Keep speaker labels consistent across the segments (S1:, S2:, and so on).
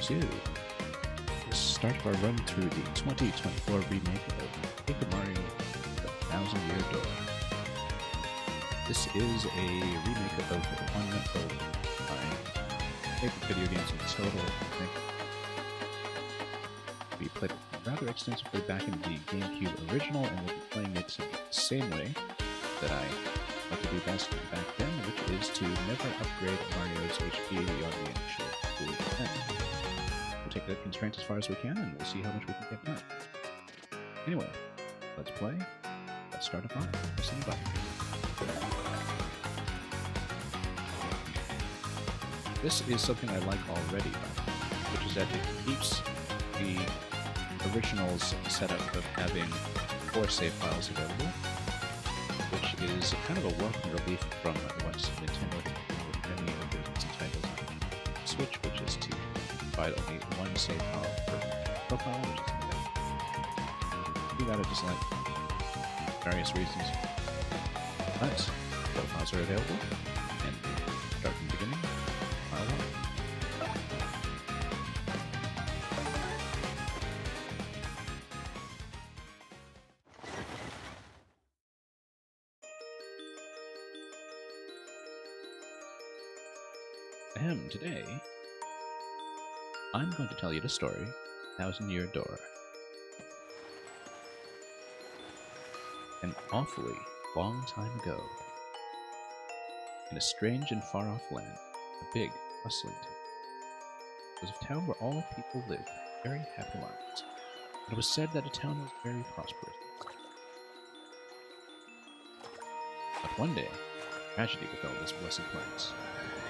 S1: to the start of our run through the 2024 remake of Paper Mario: The Thousand Year Door. This is a remake of one of my favorite video games in total, I think. We played it rather extensively back in the GameCube original, and we'll be playing it the same way that I like to do best back then, which is to never upgrade Mario's HP beyond the initial full extent. We'll take that constraint as far as we can, and we'll see how much we can get done. Anyway, let's play. Let's start a fire. Press the button. This is something I like already, which is that it keeps the original's setup of having 4 save files available, which is kind of a welcome relief from what Nintendo did with many of their recent titles on Switch, which is to provide only 1 save file per profile, which is something that do that at just like various reasons. But profiles are available, and start from the beginning. File 1. Today, I'm going to tell you the story, Thousand Year Door. An awfully long time ago, in a strange and far-off land, a big, bustling town. It was a town where all people lived very happy lives, and it was said that the town was very prosperous. But one day, tragedy befell this blessed place.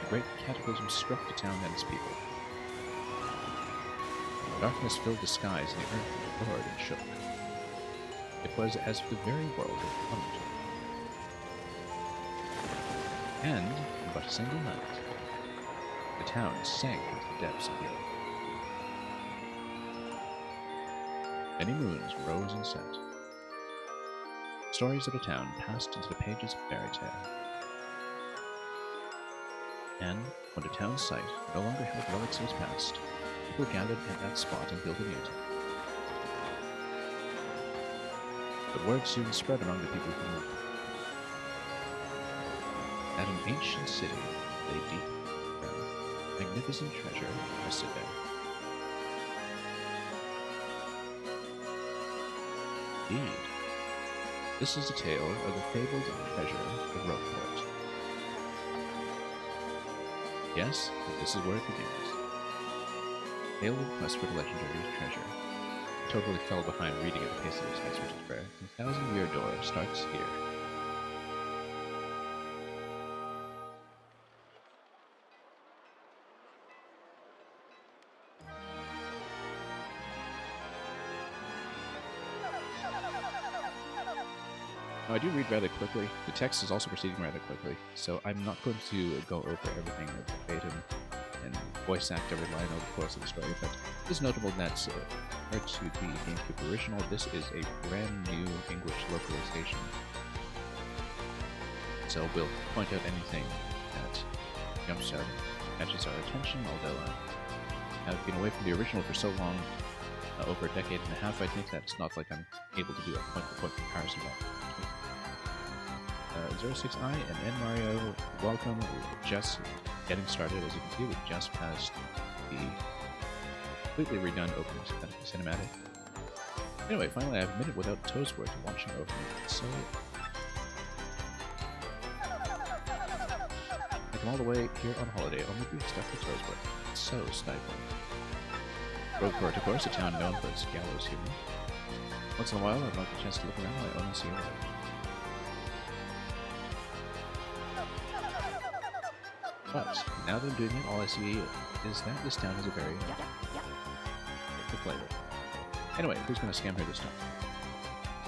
S1: A great cataclysm struck the town and its people. Darkness filled the skies, and the earth roared and shook. It was as if the very world had come to it. And, in but a single night, the town sank into the depths of the earth. Many moons rose and set. Stories of the town passed into the pages of fairy tale. And, when the town's site no longer held relics of its past, people gathered at that spot and built a new town. But word soon spread among the people who moved. That an ancient city lay deep underground, magnificent treasure rested there. Indeed, this is the tale of the fabled treasure of Rogueport. Yes, this is where it begins. Hail the quest for the legendary treasure. I totally fell behind reading at the pace of this next, which is rare. The Thousand Year Door starts here. Now, I do read rather quickly. The text is also proceeding rather quickly, so I'm not going to go over everything verbatim and voice act every line over the course of the story, but it is notable that compared to the GameCube original, this is a brand new English localization. So we'll point out anything that jumps out, catches our attention, although I have been away from the original for so long, over a decade and a half, I think that it's not like I'm able to do a point-to-point comparison about it. 06i and N Mario, welcome. We're just getting started. As you can see, we've just passed the completely redone opening cinematic. Anyway, finally I have a minute without Toadsworth watching over me. So I come all the way here on holiday, only being stuck with Toadsworth. It's so stifling. Rogueport, of course, a town known for its gallows humor. Once in a while, I'd like a chance to look around my own and see around. But, now that I'm doing it, all I see is that this town is a very good flavor. Anyway, who's going to scam her this time?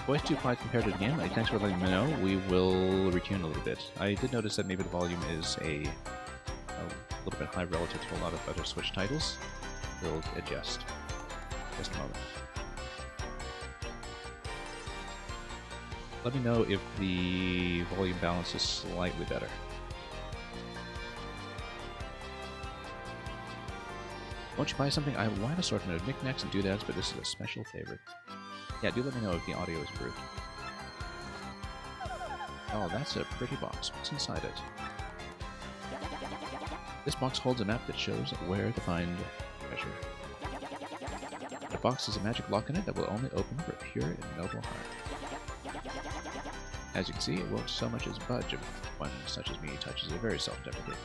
S1: Voice too quiet compared to the game. Thanks for letting me know. We will retune a little bit. I did notice that maybe the volume is a little bit high relative to a lot of other Switch titles. We'll adjust. Just a moment. Let me know if the volume balance is slightly better. Won't you buy something? I have a wide assortment of knickknacks and doodads, but this is a special favorite. Yeah, do let me know if the audio is improved. Oh, that's a pretty box. What's inside it? This box holds a map that shows where to find treasure. The box has a magic lock in it that will only open for a pure and noble heart. As you can see, it won't so much as budge if one such as me touches it. Very self-deprecating.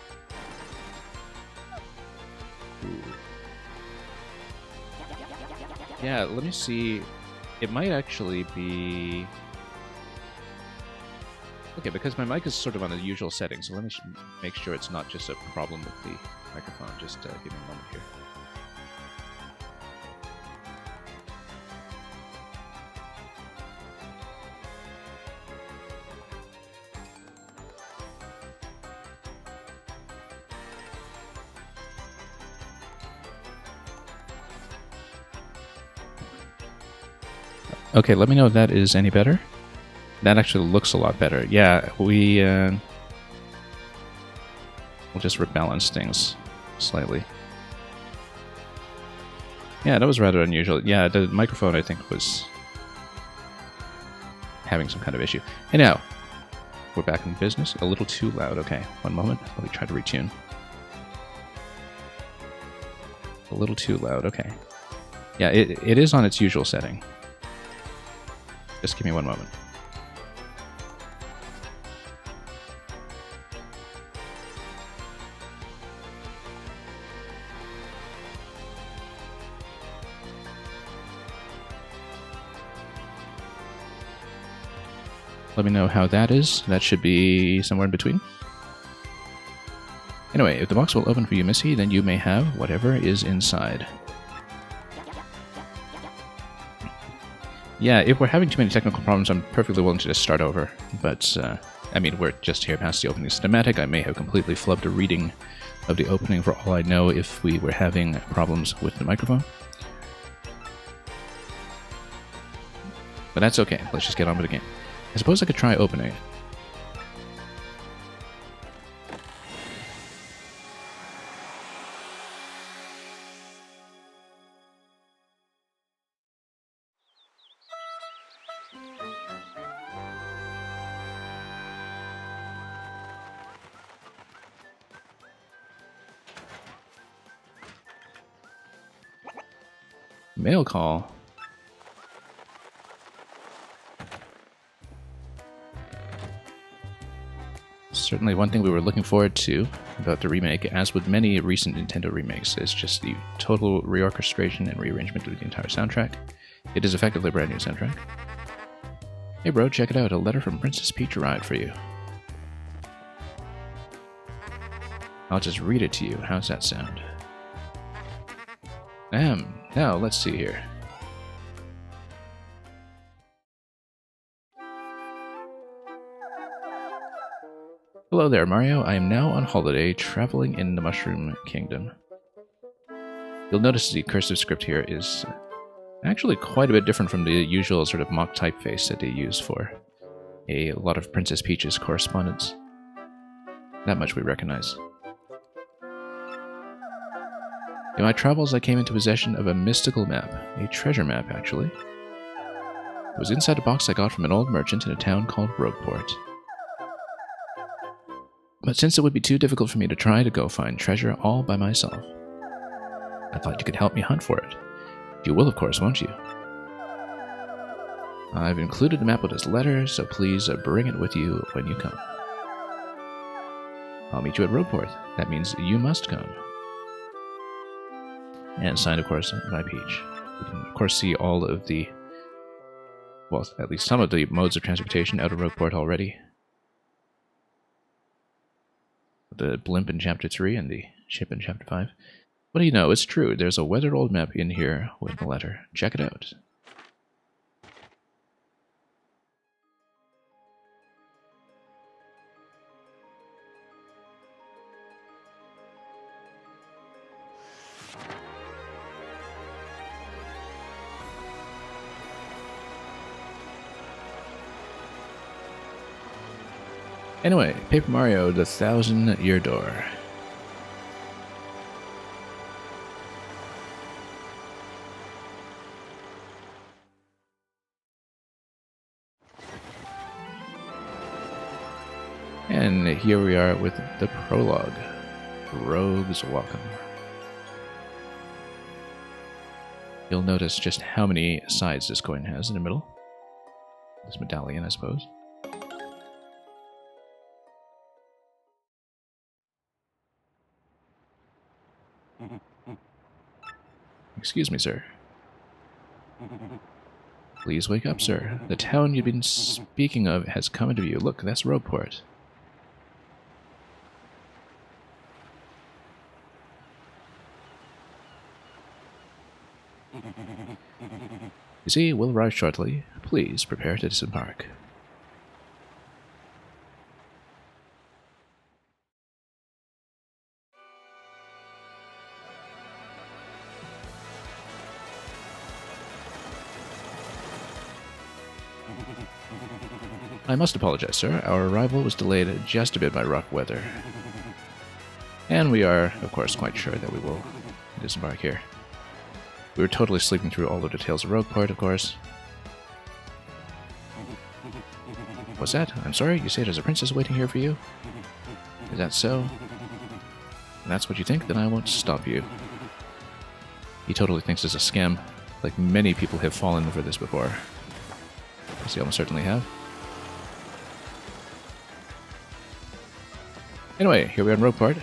S1: Yeah, let me see. It might actually be... Okay, because my mic is sort of on the usual setting, so let me make sure it's not just a problem with the microphone. Just give me a moment here. Okay, let me know if that is any better. That actually looks a lot better. Yeah, we'll just rebalance things slightly. Yeah, that was rather unusual. Yeah, the microphone, I think, was having some kind of issue. Hey, now, we're back in business. A little too loud. Okay, one moment. Let me try to retune. A little too loud. Okay. Yeah, it is on its usual setting. Just give me one moment. Let me know how that is. That should be somewhere in between. Anyway, if the box will open for you, Missy, then you may have whatever is inside. Yeah, if we're having too many technical problems, I'm perfectly willing to just start over. But, I mean, we're just here past the opening cinematic. I may have completely flubbed a reading of the opening for all I know if we were having problems with the microphone. But that's okay. Let's just get on with the game. I suppose I could try opening it. Mail call. Certainly one thing we were looking forward to about the remake, as with many recent Nintendo remakes, is just the total reorchestration and rearrangement of the entire soundtrack. It is effectively a brand new soundtrack. Hey bro, check it out, a letter from Princess Peach arrived for you. I'll just read it to you, how's that sound? Now let's see here. Hello there, Mario. I am now on holiday, traveling in the Mushroom Kingdom. You'll notice the cursive script here is actually quite a bit different from the usual sort of mock typeface that they use for a lot of Princess Peach's correspondence. That much we recognize. In my travels, I came into possession of a mystical map, a treasure map, actually. It was inside a box I got from an old merchant in a town called Rogueport. But since it would be too difficult for me to try to go find treasure all by myself, I thought you could help me hunt for it. You will, of course, won't you? I've included the map with this letter, so please bring it with you when you come. I'll meet you at Rogueport. That means you must come. And signed, of course, by Peach. You can, of course, see all of the, well, at least some of the modes of transportation out of Rogueport already. The blimp in Chapter 3 and the ship in Chapter 5. What do you know? It's true. There's a weathered old map in here with the letter. Check it out. Anyway, Paper Mario, the 1000-Year Door. And here we are with the prologue. Rogues Welcome. You'll notice just how many sides this coin has in the middle. This medallion, I suppose. Excuse me, sir. Please wake up, sir. The town you've been speaking of has come into view. Look, that's Rogueport. You see, we'll arrive shortly. Please prepare to disembark. I must apologize, sir. Our arrival was delayed just a bit by rough weather. And we are, of course, quite sure that we will disembark here. We were totally sleeping through all the details of Rogueport, of course. What's that? I'm sorry? You say there's a princess waiting here for you? Is that so? If that's what you think, then I won't stop you. He totally thinks it's a scam. Like many people have fallen for this before. Yes, you almost certainly have. Anyway, here we are in Rogueport.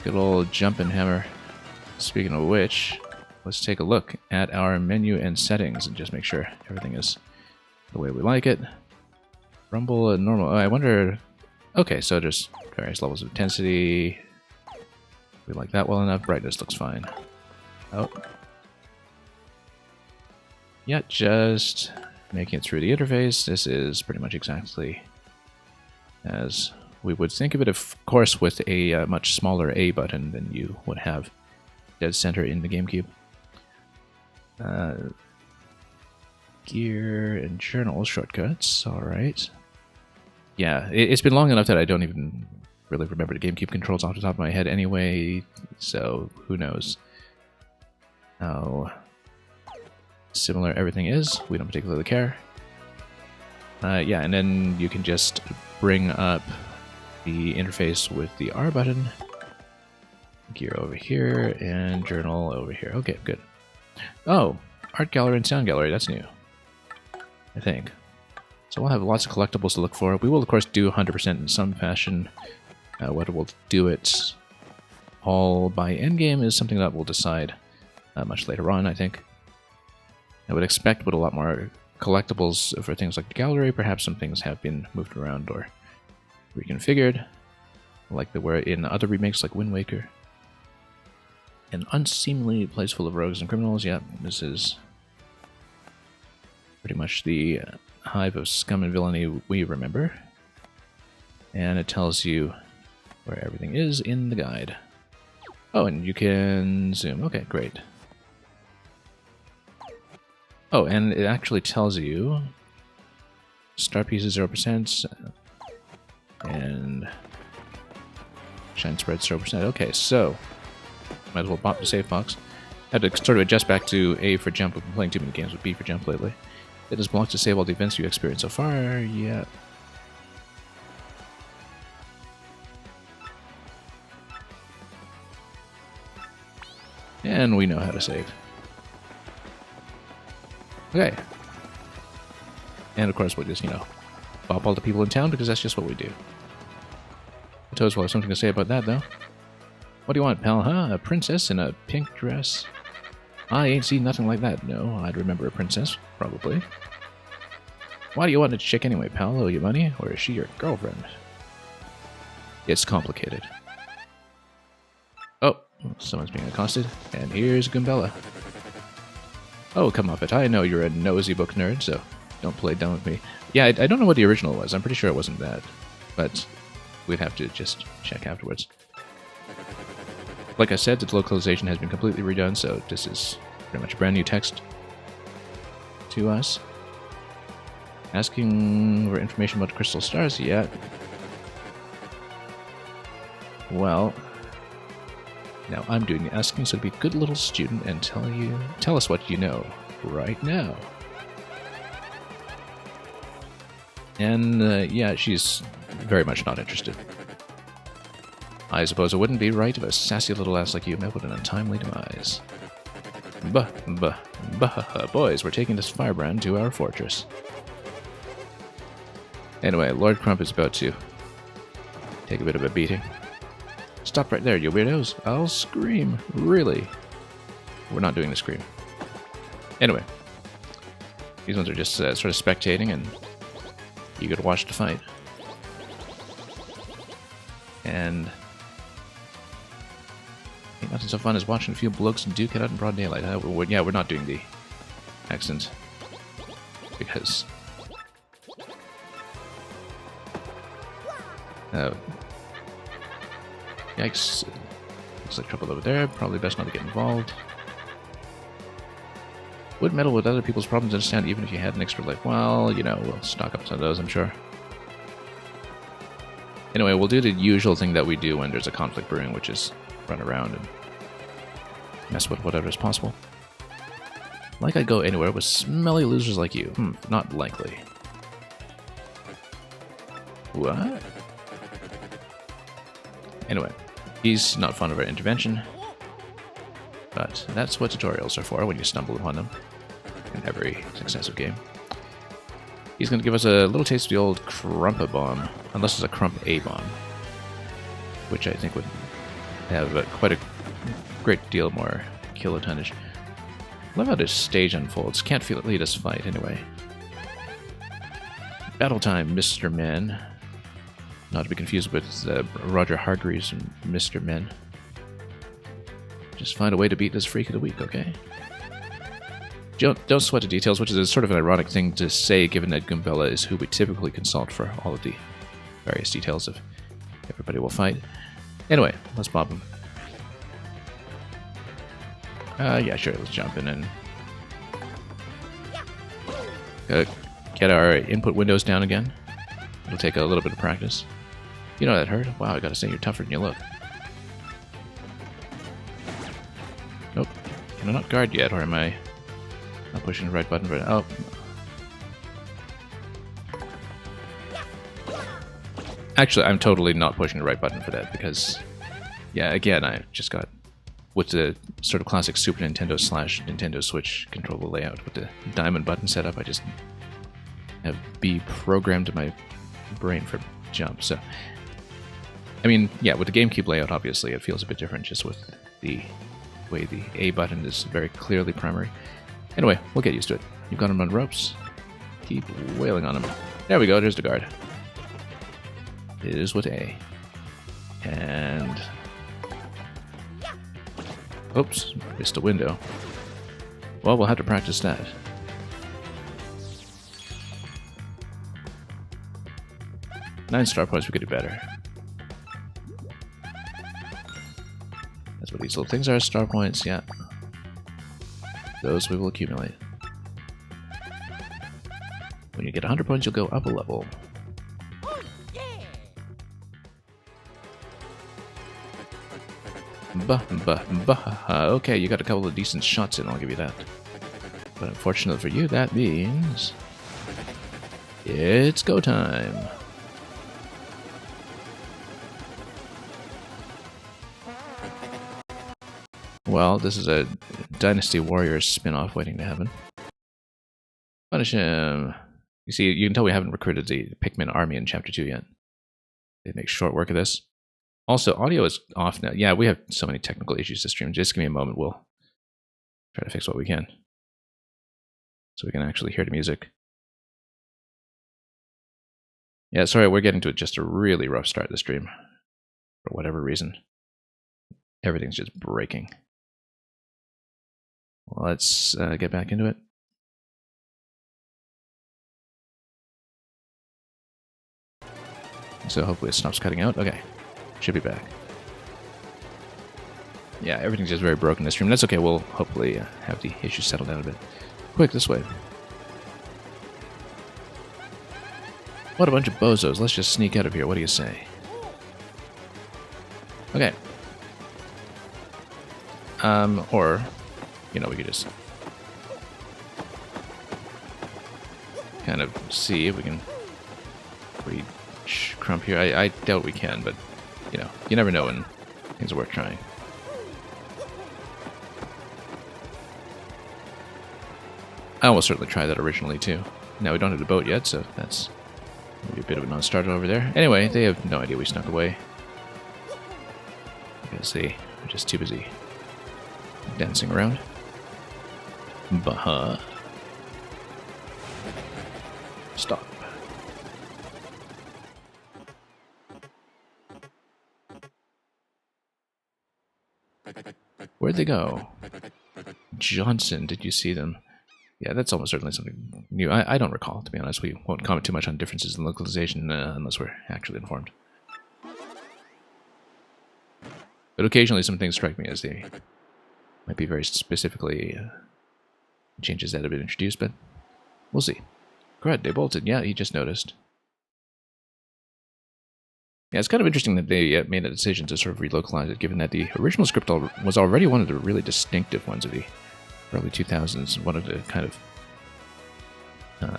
S1: Good old jump and hammer. Speaking of which, let's take a look at our menu and settings and just make sure everything is the way we like it. Rumble and normal. Oh, I wonder... Okay, so there's various levels of intensity. We like that well enough. Brightness looks fine. Oh. Yeah, just making it through the interface. This is pretty much exactly as we would think of it, of course, with a much smaller A button than you would have dead center in the GameCube. Gear and journal shortcuts, alright. Yeah, it's been long enough that I don't even really remember the GameCube controls off the top of my head anyway, so who knows how similar everything is. We don't particularly care. Yeah, and then you can just bring up the interface with the R button. Gear over here, and journal over here. Okay, good. Oh, art gallery and sound gallery, that's new, I think. So we'll have lots of collectibles to look for. We will, of course, do 100% in some fashion. Whether we'll do it all by endgame is something that we'll decide much later on, I think. I would expect with a lot more collectibles for things like the gallery, perhaps some things have been moved around or reconfigured, like they were in other remakes like Wind Waker. An unseemly place full of rogues and criminals. Yeah, this is pretty much the hive of scum and villainy we remember. And it tells you where everything is in the guide. Oh, and you can zoom. Okay, great. Oh, and it actually tells you star pieces 0% and shine spread 0%. Okay, so might as well pop the save box. I had to sort of adjust back to A for jump. I've been playing too many games with B for jump lately. It does block to save all the events you experienced so far. Yeah. And we know how to save. Okay. And of course we'll just, bop all the people in town because that's just what we do. Toads will have something to say about that, though. What do you want, pal, huh? A princess in a pink dress? I ain't seen nothing like that, no. I'd remember a princess, probably. Why do you want a chick anyway, pal? Owe you money? Or is she your girlfriend? It's complicated. Oh, someone's being accosted. And here's Goombella. Oh, come off it. I know you're a nosy book nerd, so don't play dumb with me. Yeah, I don't know what the original was. I'm pretty sure it wasn't that. But we'd have to just check afterwards. Like I said, the localization has been completely redone, so this is pretty much brand new text to us. Asking for information about crystal stars yet? Well, now I'm doing the asking, so be a good little student and tell us what you know right now. And yeah, she's very much not interested. I suppose it wouldn't be right if a sassy little ass like you met with an untimely demise. Boys, we're taking this firebrand to our fortress. Anyway, Lord Crump is about to take a bit of a beating. Stop right there, you weirdos. I'll scream. Really? We're not doing the scream. Anyway. These ones are just sort of spectating, and you could watch the fight. And ain't nothing so fun as watching a few blokes duke it out in broad daylight. Yeah, we're not doing the accent. Because... yikes. Looks like trouble over there. Probably best not to get involved. Would meddle with other people's problems understand even if you had an extra life. Well, you know, we'll stock up some of those, I'm sure. Anyway, we'll do the usual thing that we do when there's a conflict brewing, which is run around and mess with whatever is possible. Like I'd go anywhere with smelly losers like you. Not likely. What? Anyway, he's not fond of our intervention, but that's what tutorials are for when you stumble upon them in every successive game. He's going to give us a little taste of the old Crumpa Bomb, unless it's a Crump A Bomb, which I think would have quite a great deal more kilotonnage. Love how this stage unfolds. Can't feel it lead us fight anyway. Battle time, Mr. Men. Not to be confused with Roger Hargreaves and Mr. Men. Just find a way to beat this freak of the week, okay? Don't sweat the details, which is sort of an ironic thing to say given that Goombella is who we typically consult for all of the various details of everybody will fight. Anyway, let's bob him. Yeah, sure, let's jump in and get our input windows down again. It'll take a little bit of practice. You know that hurt? Wow, I gotta say you're tougher than you look. Nope. Can I not guard yet, or am I not pushing the right button for it? Oh. Actually, I'm totally not pushing the right button for that, because, yeah, again, I just got, with the sort of classic Super Nintendo / Nintendo Switch controller layout, with the diamond button setup, I just have programmed my brain for jump, so... I mean, yeah, with the GameCube layout, obviously, it feels a bit different just with the way the A button is very clearly primary. Anyway, we'll get used to it. You've got him on ropes. Keep wailing on him. There we go, there's the guard. It is with A. And... oops, missed a window. Well, we'll have to practice that. Nine star points, we could do better. That's what these little things are, star points, yeah. Those we will accumulate. When you get 100 points, you'll go up a level. Okay, you got a couple of decent shots in, I'll give you that. But unfortunately for you, that means... it's go time! Well, this is a Dynasty Warriors spin-off waiting to happen. Punish him! You see, you can tell we haven't recruited the Pikmin army in Chapter 2 yet. They make short work of this. Also, audio is off now. Yeah, we have so many technical issues to stream. Just give me a moment. We'll try to fix what we can. So we can actually hear the music. Yeah, sorry, we're getting to just a really rough start of the stream. For whatever reason. Everything's just breaking. Well, let's get back into it. So hopefully it stops cutting out. Okay. Should be back. Yeah, everything's just very broken this stream. That's okay, we'll hopefully have the issues settled down a bit. Quick, this way. What a bunch of bozos. Let's just sneak out of here. What do you say? Okay. Or, you know, we could just kind of see if we can
S2: We crump here. I doubt we can, but you know, you never know when things are worth trying. I almost certainly tried that originally too. Now we don't have the boat yet, so that's maybe a bit of a non-starter over there. Anyway, they have no idea we snuck away. Because they are just too busy dancing around. Bah. Stop. Where'd they go? Johnson, did you see them? Yeah, that's almost certainly something new. I don't recall, to be honest. We won't comment too much on differences in localization unless we're actually informed. But occasionally some things strike me as they might be very specifically changes that have been introduced, but we'll see. Crud, they bolted. Yeah, he just noticed. Yeah, it's kind of interesting that they made a decision to sort of relocalize it, given that the original script was already one of the really distinctive ones of the early 2000s, one of the kind of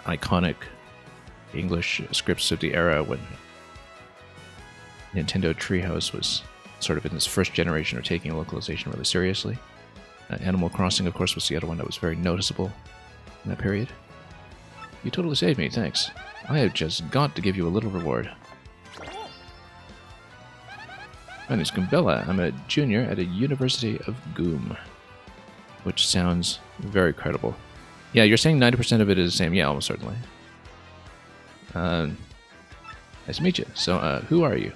S2: iconic English scripts of the era when Nintendo Treehouse was sort of in this first generation of taking localization really seriously. Animal Crossing, of course, was the other one that was very noticeable in that period. You totally saved me, thanks. I have just got to give you a little reward. My name's Goombella. I'm a junior at a University of Goom. Which sounds very credible. Yeah, you're saying 90% of it is the same. Yeah, almost certainly. Nice to meet you. So, who are you?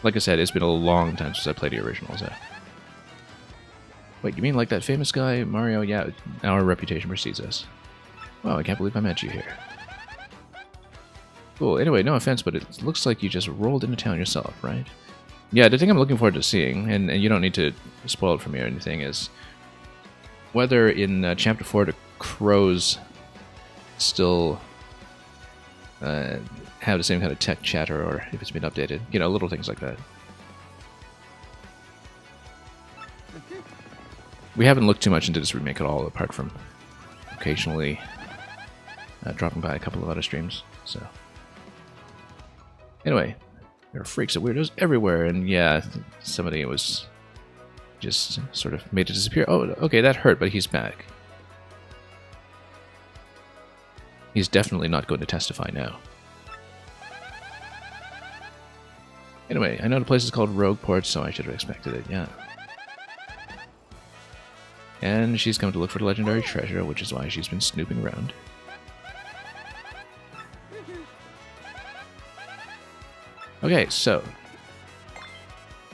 S2: Like I said, it's been a long time since I played the originals. Wait, you mean like that famous guy, Mario? Yeah, our reputation precedes us. Wow, I can't believe I met you here. Cool. Anyway, no offense, but it looks like you just rolled into town yourself, right? Yeah, the thing I'm looking forward to seeing, and you don't need to spoil it for me or anything, is whether in Chapter 4 the crows still have the same kind of tech chatter, or if it's been updated. You know, little things like that. We haven't looked too much into this remake at all, apart from occasionally dropping by a couple of other streams, so... Anyway, there are freaks and weirdos everywhere, and yeah, somebody was just sort of made it disappear. Oh, okay, that hurt, but he's back. He's definitely not going to testify now. Anyway, I know the place is called Rogueport, so I should have expected it, yeah. And she's come to look for the legendary treasure, which is why she's been snooping around. Okay, so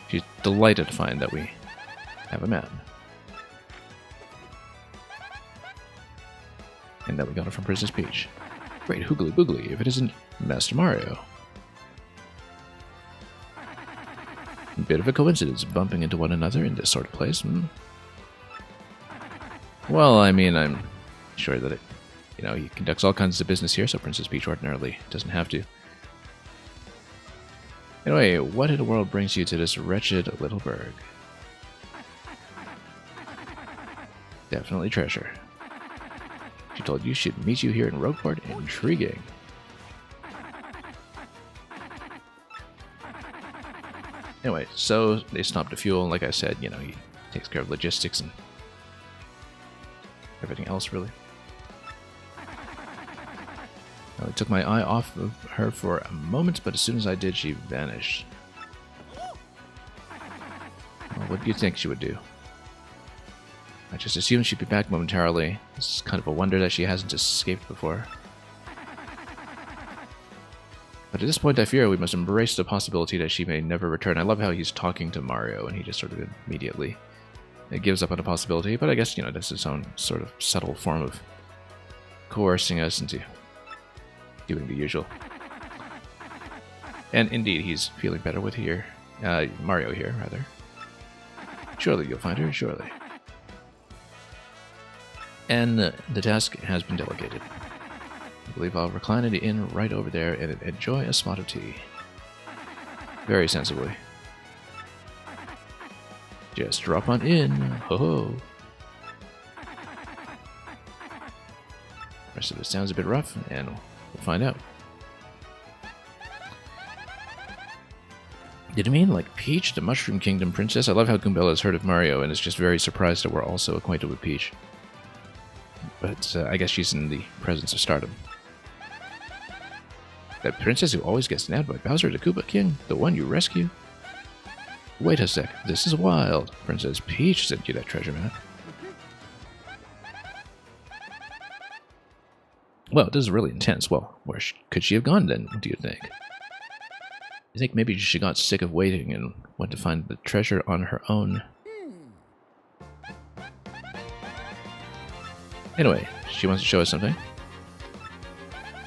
S2: she's delighted to find that we have a map. And that we got it from Princess Peach. Great hoogly boogly, if it isn't Master Mario. A bit of a coincidence, bumping into one another in this sort of place, hmm? Well, I mean, I'm sure that he conducts all kinds of business here, so Princess Peach ordinarily doesn't have to. Anyway, what in the world brings you to this wretched little burg? Definitely treasure. She told you she'd meet you here in Rogueport? Intriguing. Anyway, so they stopped to fuel, and like I said, he takes care of logistics and everything else, really. I took my eye off of her for a moment, but as soon as I did, she vanished. Well, what do you think she would do? I just assumed she'd be back momentarily. It's kind of a wonder that she hasn't escaped before. But at this point, I fear we must embrace the possibility that she may never return. I love how he's talking to Mario, and he just sort of immediately gives up on the possibility. But I guess, that's its own sort of subtle form of coercing us into doing the usual. And indeed, he's feeling better with Mario here, rather. Surely you'll find her, surely. And the task has been delegated. I believe I'll recline in the inn right over there and enjoy a spot of tea. Very sensibly. Just drop on in, ho-ho. The rest of it sounds a bit rough, and we'll find out. Did it mean like Peach, the Mushroom Kingdom princess? I love how Goombella has heard of Mario and is just very surprised that we're also acquainted with Peach. But I guess she's in the presence of stardom. That princess who always gets nabbed by Bowser the Koopa King? The one you rescue? Wait a sec, this is wild. Princess Peach sent you that treasure map. Well, this is really intense. Well, where could she have gone then, do you think? You think maybe she got sick of waiting and went to find the treasure on her own? Anyway, she wants to show us something.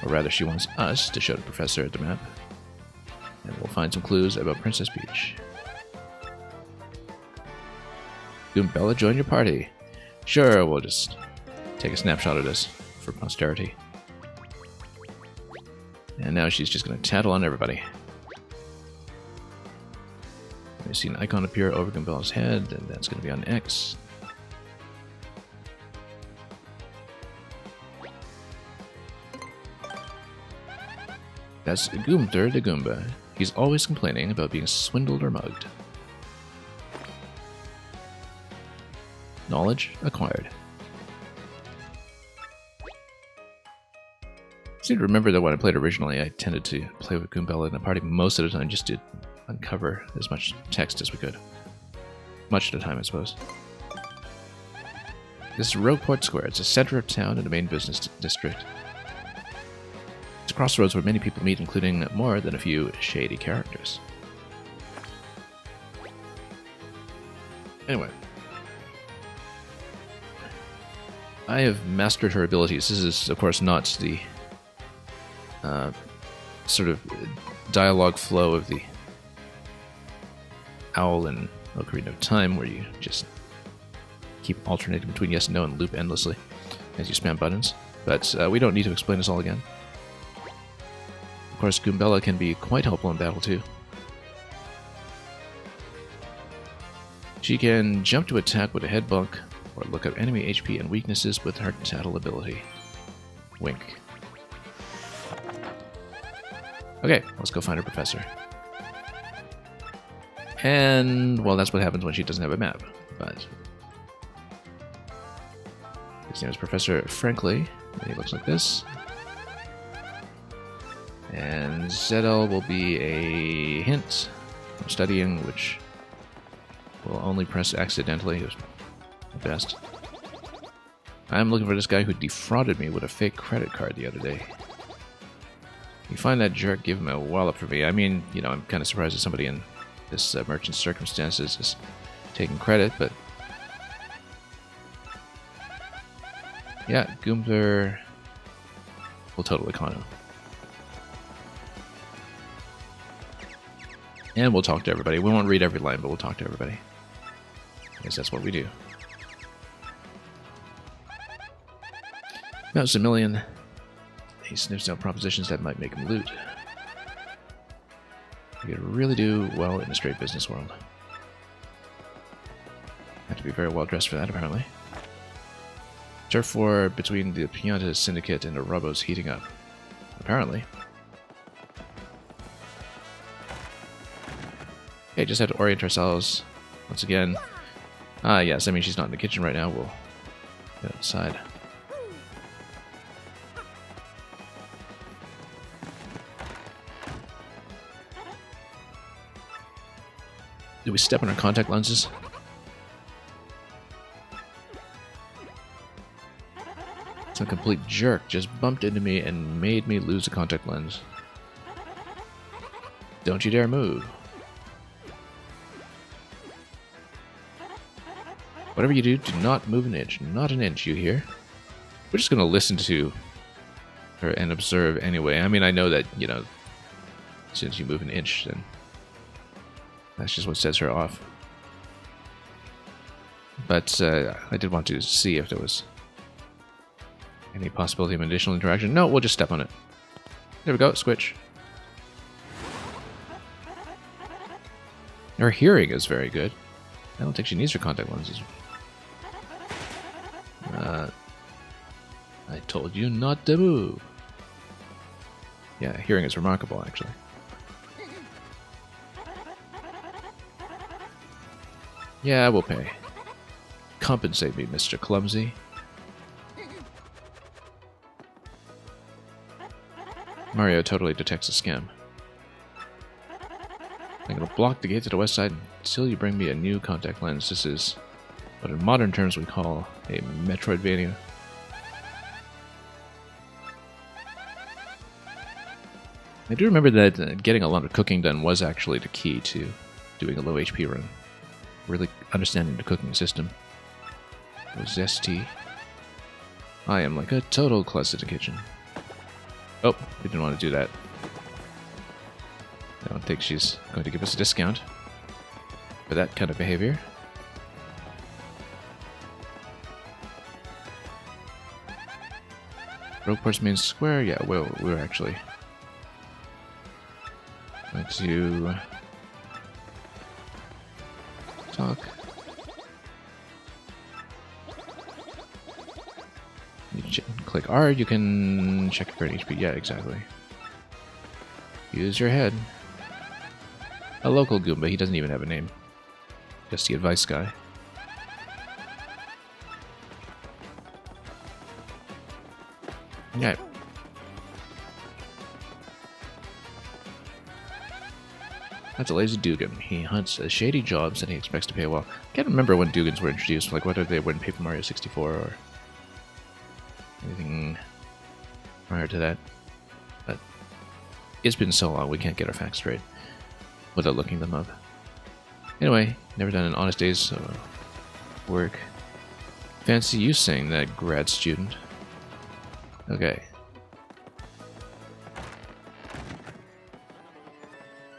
S2: Or rather, she wants us to show the professor the map. And we'll find some clues about Princess Peach. Goombella, join your party. Sure, we'll just take a snapshot of this for posterity. And now she's just going to tattle on everybody. We see an icon appear over Goombella's head, and that's going to be on X. That's Goomter the Goomba. He's always complaining about being swindled or mugged. Knowledge acquired. I seem to remember that when I played originally, I tended to play with Goombella in a party most of the time just to uncover as much text as we could. Much of the time, I suppose. This is Rogueport Square. It's a center of town and a main business district. It's a crossroads where many people meet, including more than a few shady characters. Anyway. I have mastered her abilities. This is, of course, not the sort of dialogue flow of the Owl and Ocarina of Time, where you just keep alternating between yes and no and loop endlessly as you spam buttons. But we don't need to explain this all again. Of course, Goombella can be quite helpful in battle too. She can jump to attack with a head bunk, or look up enemy HP and weaknesses with her tattle ability. Wink. Okay, let's go find her professor. And, well, that's what happens when she doesn't have a map, but... His name is Professor Frankly, and he looks like this. And ZL will be a hint from studying, which will only press accidentally, at best. I'm looking for this guy who defrauded me with a fake credit card the other day. You find that jerk, give him a wallop for me. I mean, you know, I'm kind of surprised that somebody in this merchant's circumstances is taking credit, but... Yeah, Goomber will totally con him. And we'll talk to everybody. We won't read every line, but we'll talk to everybody. I guess that's what we do. Maximilian. He sniffs out propositions that might make him loot. You could really do well in the straight business world. Have to be very well dressed for that, apparently. Turf war between the Pianta Syndicate and the Robos heating up. Apparently. Okay, just had to orient ourselves once again. Ah, yes, I mean, she's not in the kitchen right now. We'll get outside. Did we step on our contact lenses? Some complete jerk just bumped into me and made me lose a contact lens. Don't you dare move. Whatever you do, do not move an inch. Not an inch, you hear? We're just going to listen to her and observe anyway. I mean, I know that, you know, as soon as you move an inch, then that's just what sets her off. But I did want to see if there was any possibility of an additional interaction. No, we'll just step on it. There we go, switch. Her hearing is very good. I don't think she needs her contact lenses. I told you not to move. Yeah, hearing is remarkable, actually. Yeah, we'll pay. Compensate me, Mr. Clumsy. Mario totally detects a scam. I'm gonna block the gate to the west side until you bring me a new contact lens. This is what in modern terms we call a Metroidvania. I do remember that getting a lot of cooking done was actually the key to doing a low HP run. Really understanding the cooking system. Was zesty. I am like a total klutz in the kitchen. Oh, we didn't want to do that. I don't think she's going to give us a discount for that kind of behavior. Roadport's main square? Yeah, well, we're actually going to talk. You click R, you can check your current HP. Yeah, exactly. Use your head. A local Goomba, he doesn't even have a name. Just the advice guy. Yeah. That's a lazy Dugan. He hunts shady jobs and he expects to pay well. I can't remember when Dugans were introduced, like whether they were in Paper Mario 64 or anything prior to that. But it's been so long we can't get our facts straight without looking them up. Anyway, never done an honest day's work. Fancy you saying that, grad student. Okay.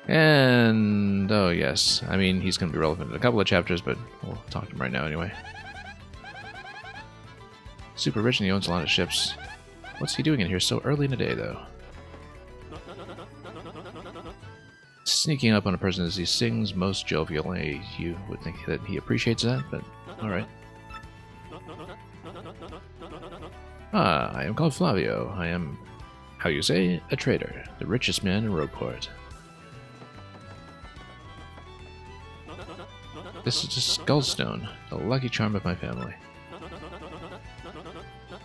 S2: And, oh yes, I mean, he's going to be relevant in a couple of chapters, but we'll talk to him right now anyway. Super rich and he owns a lot of ships. What's he doing in here so early in the day, though? Sneaking up on a person as he sings most jovially. You would think that he appreciates that, but alright. Ah, I am called Flavio. I am, how you say, a trader. The richest man in Rogueport. This is a skullstone, the lucky charm of my family. I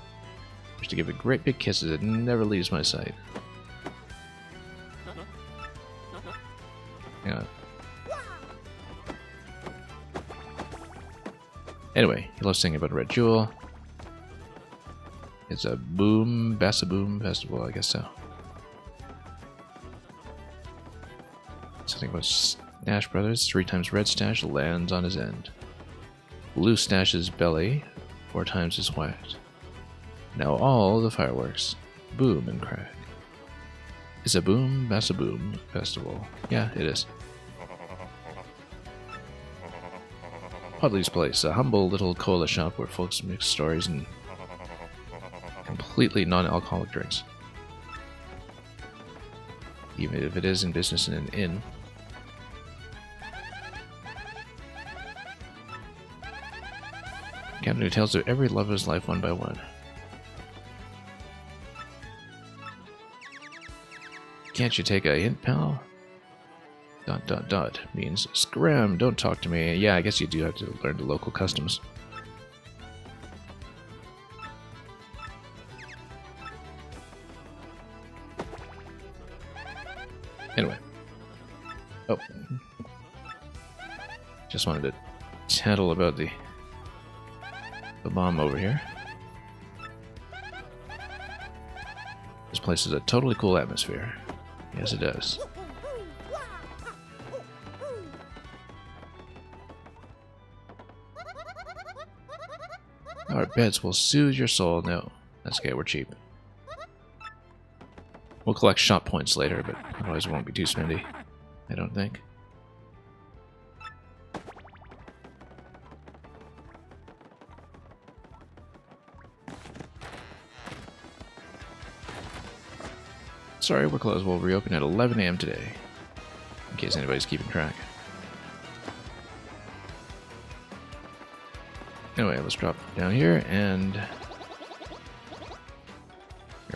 S2: wish to give it great big kisses, it never leaves my sight. Hang on. Anyway, he loves singing about a red jewel. It's a Bassaboom festival, I guess so. Something about Stash Brothers, 3 times red stash lands on his end. Blue stash's belly, 4 times his whacked. Now all the fireworks, boom and crack. It's a Bassaboom festival. Yeah, it is. Podley's Place, a humble little cola shop where folks mix stories and completely non-alcoholic drinks. Even if it is in business in an inn. Captain who tells of every love of his life one by one. Can't you take a hint, pal? ... means scram, don't talk to me. Yeah, I guess you do have to learn the local customs. Anyway. Oh. Just wanted to tattle about the bomb over here. This place is a totally cool atmosphere. Yes, it does. Our beds will soothe your soul. No, that's okay, we're cheap. We'll collect shop points later, but otherwise it won't be too spendy, I don't think. Sorry, we're closed. We'll reopen at 11 AM today, in case anybody's keeping track. Anyway, let's drop down here, and you're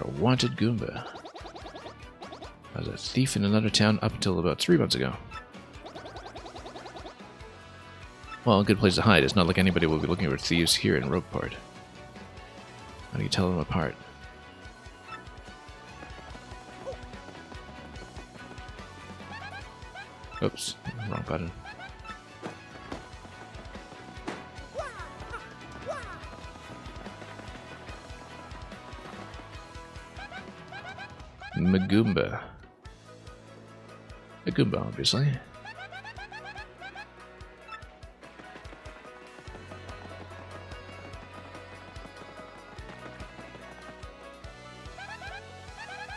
S2: a wanted Goomba. I was a thief in another town up until about 3 months ago. Well, a good place to hide. It's not like anybody will be looking for thieves here in Rogueport. How do you tell them apart? Oops, wrong button. Magumba. Magumba, obviously.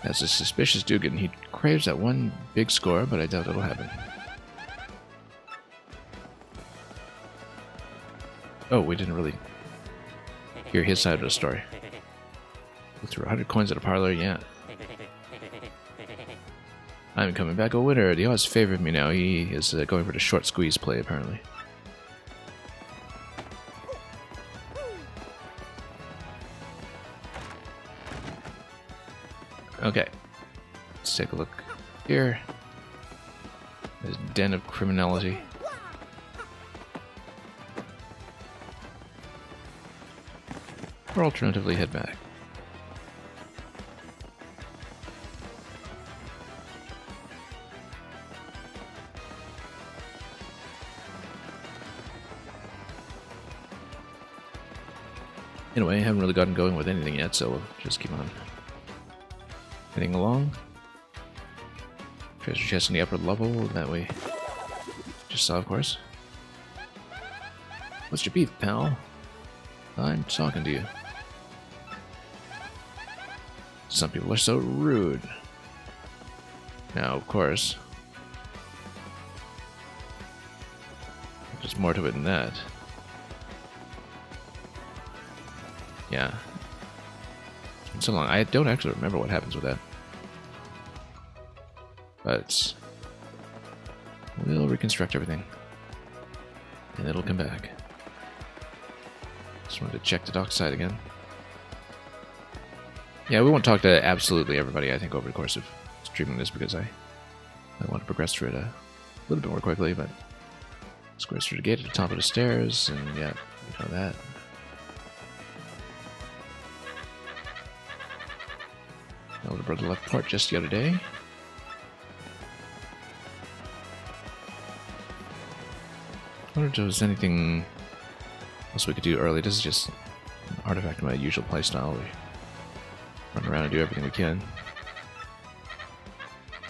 S2: That's a suspicious Dugan. He craves that one big score, but I doubt it'll happen. Oh, we didn't really hear his side of the story. Go through 100 coins at a parlor, yeah. I'm coming back a winner. The odds favor me now. He is going for the short squeeze play, apparently. Okay. Let's take a look here. This den of criminality. Or alternatively, head back. Anyway, I haven't really gotten going with anything yet, so we'll just keep on heading along. Treasure chest in the upper level that we just saw, of course. What's your beef, pal? I'm talking to you. Some people are so rude. Now, of course, there's more to it than that. Yeah. It's been so long. I don't actually remember what happens with that. But we'll reconstruct everything. And it'll come back. Just wanted to check the dockside again. Yeah, we won't talk to absolutely everybody, I think, over the course of streaming this, because I want to progress through it a little bit more quickly, but let's go through the gate at the top of the stairs, and yeah, you know that. Elder Brother left port just the other day. I wonder if there was anything else we could do early. This is just an artifact of my usual playstyle. We run around and do everything we can.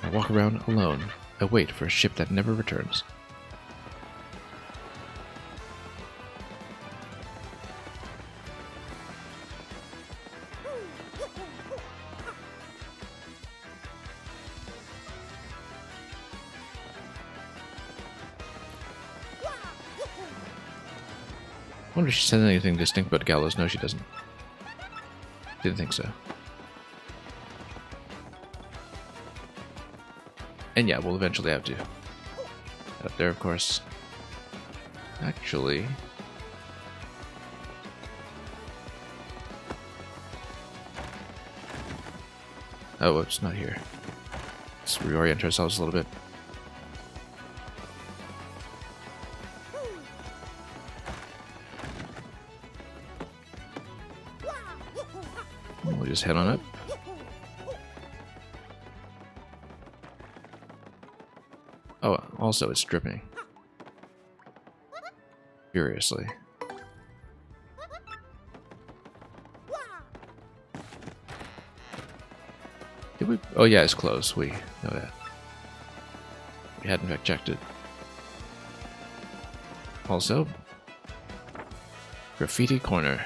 S2: I walk around alone. I wait for a ship that never returns. I wonder if she said anything distinct about Gallows. No, she doesn't. Didn't think so. And yeah, we'll eventually have to. Up there, of course. Actually... oh, it's not here. Let's reorient ourselves a little bit. We'll just head on up. Oh, also it's dripping. Furiously. Did we? Oh yeah, it's closed. We know that. We had in fact checked it. Also, Graffiti Corner.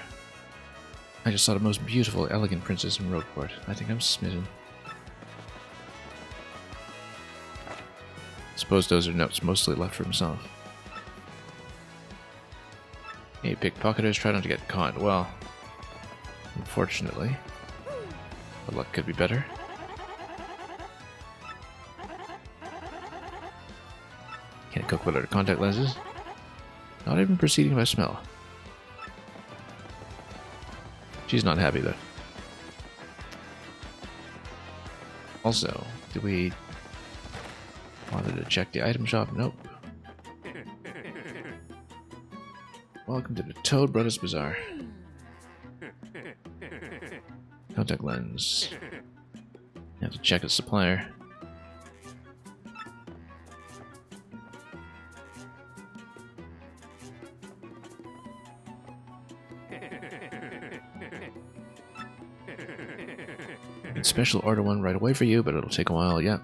S2: I just saw the most beautiful, elegant princess in Rogueport. I think I'm smitten. Suppose those are notes mostly left for himself. Hey, pickpocketers, try not to get caught. Well, unfortunately, the luck could be better. Can't cook without her contact lenses. Not even proceeding by smell. She's not happy though. Also, did we bother to check the item shop? Nope. Welcome to the Toad Brothers Bazaar. Contact lens. You have to check a supplier. Special order one right away for you, but it'll take a while, yeah.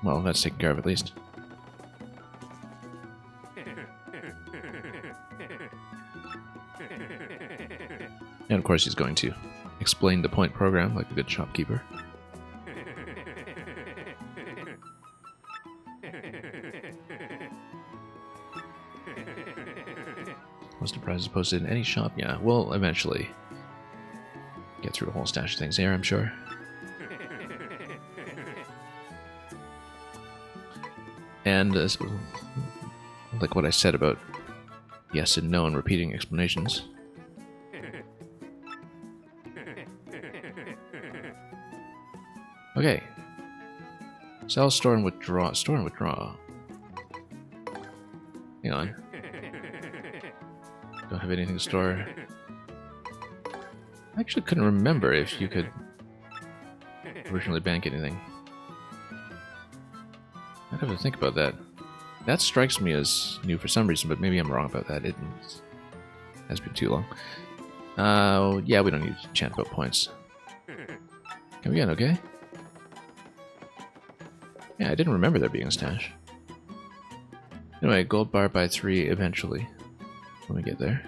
S2: Well, that's taken care of at least. And of course he's going to explain the point program like a good shopkeeper. List of prizes posted in any shop, yeah. We'll eventually get through a whole stash of things here, I'm sure. And like what I said about yes and no and repeating explanations. Okay. Sell, store, and withdraw. Store and withdraw. Hang on. Don't have anything to store. I actually couldn't remember if you could originally bank anything. I'd have to think about that. That strikes me as new for some reason, but maybe I'm wrong about that. It has been too long. Yeah, we don't need to chant about points. Come again, okay? Yeah, I didn't remember there being a stash. Anyway, gold bar by 3 eventually. When we get there.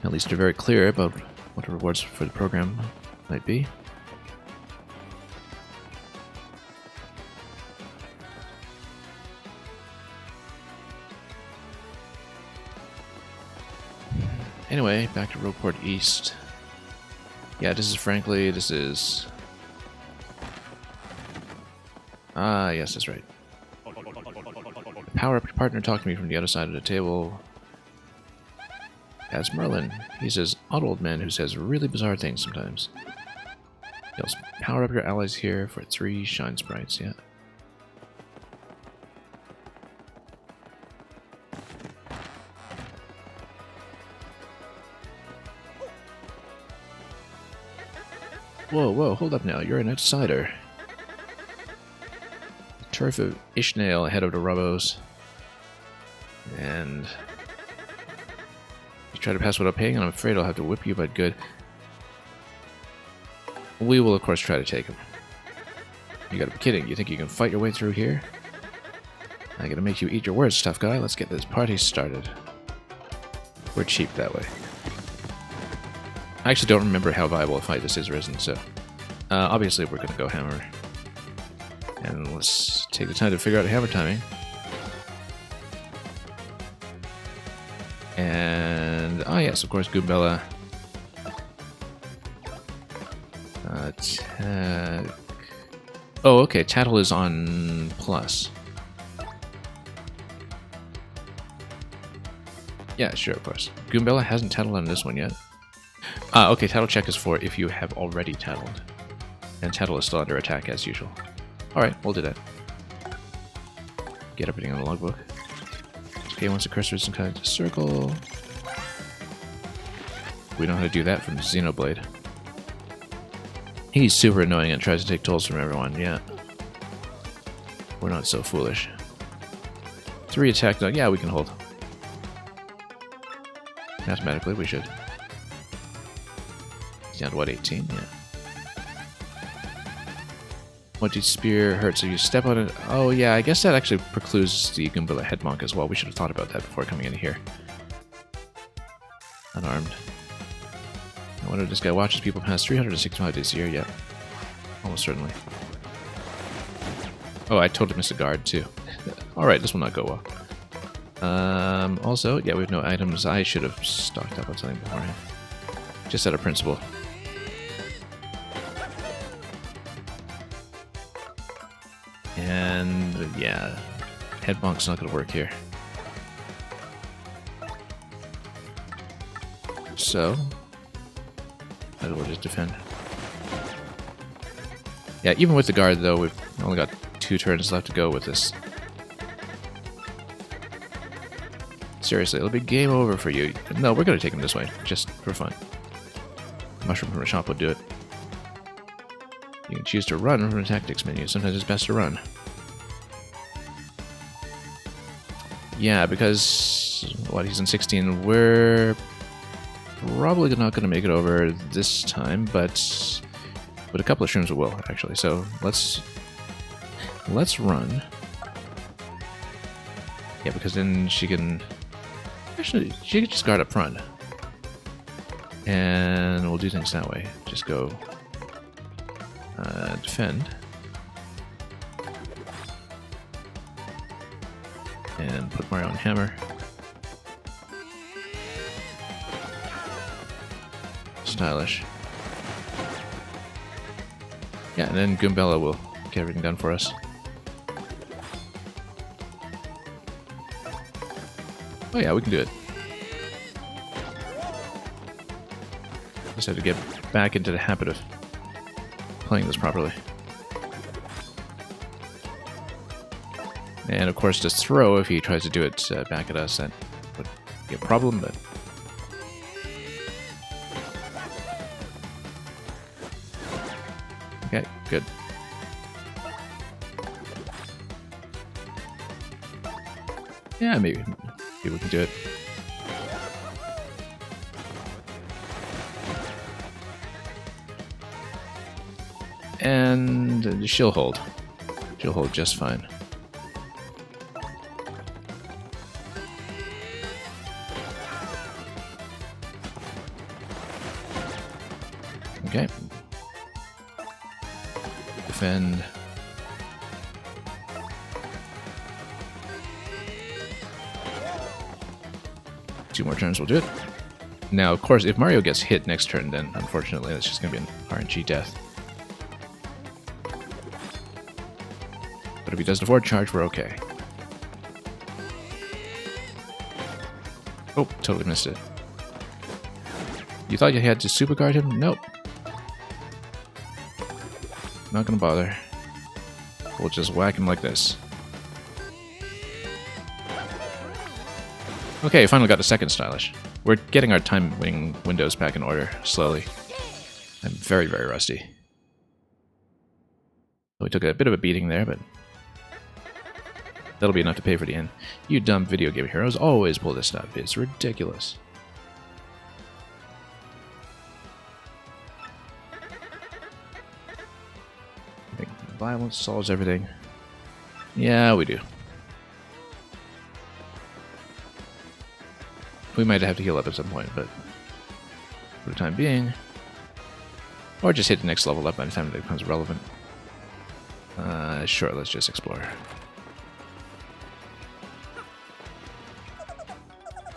S2: At least they're very clear about what the rewards for the program might be. Anyway, back to Rogueport East. Yeah, this is... Ah, yes, that's right. Power up your partner talked to me from the other side of the table. That's Merlin. He's this odd old man who says really bizarre things sometimes. Yells, power up your allies here for 3 shine sprites, yeah. Whoa, whoa, hold up now, you're an outsider. Turf of Ishnael ahead of the Rubbos. And you try to pass without paying, and I'm afraid I'll have to whip you, but good. We will, of course, try to take him. You gotta be kidding. You think you can fight your way through here? I'm gonna make you eat your words, tough guy. Let's get this party started. We're cheap that way. I actually don't remember how viable a fight this is, Risen, so... obviously, we're gonna go hammer. And let's take the time to figure out hammer timing. And... ah, yes, of course, Goombella. Oh, okay, Tattle is on plus. Yeah, sure, of course. Goombella hasn't tattled on this one yet. Okay, Tattle check is for if you have already tattled. And Tattle is still under attack as usual. Alright, we'll do that. Get everything on the logbook. Okay, once the cursor is in kind of circle. We know how to do that from Xenoblade. He's super annoying and tries to take tolls from everyone, yeah. We're not so foolish. 3 attack, though. Yeah, we can hold. Mathematically, we should. He's down to what, 18? Yeah. What did spear hurt? So you step on it. Oh, yeah, I guess that actually precludes the Goombella Headmonk as well. We should have thought about that before coming in here. Unarmed. I wonder if this guy watches people pass 365 days a year. Yeah. Almost certainly. Oh, I totally missed a guard, too. Alright, this will not go well. Also, yeah, we have no items. I should have stocked up on something beforehand. Just out of principle. And, yeah, Headmonk's not going to work here. So, might as well just defend. Yeah, even with the guard, though, we've only got 2 turns left to go with this. Seriously, it'll be game over for you. No, we're going to take him this way, just for fun. Mushroom from the shop will do it. You can choose to run from the tactics menu. Sometimes it's best to run. Yeah, because what, he's in 16. We're probably not going to make it over this time, but a couple of shrooms will actually. So let's run. Yeah, because then she can actually she can just guard up front, and we'll do things that way. Just go defend. And put Mario on hammer. Stylish. Yeah, and then Goombella will get everything done for us. Oh yeah, we can do it. Just have to get back into the habit of playing this properly. And of course, just throw if he tries to do it back at us. That would be a problem, but... Okay, good. Yeah, maybe we can do it. And she'll hold. She'll hold just fine. Okay. Defend. Two more turns will do it. Now, of course, if Mario gets hit next turn, then unfortunately that's just going to be an RNG death. But if he does the forward charge, we're okay. Oh, totally missed it. You thought you had to super guard him? Nope. Not gonna bother. We'll just whack him like this. Okay, finally got a second stylish. We're getting our timing windows back in order, slowly. I'm very, very rusty. We took a bit of a beating there, but that'll be enough to pay for the end. You dumb video game heroes always pull this stuff. It's ridiculous. I think violence solves everything. Yeah, we do. We might have to heal up at some point, but for the time being, or just hit the next level up by the time it becomes relevant. Sure, let's just explore.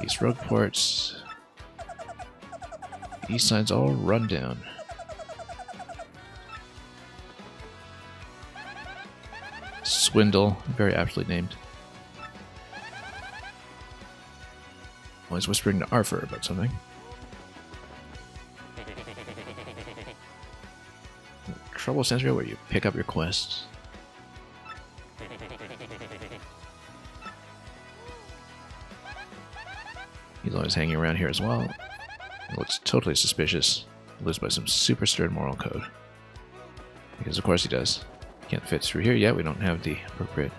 S2: East road ports. East side's all run down. Swindle, very aptly named. Always whispering to Arthur about something. Trouble Sensor, where you pick up your quests. He's always hanging around here as well. He looks totally suspicious. He lives by some super stern moral code. Because of course he does. Can't fit through here yet, we don't have the appropriate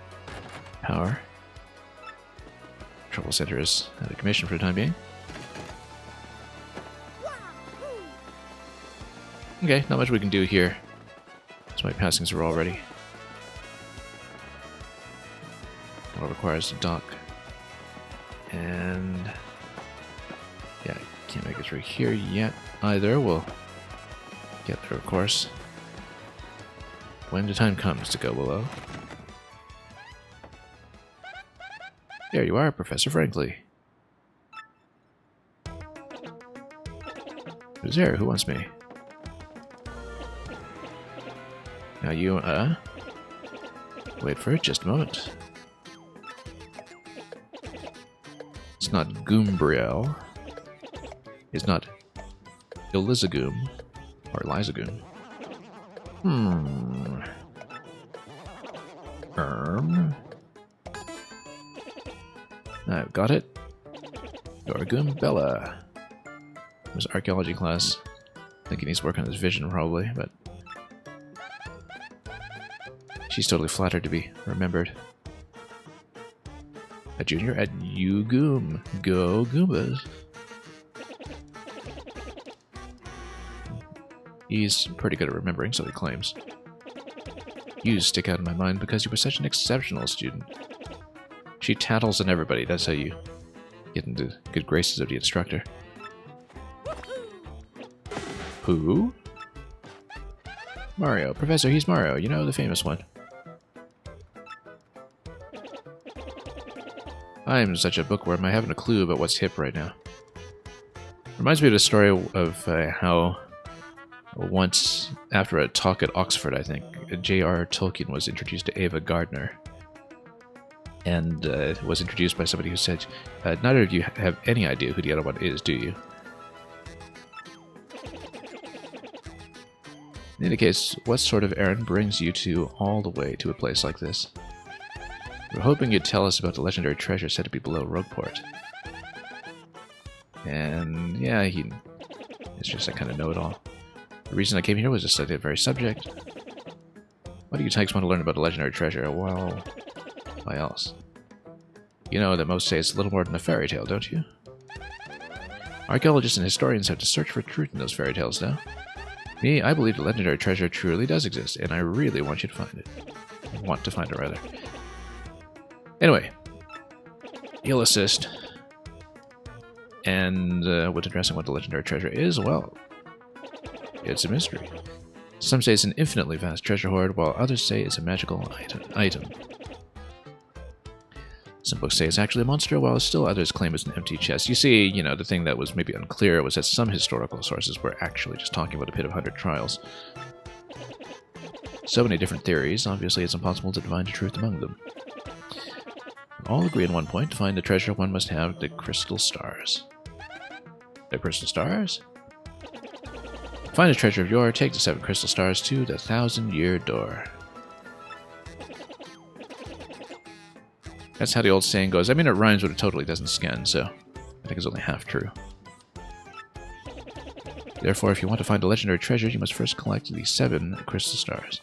S2: power. Trouble Center is out of commission for the time being. Okay, not much we can do here. So my passings are all ready. All it requires to dock. And yeah, can't make it through here yet either. We'll get there, of course, when the time comes to go below. There you are, Professor Frankly. Who's there? Who wants me? Now you, wait for it just a moment. It's not Goombriel. It's not Elizagoom or Lizagoom. I've got it. Dora Goombella. It was archaeology class. Thinking he's working on his vision, probably, but she's totally flattered to be remembered. A junior at UGoom. Go Goombas. He's pretty good at remembering, so he claims. You stick out in my mind because you were such an exceptional student. She tattles on everybody, that's how you get into good graces of the instructor. Who? Mario. Professor, he's Mario, you know, the famous one. I'm such a bookworm, I haven't a clue about what's hip right now. Reminds me of the story of how once, after a talk at Oxford, I think, J.R. Tolkien was introduced to Ava Gardner. And was introduced by somebody who said, neither of you have any idea who the other one is, do you? In any case, what sort of errand brings you two all the way to a place like this? We're hoping you'd tell us about the legendary treasure said to be below Rogueport. And yeah, it's just I kind of know it all. The reason I came here was to study that very subject. Why do you types want to learn about a legendary treasure? Well, why else? You know that most say it's a little more than a fairy tale, don't you? Archaeologists and historians have to search for truth in those fairy tales now. Me, I believe the legendary treasure truly does exist, and I really want you to find it. Want to find it, rather. Anyway, he'll assist. And what's addressing what the legendary treasure is, well, it's a mystery. Some say it's an infinitely vast treasure hoard, while others say it's a magical item. Some books say it's actually a monster, while still others claim it's an empty chest. You see, you know, the thing that was maybe unclear was that some historical sources were actually just talking about a pit of 100 trials. So many different theories, obviously it's impossible to divine the truth among them. All agree on one point: to find the treasure, one must have the crystal stars. The crystal stars? Find a treasure of yore, take the 7 crystal stars to the 1,000-year door. That's how the old saying goes. I mean, it rhymes, but it totally doesn't scan, so I think it's only half true. Therefore, if you want to find a legendary treasure, you must first collect the 7 crystal stars.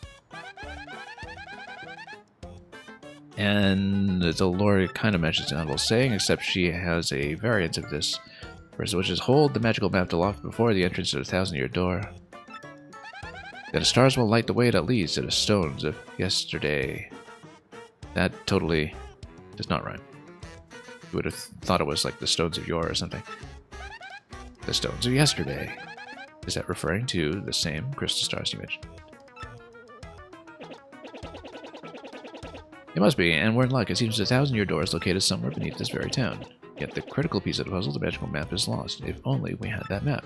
S2: And the lore kind of matches the old saying, except she has a variant of this, which is hold the magical map aloft before the entrance to the 1,000-year door. Then the stars will light the way that leads to the stones of yesterday. That totally does not rhyme. You would have thought it was like the stones of yore or something. The stones of yesterday. Is that referring to the same crystal stars you mentioned? It must be, and we're in luck. It seems the 1,000-year door is located somewhere beneath this very town. Yet the critical piece of the puzzle, the magical map, is lost. If only we had that map.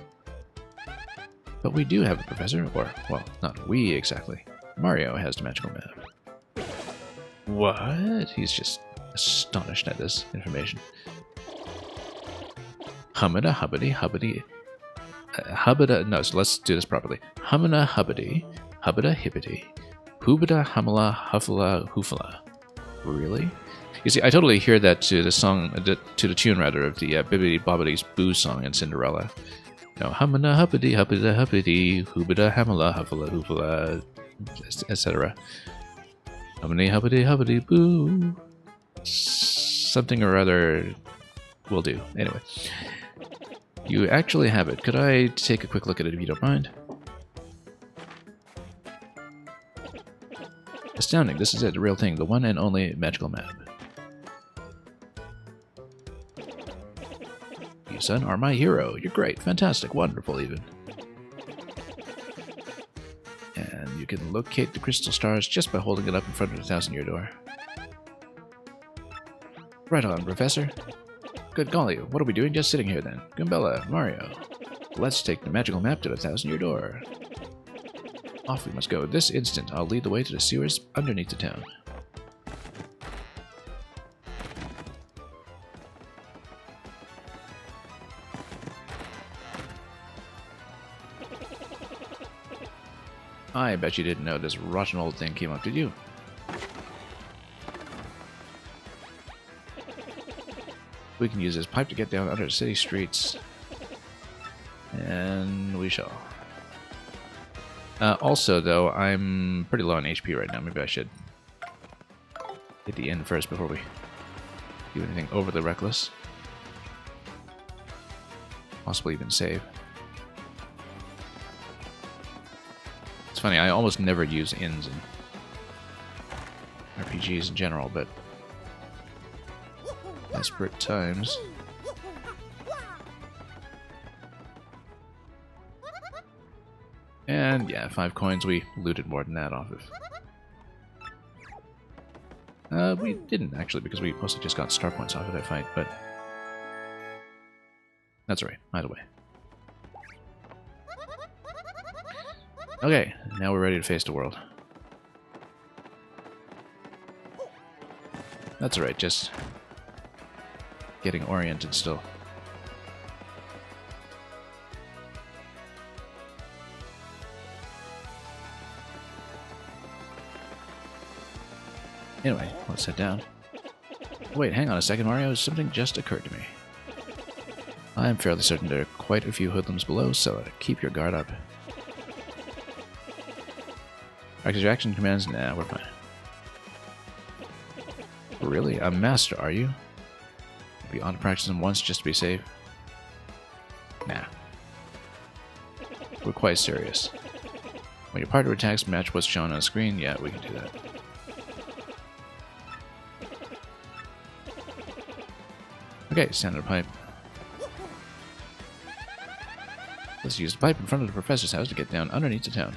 S2: But we do have a professor, or, well, not we exactly. Mario has the magical map. What? He's just astonished at this information. Hummada hubbity hubbity. Hubbada. No, so let's do this properly. Hummada hubbity. Hubbada hippity. Hoobada hummala huffala hoofala. Really? You see, I totally hear that to the song, to the tune rather, of the Bibbidi Bobbidi Boo song in Cinderella. You know, hummada hubbity hubbada hubbity. Hoobada hummala huffala hoofala, etc. Hummity hubbity hubbity boo. Something or other will do. Anyway. You actually have it. Could I take a quick look at it if you don't mind? Astounding. This is it, the real thing. The one and only magical map. You, son, are my hero. You're great. Fantastic. Wonderful, even. And you can locate the crystal stars just by holding it up in front of the 1,000-year door. Right on, Professor. Good golly, what are we doing just sitting here then? Goombella, Mario. Let's take the magical map to the 1,000-year door. Off we must go. This instant, I'll lead the way to the sewers underneath the town. I bet you didn't know this rotten old thing came up, did you? We can use this pipe to get down under the city streets. And we shall. Also, though, I'm pretty low on HP right now. Maybe I should hit the end first before we do anything overly reckless. Possibly even save. It's funny, I almost never use ends in RPGs in general, but desperate times. And yeah, 5 coins. We looted more than that off of. We didn't actually, because we mostly just got star points off of that fight, but that's alright, either way. Okay, now we're ready to face the world. That's alright, just getting oriented still. Anyway, let's head down. Wait, hang on a second, Mario. Something just occurred to me. I'm fairly certain there are quite a few hoodlums below, so keep your guard up. Practice your action commands? Nah, we're fine. Really? A master, are you? We ought to practice them once just to be safe? Nah. We're quite serious. When your partner attacks match what's shown on the screen, yeah, we can do that. Okay, standard pipe. Let's use the pipe in front of the professor's house to get down underneath the town.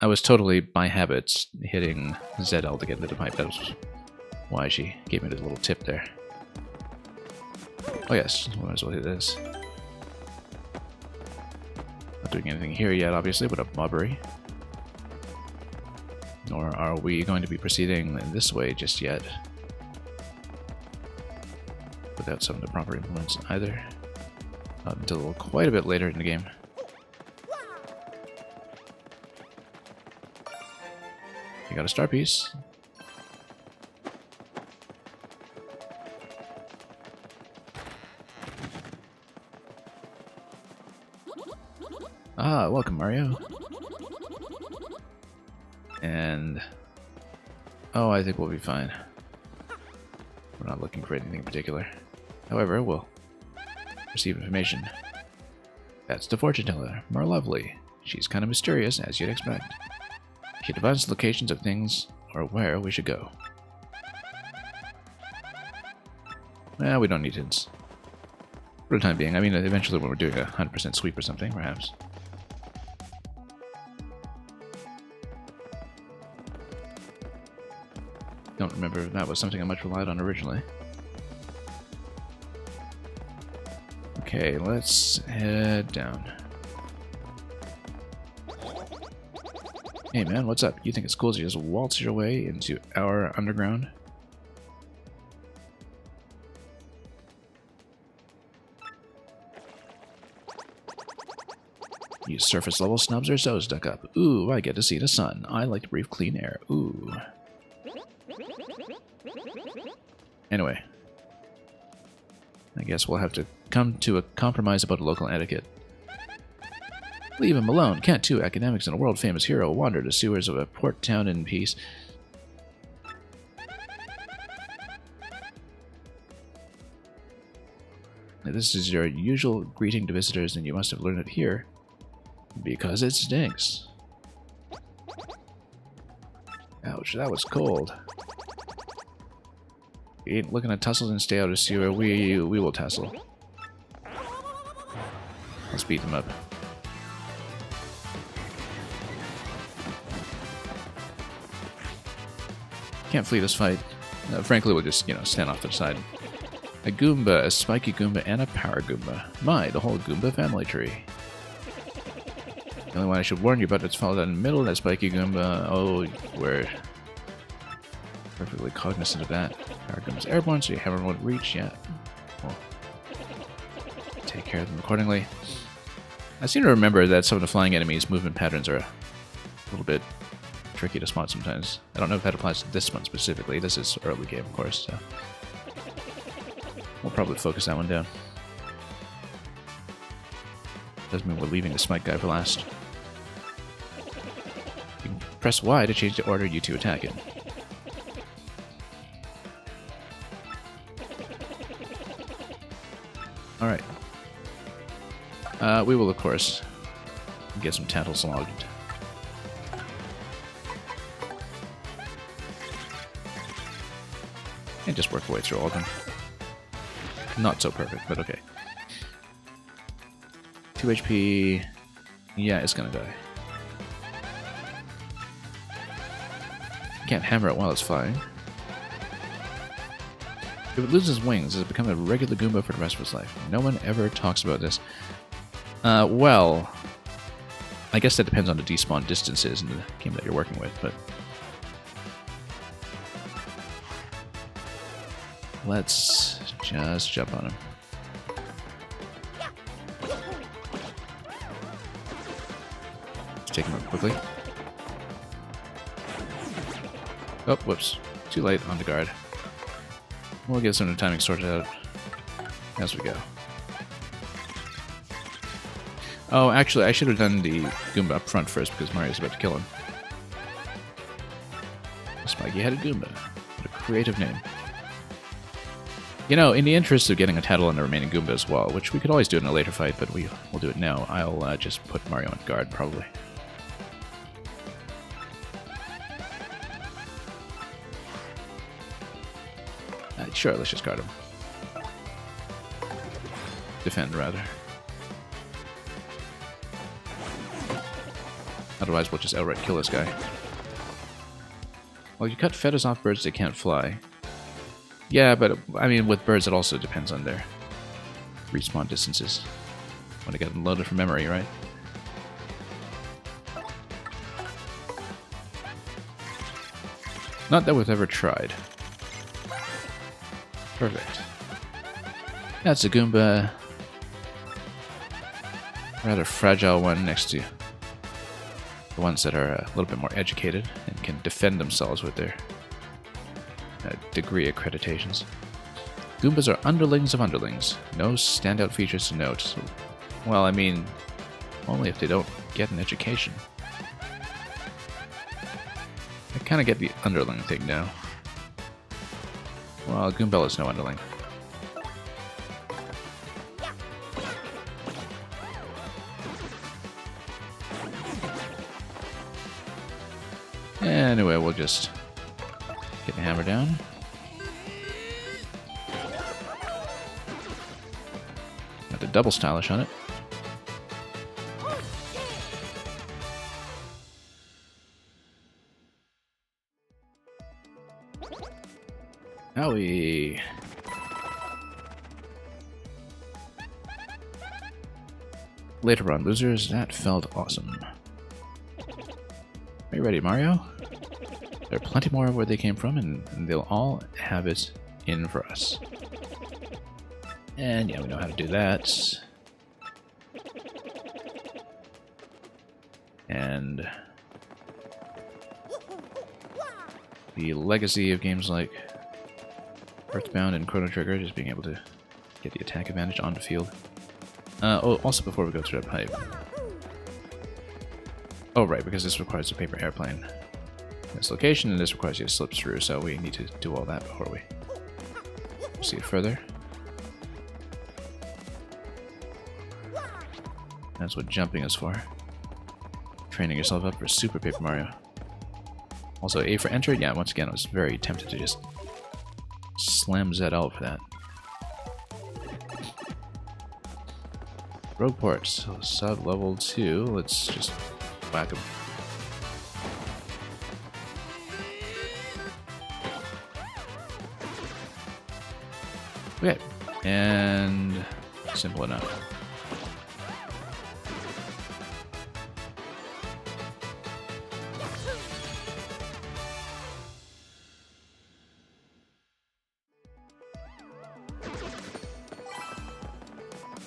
S2: I was totally, by habit, hitting ZL to get into the pipe. That was why she gave me the little tip there. Oh yes, we might as well hit this. Not doing anything here yet, obviously, but a mobbery. Nor are we going to be proceeding this way just yet. Without some of the proper implements either. Not until quite a bit later in the game. You got a star piece. Ah, welcome, Mario. And oh, I think we'll be fine. We're not looking for anything in particular. However, we'll receive information. That's the fortune teller, more lovely. She's kind of mysterious, as you'd expect. She defines the locations of things or where we should go. Well, we don't need hints. For the time being, I mean, eventually when we're doing a 100% sweep or something, perhaps. Don't remember if that was something I much relied on originally. Okay, let's head down. Hey man, what's up? You think it's cool to just waltz your way into our underground? You surface level snubs are so stuck up. Ooh, I get to see the sun. I like to breathe clean air. Ooh. Anyway. I guess we'll have to come to a compromise about local etiquette. Leave him alone. Can't two academics and a world-famous hero wander the sewers of a port town in peace? Now, this is your usual greeting to visitors, and you must have learned it here. Because it stinks. Ouch, that was cold. You ain't looking to tussle and stay out of sewer. We will tussle. Let's beat them up. Can't flee this fight. Frankly, we'll just, stand off to the side. A Goomba, a Spiky Goomba, and a Power Goomba. My, the whole Goomba family tree. The only one I should warn you about is followed down in the middle of that Spiky Goomba. Oh, we're perfectly cognizant of that. Power Goomba's airborne, so you haven't won't reach yet. We'll take care of them accordingly. I seem to remember that some of the flying enemies' movement patterns are a little bit tricky to spot sometimes. I don't know if that applies to this one specifically. This is early game, of course, so we'll probably focus that one down. Doesn't mean we're leaving the smite guy for last. You can press Y to change the order you two attack in. Alright. We will, of course, get some Tantals logged. And just work our way through all of them. Not so perfect, but okay. 2 HP. Yeah, it's gonna die. Can't hammer it while it's flying. If it loses wings, does it become a regular Goomba for the rest of its life? No one ever talks about this. Well, I guess that depends on the despawn distances in the game that you're working with, but let's just jump on him. Let's take him out quickly. Oh, whoops. Too late on the guard. We'll get some of the timing sorted out as we go. Oh, actually, I should have done the Goomba up front first because Mario's about to kill him. Spiky-headed Goomba. What a creative name. You know, in the interest of getting a title on the remaining Goomba as well, which we could always do in a later fight, but we'll do it now, I'll just put Mario on guard, probably. Sure, let's just guard him. Defend, rather. Otherwise, we'll just outright kill this guy. Well, you cut feathers off birds, they can't fly. Yeah, but, I mean, with birds, it also depends on their respawn distances. Want to get them loaded from memory, right? Not that we've ever tried. Perfect. That's a Goomba. Rather fragile one next to the ones that are a little bit more educated and can defend themselves with their degree accreditations. Goombas are underlings of underlings. No standout features to note. Well, I mean, only if they don't get an education. I kind of get the underling thing now. Well, Goombella's no underling. Anyway, we'll just get the hammer down. Got the double stylish on it. Owie. Later on, losers, that felt awesome. Are you ready, Mario? There are plenty more of where they came from, and they'll all have it in for us. And yeah, we know how to do that. And the legacy of games like Earthbound and Chrono Trigger, just being able to get the attack advantage on the field. Oh, also before we go through that pipe. Oh, right, because this requires a paper airplane. This location, and this requires you to slip through, so we need to do all that before we proceed further. That's what jumping is for. Training yourself up for Super Paper Mario. Also, A for enter. Yeah, once again, I was very tempted to just slam Z out for that. Rogueport, so sub level 2. Let's just whack him. Okay, and simple enough.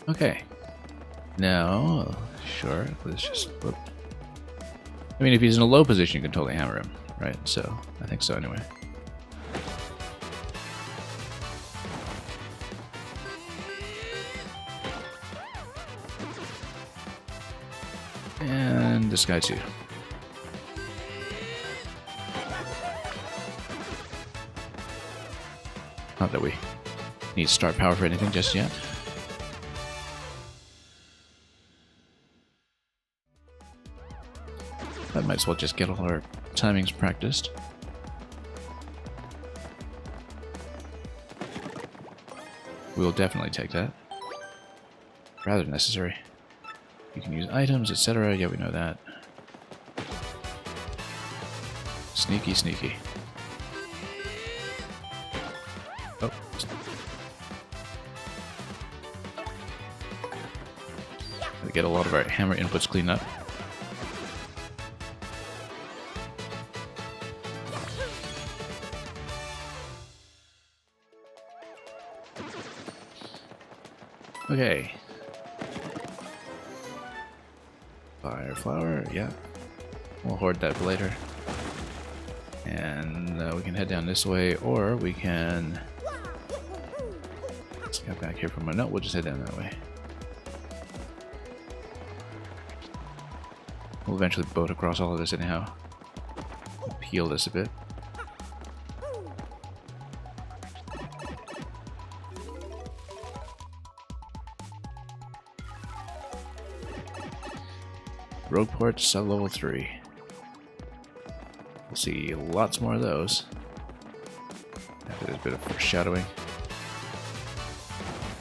S2: Okay. Now, sure, let's just... Whoop. I mean, if he's in a low position, you can totally hammer him, right? So, I think so anyway. And this guy too. Not that we need star power for anything just yet. I might as well just get all our timings practiced. We will definitely take that. Rather necessary. You can use items, etc. Yeah, we know that. Sneaky, sneaky. Oh. Gotta get a lot of our hammer inputs cleaned up. Okay. Fire flower, yeah. We'll hoard that for later. And we can head down this way, or we can... Let's get back here from my note, we'll just head down that way. We'll eventually boat across all of this anyhow. Peel this a bit. Rogueport sub-level 3. We'll see lots more of those. After this bit of foreshadowing.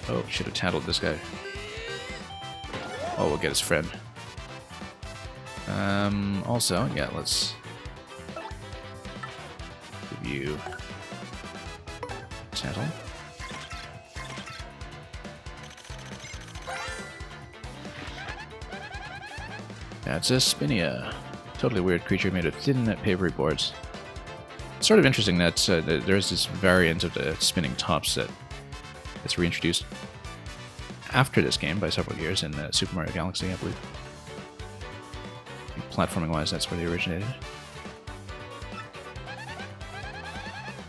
S2: Oh, should have tattled this guy. Oh, we'll get his friend. Also, yeah, let's give you tattle. That's a Spinia. Totally weird creature made of thin papery boards. It's sort of interesting that there's this variant of the spinning tops that's reintroduced after this game by several years in Super Mario Galaxy, I believe. Platforming-wise, that's where they originated.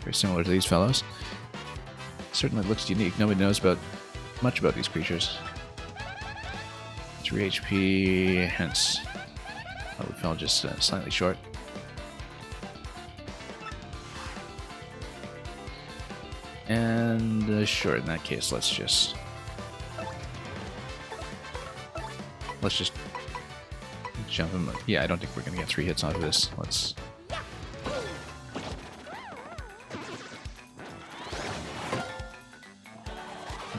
S2: Very similar to these fellows. Certainly looks unique. Nobody knows much about these creatures. 3 HP, hence we fell just slightly short. And sure, in that case, let's just jump him. Yeah, I don't think we're gonna get 3 hits out of this. Let's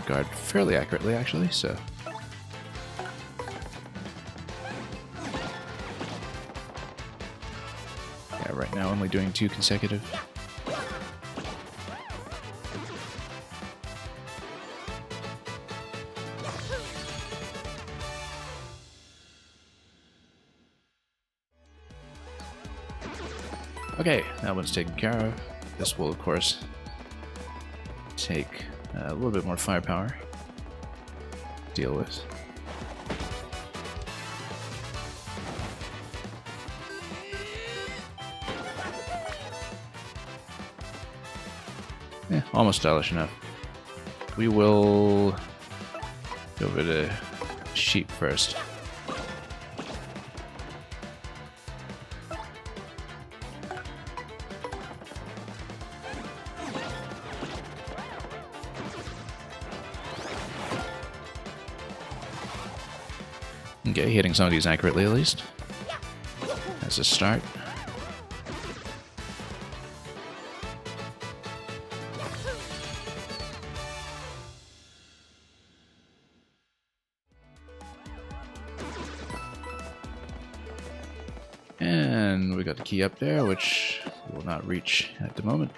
S2: guard fairly accurately, actually. So. Right now, only doing 2 consecutive. Okay, that one's taken care of. This will, of course, take a little bit more firepower to deal with. Yeah, almost stylish enough. We will go over to sheep first. Okay, hitting some of these accurately at least. That's a start. And we got the key up there, which we will not reach at the moment.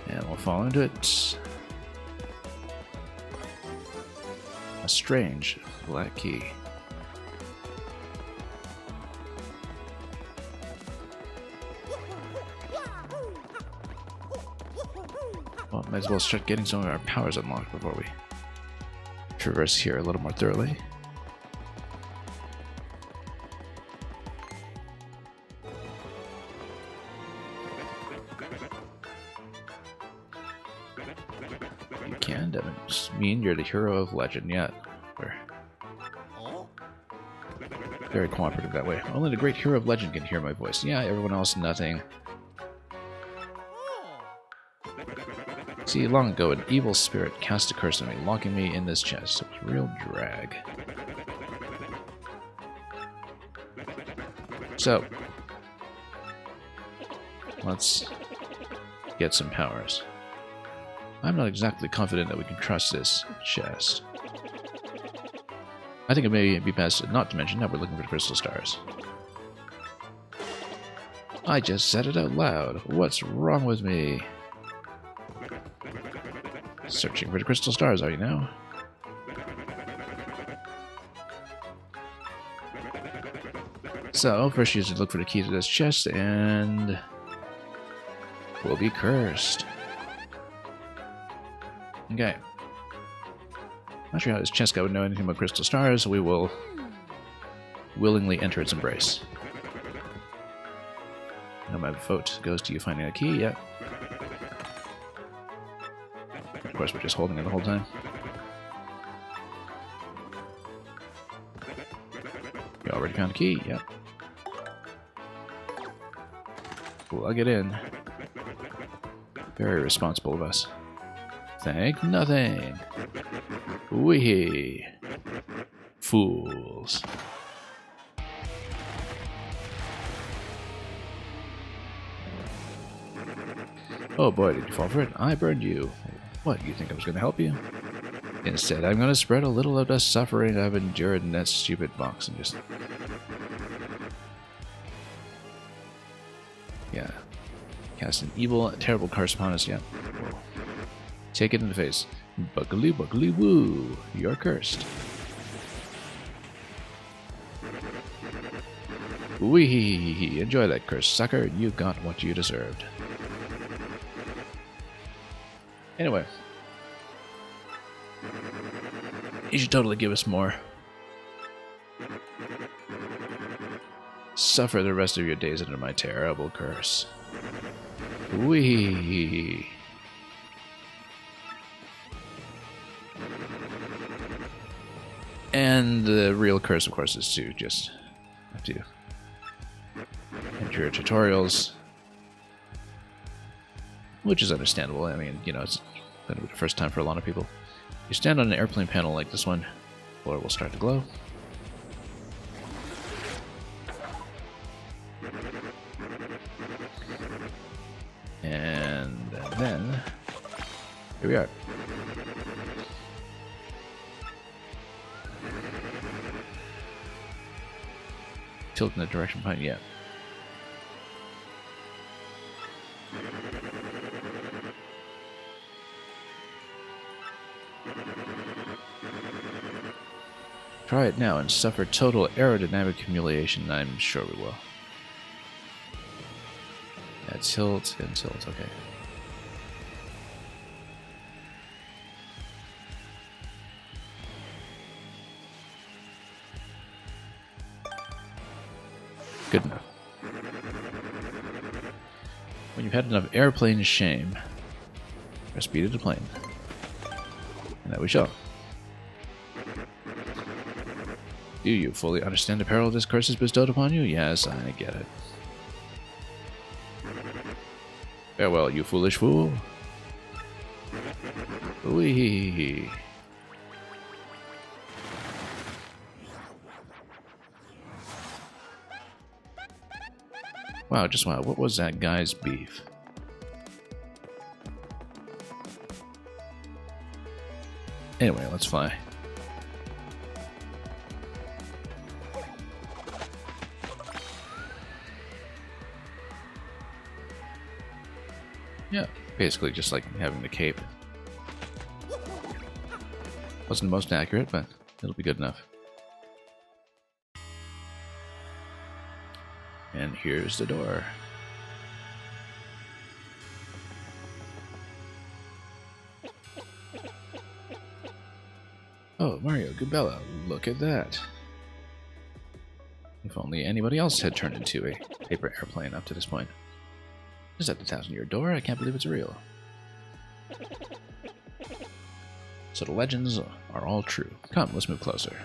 S2: And we'll fall into it. A strange black key. might as well start getting some of our powers unlocked before we traverse here a little more thoroughly. You can, that must mean you're the hero of legend. Yeah, we're very cooperative that way. Only the great hero of legend can hear my voice. Yeah, everyone else, nothing. See, long ago, an evil spirit cast a curse on me, locking me in this chest. It was real drag. So, let's get some powers. I'm not exactly confident that we can trust this chest. I think it may be best not to mention that we're looking for the crystal stars. I just said it out loud. What's wrong with me? Searching for the crystal stars, are you now? So, first you have to look for the key to this chest, and we'll be cursed. Okay. Not sure how this chest guy would know anything about crystal stars, so we will willingly enter its embrace. No, my vote goes to you finding a key. Yep. Of course, we're just holding it the whole time. You already found a key. Yep. Cool, I'll get in. Very responsible of us. Thank nothing. Wee. Fools. Oh boy, did you fall for it? I burned you. What, you think I was going to help you? Instead, I'm going to spread a little of the suffering I've endured in that stupid box and just... Yeah. Cast an evil, terrible curse upon us, yeah. Whoa. Take it in the face. Buggly buggly woo. You're cursed. Wee. Enjoy that curse, sucker. You got what you deserved. Anyway. You should totally give us more. Suffer the rest of your days under my terrible curse. Wee. And the real curse, of course, is to just have to enter your tutorials, which is understandable. I mean, you know, it's going to be the first time for a lot of people. You stand on an airplane panel like this one, the floor will start to glow. And then, here we are. Tilt in the direction behind, yeah. Try it now and suffer total aerodynamic humiliation. I'm sure we will. Yeah, tilt and tilt, okay. Good enough. When you've had enough airplane shame, press B to the plane. And that we shall. Do you fully understand the peril this curse is bestowed upon you? Yes, I get it. Farewell, you foolish fool. Wee. Wow, just wow. What was that guy's beef? Anyway, let's fly. Yeah, basically just like having the cape. Wasn't the most accurate, but it'll be good enough. And here's the door. Oh, Mario, Gabella, look at that. If only anybody else had turned into a paper airplane up to this point. Is that the 1,000-year door? I can't believe it's real. So the legends are all true. Come, let's move closer.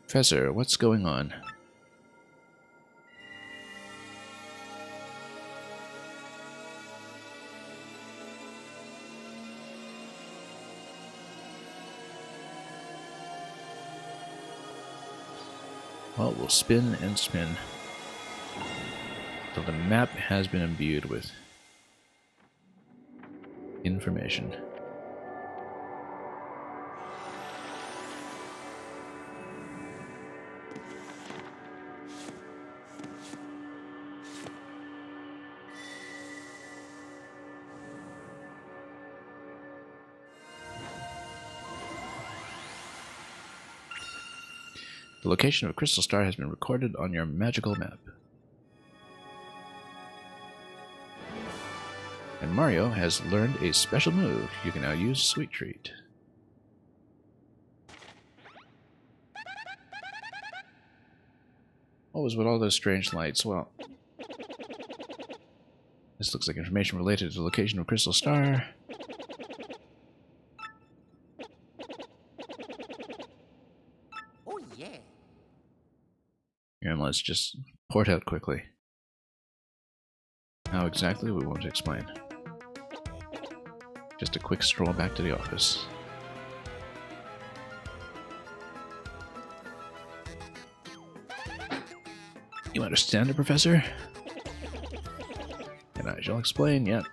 S2: Professor, what's going on? Well, we'll spin and spin until the map has been imbued with information. The location of a crystal star has been recorded on your magical map. And Mario has learned a special move. You can now use Sweet Treat. What was with all those strange lights? Well, this looks like information related to the location of a crystal star.
S3: Oh yeah.
S2: And let's just port out quickly. How exactly, we won't explain. Just a quick stroll back to the office. You understand it, Professor? And I shall explain, yet.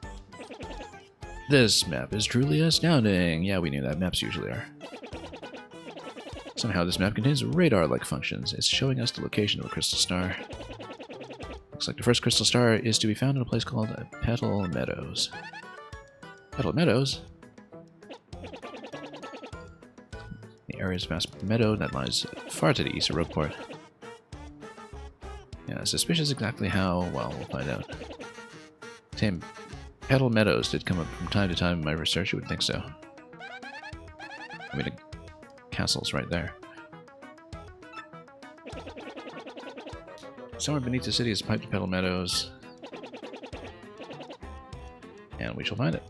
S2: This map is truly astounding. Yeah, we knew that. Maps usually are. Somehow this map contains radar-like functions. It's showing us the location of a crystal star. Looks like the first crystal star is to be found in a place called Petal Meadows. Petal Meadows? The area's vast meadow that lies far to the east of Rogueport. Yeah, suspicious exactly how, well, we'll find out. Same Petal Meadows did come up from time to time in my research, you would think so. I mean, the castle's right there. Somewhere beneath the city is a pipe to Petal Meadows. And we shall find it.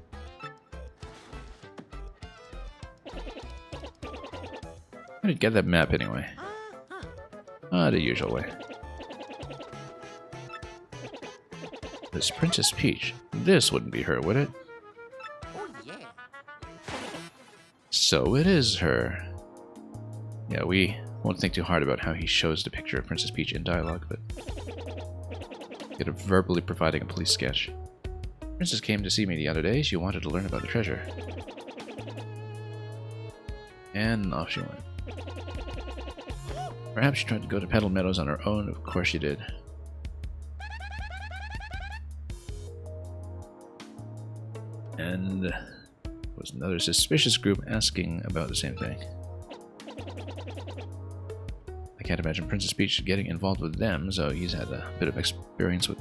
S2: How did you get that map anyway? The usual way. This Princess Peach. This wouldn't be her, would it?
S3: Oh yeah.
S2: So it is her. Yeah, we won't think too hard about how he shows the picture of Princess Peach in dialogue, but get of verbally providing a police sketch. Princess came to see me the other day. She wanted to learn about the treasure. And off she went. Perhaps she tried to go to Petal Meadows on her own. Of course she did. And there was another suspicious group asking about the same thing. I can't imagine Princess Peach getting involved with them, so he's had a bit of experience with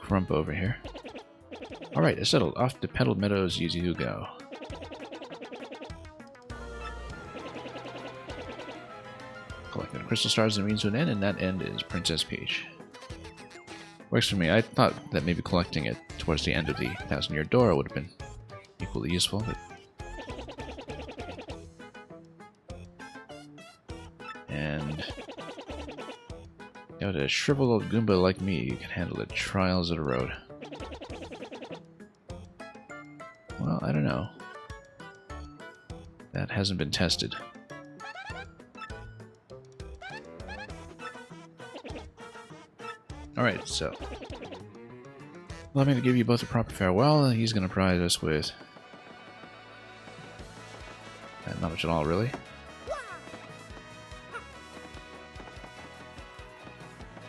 S2: Crump over here. Alright, it's settled. Off to Petal Meadows you go. Collecting crystal stars and means to an end, and that end is Princess Peach. Works for me. I thought that maybe collecting it towards the end of the 1,000-year door would have been equally useful, but... And... Got a shriveled old Goomba like me, you can handle the trials of the road. Well, I don't know. That hasn't been tested. Alright, so... allow me to give you both a proper farewell. He's going to provide us with... not much at all, really.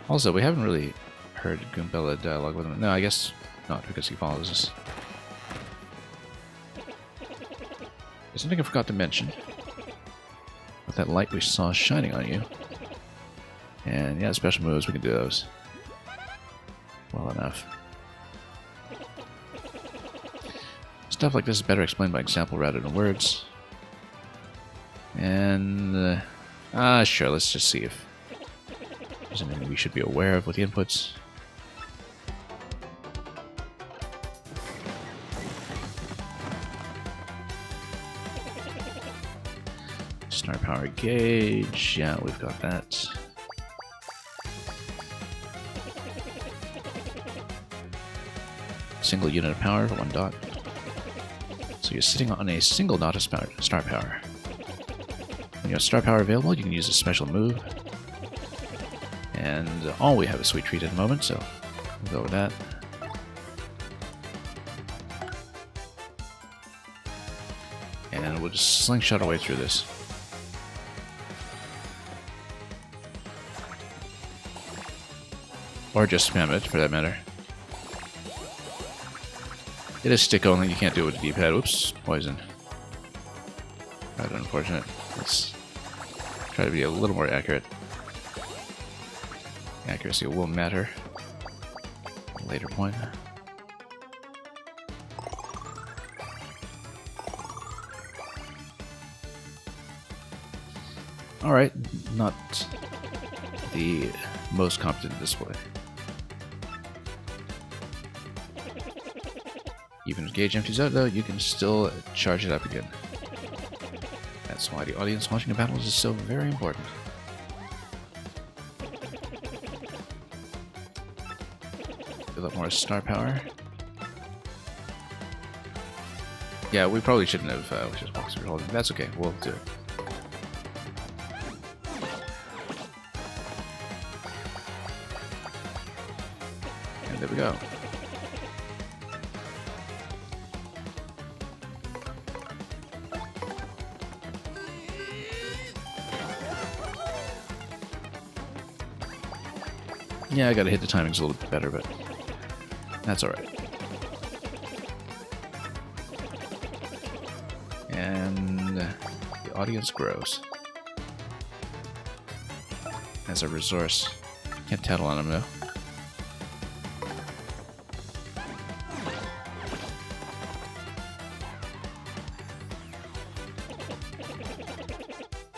S2: Also, we haven't really heard Goombella dialogue with him. No, I guess not, because he follows us. There's something I forgot to mention. With that light we saw shining on you. And yeah, special moves, we can do those. Well enough. Stuff like this is better explained by example rather than words. And... sure, let's just see if there's anything we should be aware of with the inputs. Star power gauge, yeah, we've got that. Single unit of power, 1 dot. So you're sitting on a single dot of star power. When you have star power available, you can use a special move. And all we have is Sweet Treat at the moment, so we'll go with that. And we'll just slingshot our way through this. Or just spam it, for that matter. It is stick only, you can't do it with the D-pad. Oops, poison. Rather unfortunate. Let's try to be a little more accurate. Accuracy will matter at a later point. Alright, not the most competent display. Even if gauge empties out though, you can still charge it up again. That's why the audience watching the battles is so very important. Build up more star power. Yeah, we probably shouldn't have just walked through all of it. That's okay, we'll do it. And there we go. Yeah, I gotta hit the timings a little bit better, but that's alright. And the audience grows. As a resource. Can't tattle on him though.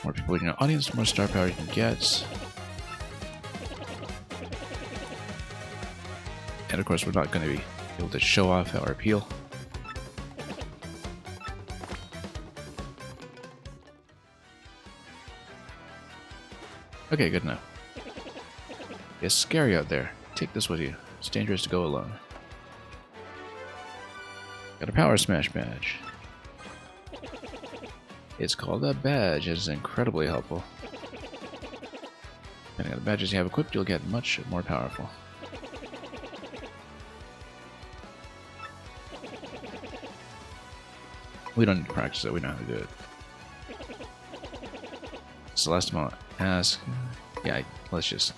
S2: More people in your audience, more star power you can get. And of course, we're not going to be able to show off our appeal. Okay, good enough. It's scary out there. Take this with you. It's dangerous to go alone. Got a power smash badge. It's called a badge. It's incredibly helpful. Depending on the badges you have equipped, you'll get much more powerful. We don't need to practice it, we know how to do it. Celestimo asks... Yeah, let's just...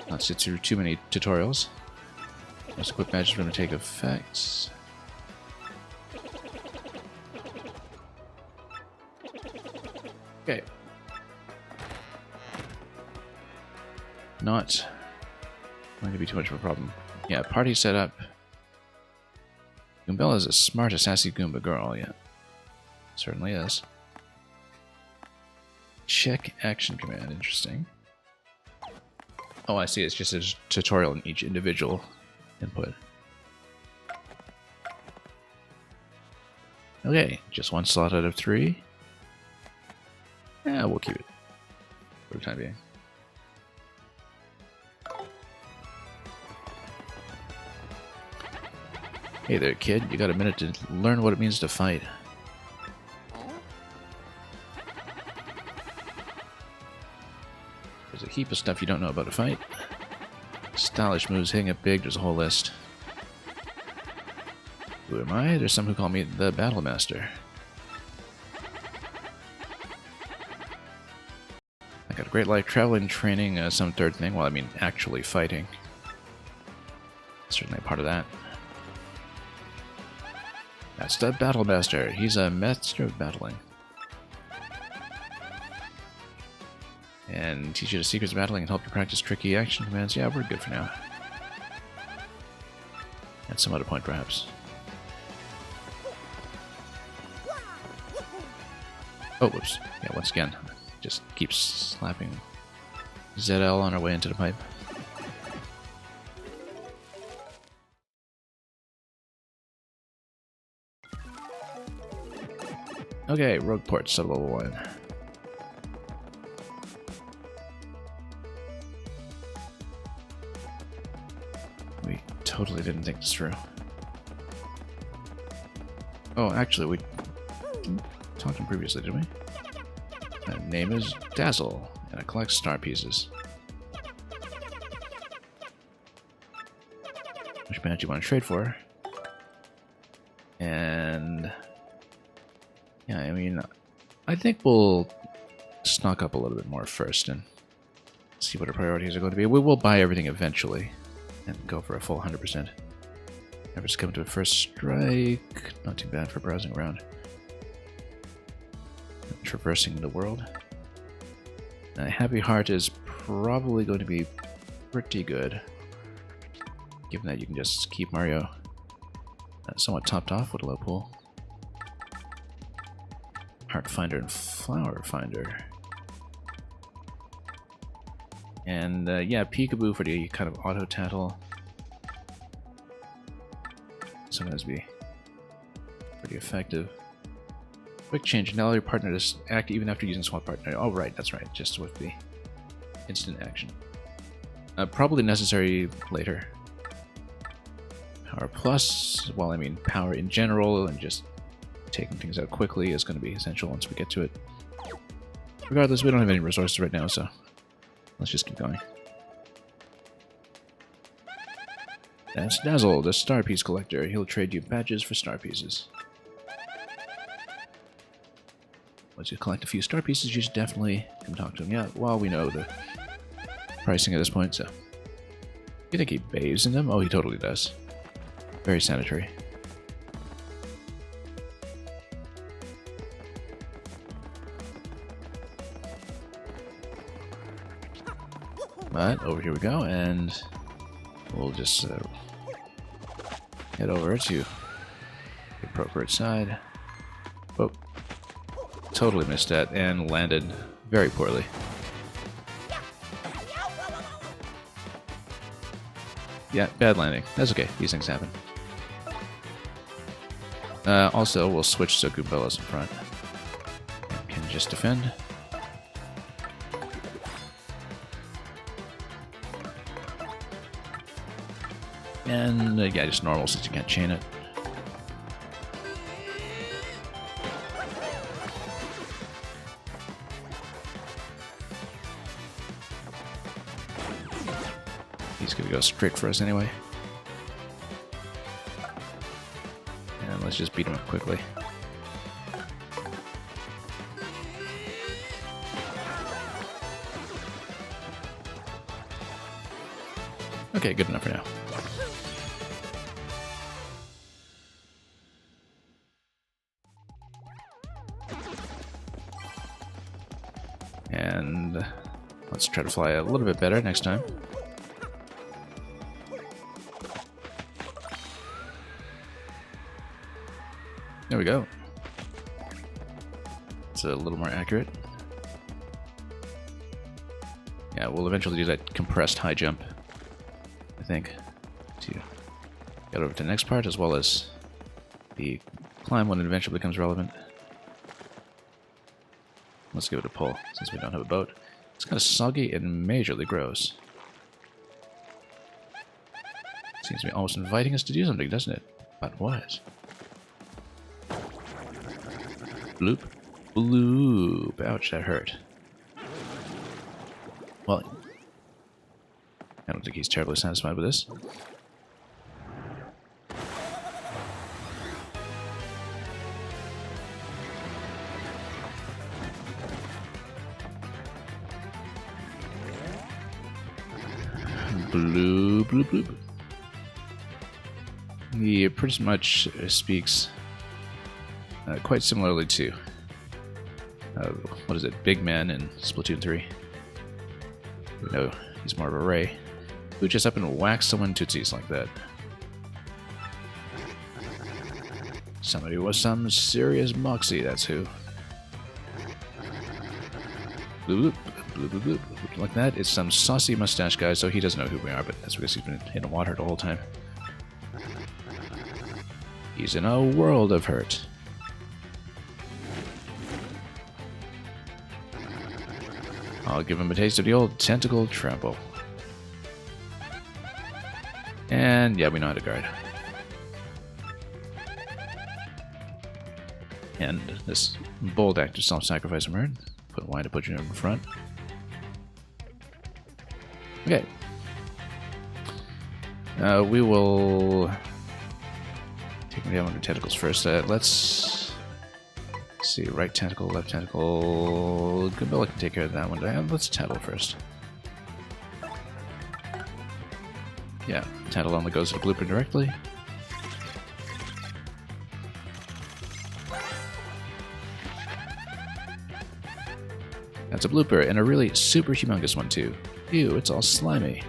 S2: not sit through too many tutorials. Most equip badges are going to take effect. Okay. Not going to be too much of a problem. Yeah, party setup. Goombella is a smart, sassy Goomba girl, yeah. Certainly is. Check action command, interesting. Oh, I see, it's just a tutorial in each individual input. Okay, just 1 slot out of 3. Yeah, we'll keep it for the time being. Hey there, kid. You got a minute to learn what it means to fight. There's a heap of stuff you don't know about a fight. Stylish moves, hitting it big, there's a whole list. Who am I? There's some who call me the Battle Master. I got a great life traveling, training, some third thing. Well, I mean, actually fighting. Certainly a part of that. That's the Battle Master. He's a master of battling. And teach you the secrets of battling and help you practice tricky action commands. Yeah, we're good for now. At some other point, perhaps. Oh, whoops. Yeah, once again, just keeps slapping ZL on our way into the pipe. Okay, Rogue Port, sub-level 1. We totally didn't think this through. Oh, actually, we talked to him previously, didn't we? My name is Dazzle, and I collect star pieces. Which badge you want to trade for? And yeah, I mean, I think we'll stock up a little bit more first and see what our priorities are going to be. We will buy everything eventually and go for a full 100%. Never succumb to a first strike. Not too bad for browsing around. Traversing the world. Happy Heart is probably going to be pretty good, given that you can just keep Mario somewhat topped off with a low pool. Heart Finder and Flower Finder. And yeah, Peekaboo for the kind of auto tattle. Sometimes be pretty effective. Quick change. Now your partner to act even after using swap partner. Oh, right, that's right. Just with the instant action. Probably necessary later. Power plus, well, I mean, power in general and just taking things out quickly is going to be essential once we get to it. Regardless, we don't have any resources right now, so let's just keep going. That's Dazzle, the Star Piece Collector. He'll trade you badges for star pieces. Once you collect a few star pieces, you should definitely come talk to him. Yeah, well, we know the pricing at this point, so... You think he bathes in them? Oh, he totally does. Very sanitary. But over here we go, and we'll just head over to the appropriate side. Oh, totally missed that and landed very poorly. Yeah, bad landing. That's okay. These things happen. Also, we'll switch so Goombella's in front. And can just defend. And yeah, just normal since you can't chain it. He's gonna go straight for us anyway. And let's just beat him up quickly. Okay, good enough for now. And let's try to fly a little bit better next time. There we go. It's a little more accurate. Yeah, we'll eventually do that compressed high jump, I think, to get over to the next part, as well as the climb when it eventually becomes relevant. Let's give it a pull, since we don't have a boat. It's kind of soggy and majorly gross. Seems to be almost inviting us to do something, doesn't it? But what? Bloop. Bloop. Ouch, that hurt. Well, I don't think he's terribly satisfied with this. Bloop, bloop, bloop. He pretty much speaks quite similarly to, what is it, Big Man in Splatoon 3. No, he's more of a Ray. Who just up and whacks someone tootsies like that. Somebody with some serious moxie, that's who. Bloop, bloop, bloop, bloop, bloop. Like that, it's some saucy mustache guy, so he doesn't know who we are, but that's because he's been in water the whole time. He's in a world of hurt. I'll give him a taste of the old tentacle trample. And yeah, we know how to guard. And this bold act of self-sacrifice emerged. Why to put you in front. Okay. We will take me down with the tentacles first. Let's see. Right tentacle, left tentacle. Goombella can take care of that one. Let's tattle first. Yeah, tattle only goes to the blooper directly. That's a blooper, and a really super humongous one too. Ew, it's all slimy.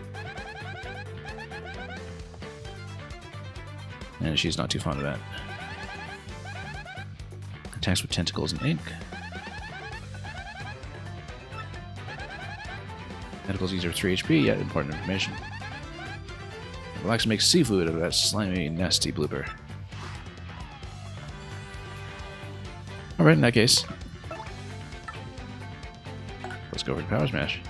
S2: And she's not too fond of that. Attacks with tentacles and ink. Tentacles user 3 HP, yeah, important information. Relax and make seafood of that slimy, nasty blooper. Alright, in that case, let's go for the Power Smash.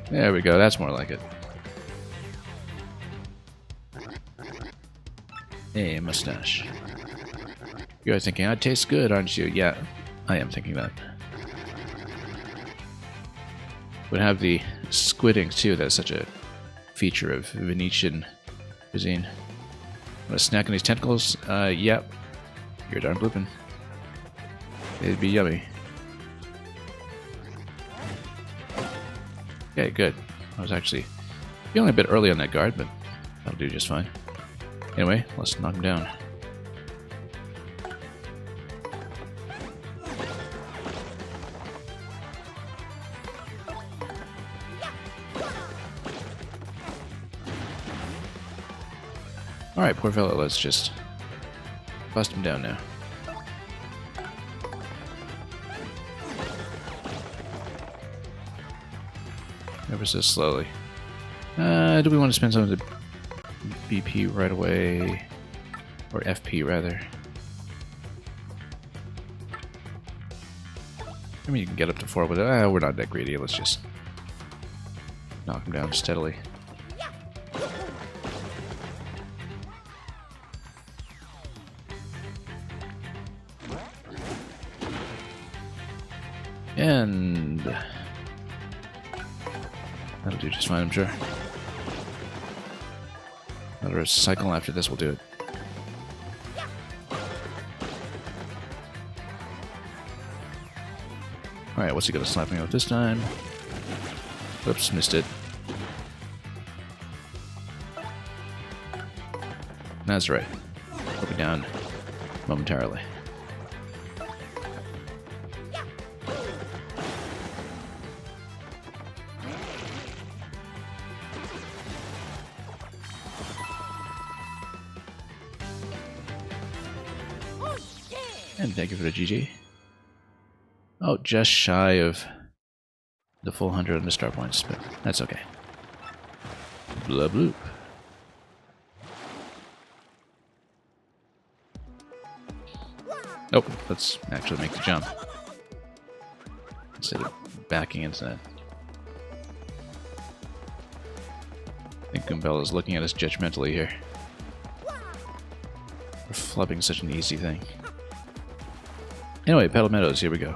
S2: There we go, that's more like it. Hey, mustache. You're thinking, I taste good, aren't you? Yeah, I am thinking that. Would have the squid ink too, that's such a feature of Venetian cuisine. Want to snack on these tentacles? Yep. You're darn blooping. It'd be yummy. Okay, good. I was actually feeling a bit early on that guard, but that'll do just fine. Anyway, let's knock him down. Alright, poor fellow, let's just bust him down now. Ever so slowly. Do we want to spend some of the BP right away? Or FP, rather. I mean, you can get up to 4, but we're not that greedy. Let's just knock him down steadily. And that'll do just fine, I'm sure. Another cycle after this will do it. Alright, what's he gonna slap me with this time? Whoops, missed it. That's right. I'll be down momentarily. And thank you for the GG. Oh, just shy of the full 100 on the star points, but that's okay. Blah bloop. Nope, let's actually make the jump. Instead of backing into that. I think Goombella's looking at us judgmentally here. For flubbing such an easy thing. Anyway, Petal Meadows, here we go.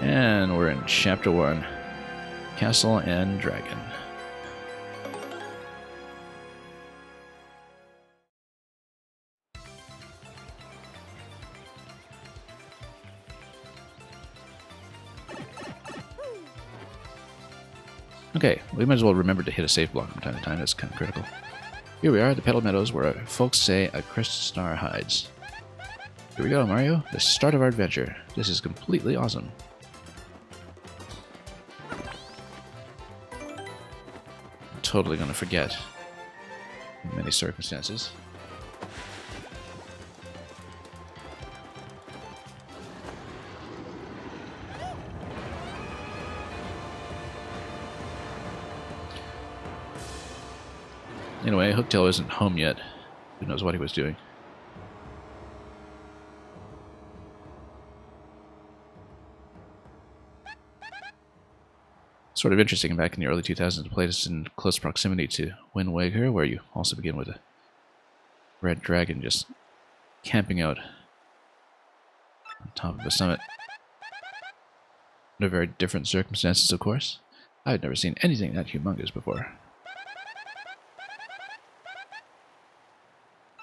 S2: And we're in Chapter 1. Castle and Dragon. Okay, we might as well remember to hit a save block from time to time. That's kind of critical. Here we are, the Petal Meadows, where folks say a crystal star hides. Here we go, Mario. The start of our adventure. This is completely awesome. I'm totally going to forget in many circumstances. Anyway, Hooktail isn't home yet. Who knows what he was doing? Sort of interesting back in the early 2000s to play this in close proximity to Wind Waker, where you also begin with a red dragon just camping out on top of a summit. Under very different circumstances, of course. I had never seen anything that humongous before.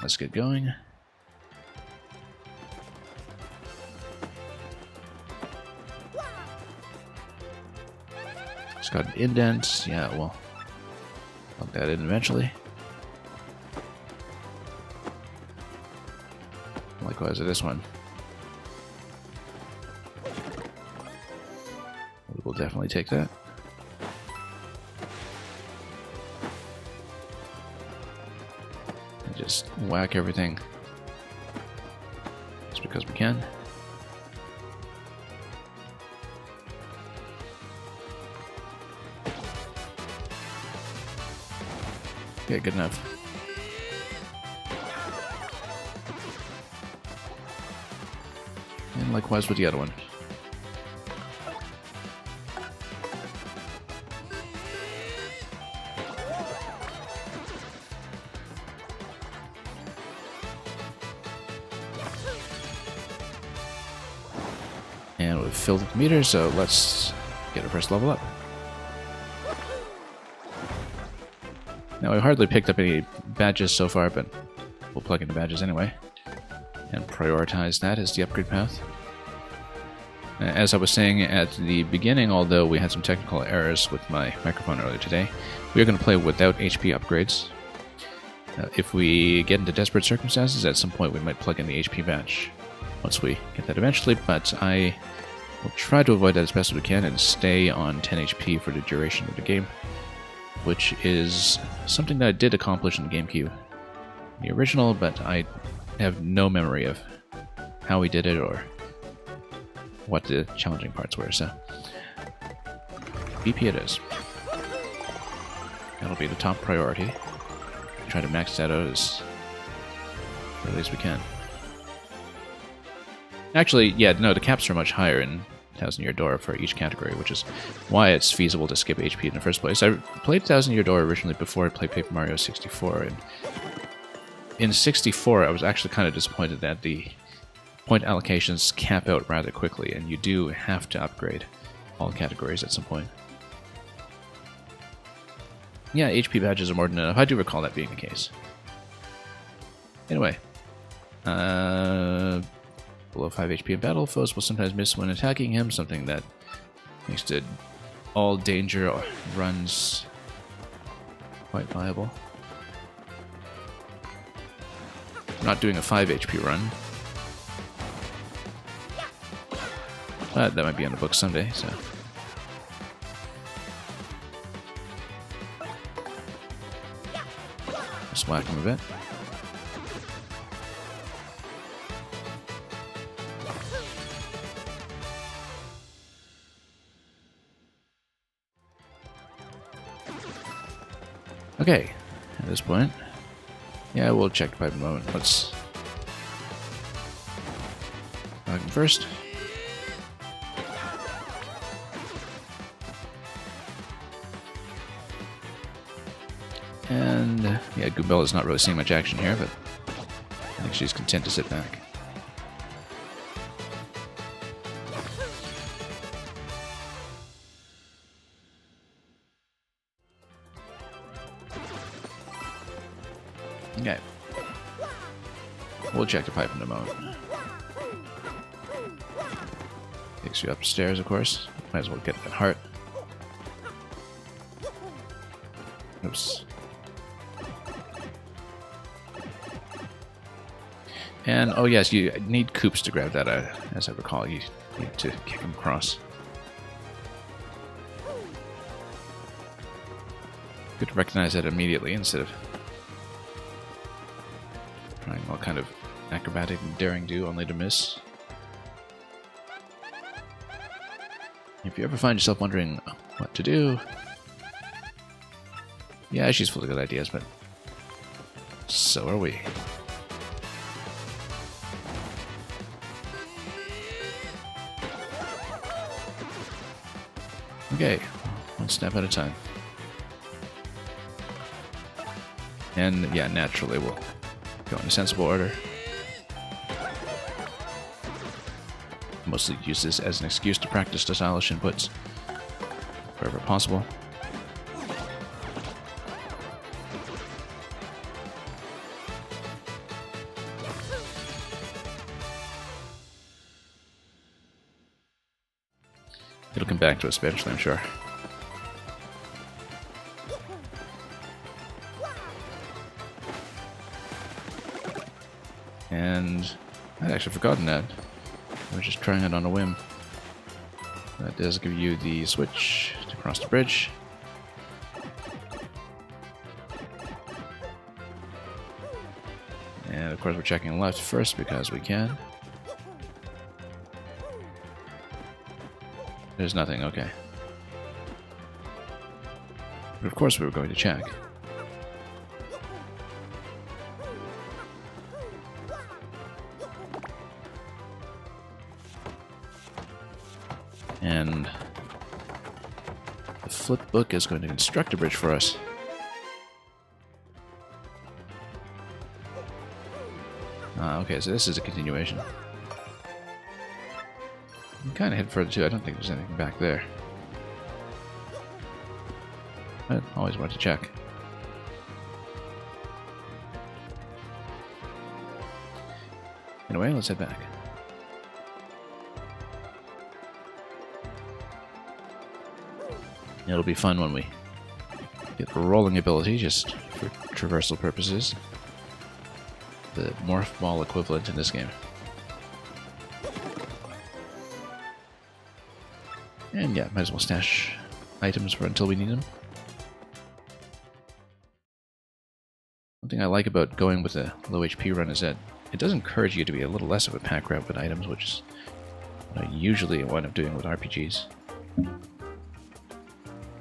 S2: Let's get going. It's got an indent. Yeah, we'll plug that in eventually. Likewise to this one. We will definitely take that. And just whack everything just because we can. Okay, good enough. And likewise with the other one. And we've filled the meter, so let's get our first level up. Now, I hardly picked up any badges so far, but we'll plug in the badges anyway. And prioritize that as the upgrade path. As I was saying at the beginning, although we had some technical errors with my microphone earlier today, we are going to play without HP upgrades. If we get into desperate circumstances, at some point we might plug in the HP badge once we get that eventually, but I will try to avoid that as best as we can and stay on 10 HP for the duration of the game, which is something that I did accomplish in the GameCube, the original, but I have no memory of how we did it or what the challenging parts were, so BP it is. That'll be the top priority. Try to max that out as early as we can. Actually, yeah, no, the caps are much higher in Thousand Year Door for each category, which is why it's feasible to skip HP in the first place. I played Thousand Year Door originally before I played Paper Mario 64, and in 64 I was actually kind of disappointed that the point allocations cap out rather quickly, and you do have to upgrade all categories at some point. Yeah, HP badges are more than enough. I do recall that being the case. Anyway, below 5 HP in battle, foes will sometimes miss when attacking him, something that makes the all danger runs quite viable. I'm not doing a 5 HP run, but that might be on the book someday, so. Just whack him a bit. Okay, at this point, yeah, we'll check the pipe in a moment. Let's whack him first. And, yeah, Goombella's not really seeing much action here, but I think she's content to sit back. Okay. We'll check the pipe in a moment. Takes you upstairs, of course. Might as well get that heart. Oops. And, oh yes, you need Koops to grab that, as I recall. You need to kick him across. Good to recognize that immediately instead of trying all kind of acrobatic and daring do only to miss. If you ever find yourself wondering what to do, yeah, she's full of good ideas, but so are we. Okay, one step at a time. And yeah, naturally we'll go in a sensible order. Mostly use this as an excuse to practice the stylish inputs wherever possible. It'll come back to us eventually, I'm sure. And I'd actually forgotten that. I was just trying it on a whim. That does give you the switch to cross the bridge. And of course we're checking left first because we can. There's nothing, okay. But of course we were going to check. And the flip book is going to construct a bridge for us. Okay, so this is a continuation. You can kind of head further too. I don't think there's anything back there. I always want to check. Anyway, let's head back. It'll be fun when we get the rolling ability, just for traversal purposes. The morph ball equivalent in this game. And yeah, might as well stash items for until we need them. One thing I like about going with a low HP run is that it does encourage you to be a little less of a pack rat with items, which is what I usually wind up doing with RPGs.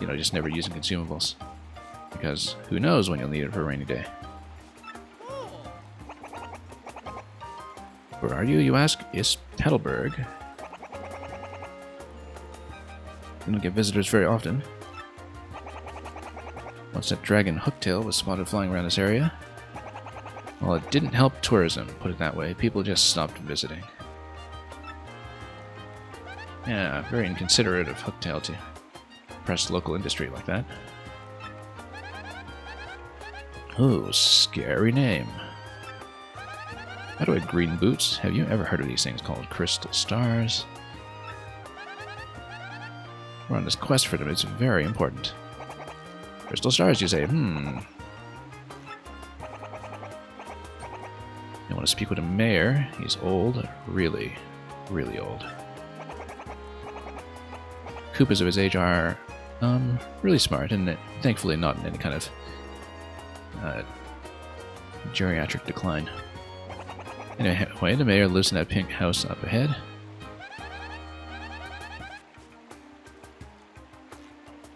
S2: You know, just never using consumables. Because who knows when you'll need it for a rainy day. Where are you, you ask? Is Petalburg. We don't get visitors very often. Once that dragon Hooktail was spotted flying around this area, well, it didn't help tourism, put it that way. People just stopped visiting. Yeah, very inconsiderate of Hooktail to press local industry like that. Oh, scary name. How do I green boots? Have you ever heard of these things called crystal stars? We're on this quest for them. It's very important. Crystal stars, you say? You want to speak with a mayor? He's old. Really, really old. Koopas of his age are really smart, and thankfully not in any kind of geriatric decline. Anyway, the mayor lives in that pink house up ahead.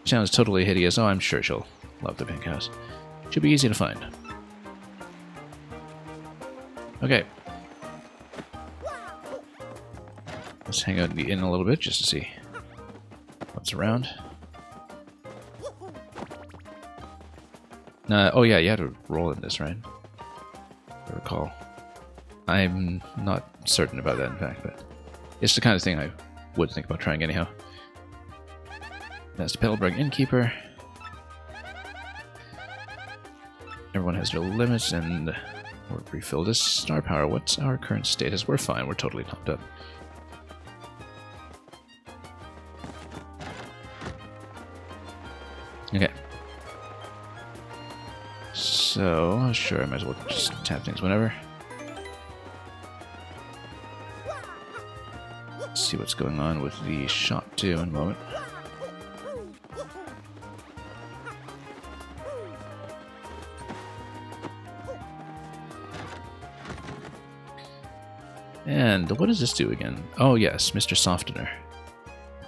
S2: Sounds totally hideous. Oh, I'm sure she'll love the pink house. Should be easy to find. Okay. Let's hang out in the inn a little bit just to see what's around. Oh yeah, you had to roll in this, right? I recall. I'm not certain about that, in fact, but it's the kind of thing I would think about trying anyhow. That's the Petalburg Innkeeper. Everyone has their limits, and we're refilled as star power. What's our current status? We're fine. We're totally topped up. Okay. So, sure, I might as well just tap things whenever. Let's see what's going on with the shop too in a moment. And what does this do again? Oh yes, Mr. Softener.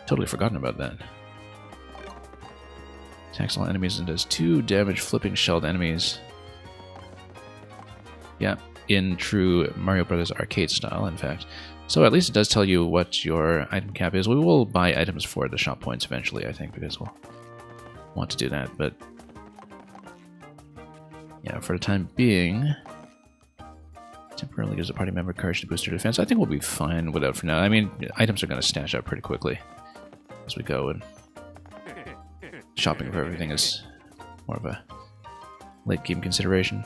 S2: Totally forgotten about that. Attacks all enemies and does 2 damage flipping shelled enemies. Yeah, in true Mario Brothers arcade style, in fact. So at least it does tell you what your item cap is. We will buy items for the shop points eventually, I think, because we'll want to do that. But yeah, for the time being, temporarily gives a party member courage to boost their defense. I think we'll be fine without for now. I mean, items are going to stash up pretty quickly as we go, and shopping for everything is more of a late game consideration.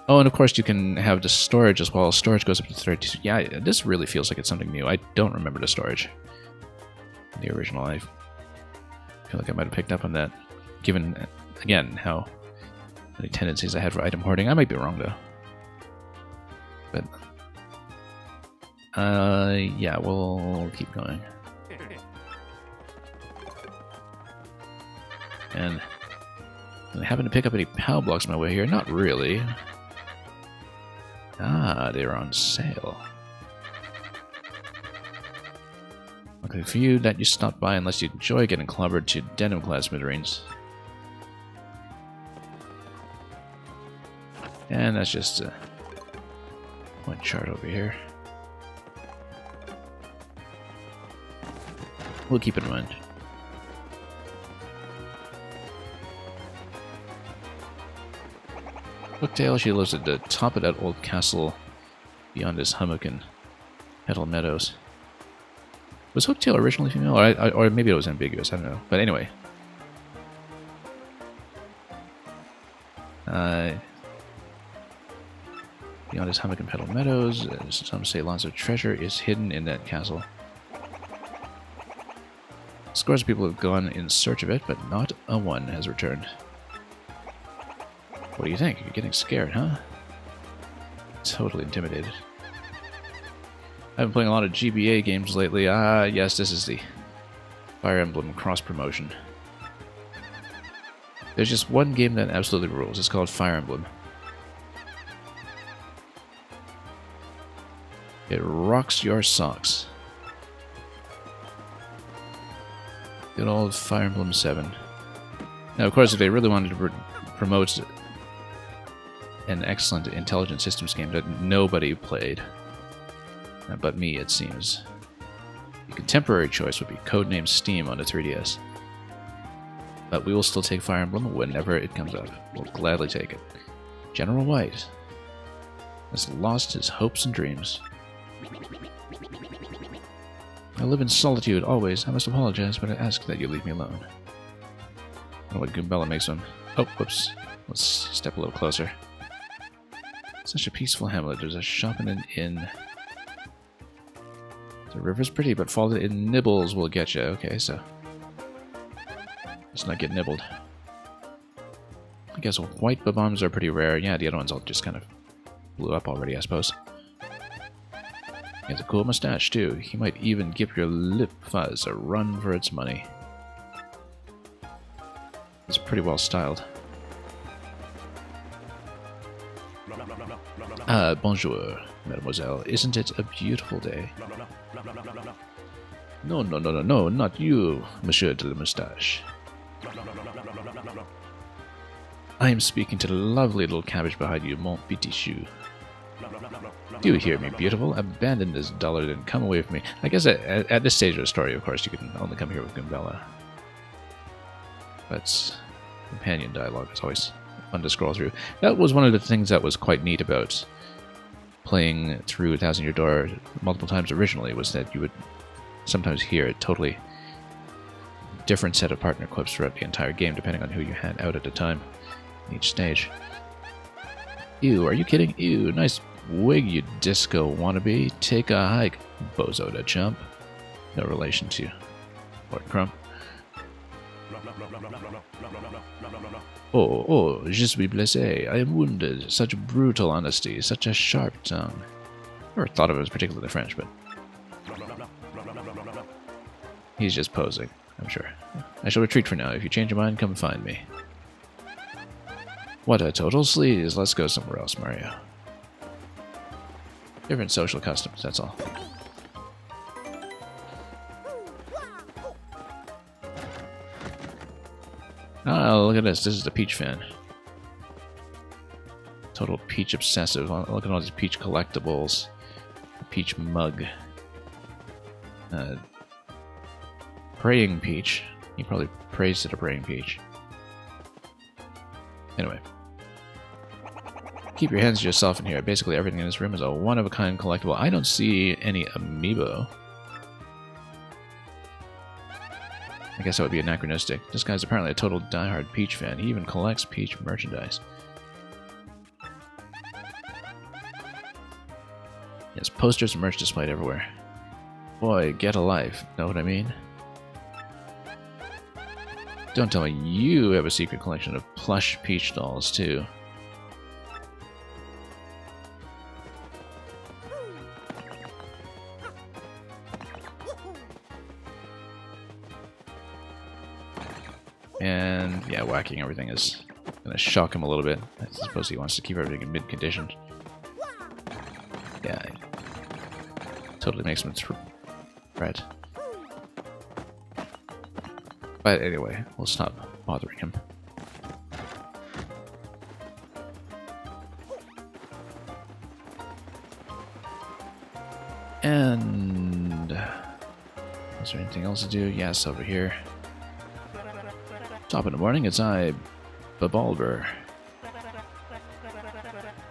S2: Oh, and of course you can have the storage as well. Storage goes up to 32. Yeah, this really feels like it's something new. I don't remember the storage in the original. I feel like I might have picked up on that, given, again, how many tendencies I had for item hoarding. I might be wrong, though. But, yeah, we'll keep going. And I happen to pick up any POW blocks on my way here? Not really. Ah, they're on sale. Okay, for you, that you stop by unless you enjoy getting clobbered to denim class smithereens. And that's just one chart over here. We'll keep it in mind. Hooktail, she lives at the top of that old castle beyond this hummock and Petal Meadows. Was Hooktail originally female? Or maybe it was ambiguous, I don't know. But anyway. Beyond his hummock and Petal Meadows, some say lots of treasure is hidden in that castle. Scores of people have gone in search of it, but not a one has returned. What do you think? You're getting scared, huh? Totally intimidated. I've been playing a lot of GBA games lately. Ah, yes, this is the Fire Emblem cross-promotion. There's just one game that absolutely rules. It's called Fire Emblem. It rocks your socks. Good old Fire Emblem 7. Now, of course, if they really wanted to promote an excellent intelligent systems game that nobody played, but me, it seems, the contemporary choice would be Codename Steam on the 3DS. But we will still take Fire Emblem whenever it comes out. We'll gladly take it. General White has lost his hopes and dreams. I live in solitude, always. I must apologize, but I ask that you leave me alone. I don't know what Goombella makes of him. Oh, whoops. Let's step a little closer. Such a peaceful hamlet. There's a shop and an inn. The river's pretty, but falling in nibbles will get you. Okay, so let's not get nibbled. I guess white bob-ombs are pretty rare. Yeah, the other ones all just kind of blew up already, I suppose. He has a cool mustache, too. He might even give your lip fuzz a run for its money. It's pretty well styled. Ah, bonjour, mademoiselle. Isn't it a beautiful day? No, no, no, no, no, not you, monsieur de la moustache. I am speaking to the lovely little cabbage behind you, mon petit chou. Do you hear me, beautiful? Abandon this dullard and come away from me. I guess at this stage of the story, of course, you can only come here with Goombella. But companion dialogue is always fun to scroll through. That was one of the things that was quite neat about playing through 1000 Year Door multiple times originally, was that you would sometimes hear a totally different set of partner clips throughout the entire game, depending on who you had out at the time in each stage. Ew, are you kidding? Ew, nice wig, you disco wannabe. Take a hike, bozo da chump. No relation to Lord Crump. Oh, je suis blessé. I am wounded. Such brutal honesty, such a sharp tongue. Never thought of it as particularly French, but he's just posing, I'm sure. I shall retreat for now. If you change your mind, come find me. What a total sleaze. Let's go somewhere else, Mario. Different social customs, that's all. Oh, look at this. This is the Peach fan. Total Peach obsessive. Look at all these Peach collectibles. Peach mug. Praying Peach. He probably prays to the Praying Peach. Anyway. Keep your hands to yourself in here. Basically everything in this room is a one-of-a-kind collectible. I don't see any amiibo. I guess that would be anachronistic. This guy's apparently a total diehard Peach fan. He even collects Peach merchandise. Yes, posters and merch displayed everywhere. Boy, get a life. Know what I mean? Don't tell me you have a secret collection of plush Peach dolls, too. And yeah, whacking everything is gonna shock him a little bit. I suppose he wants to keep everything in mid-condition. Yeah, totally makes him threat. But anyway, we'll stop bothering him. And is there anything else to do? Yes, over here. Top of the morning, it's I, Babalver.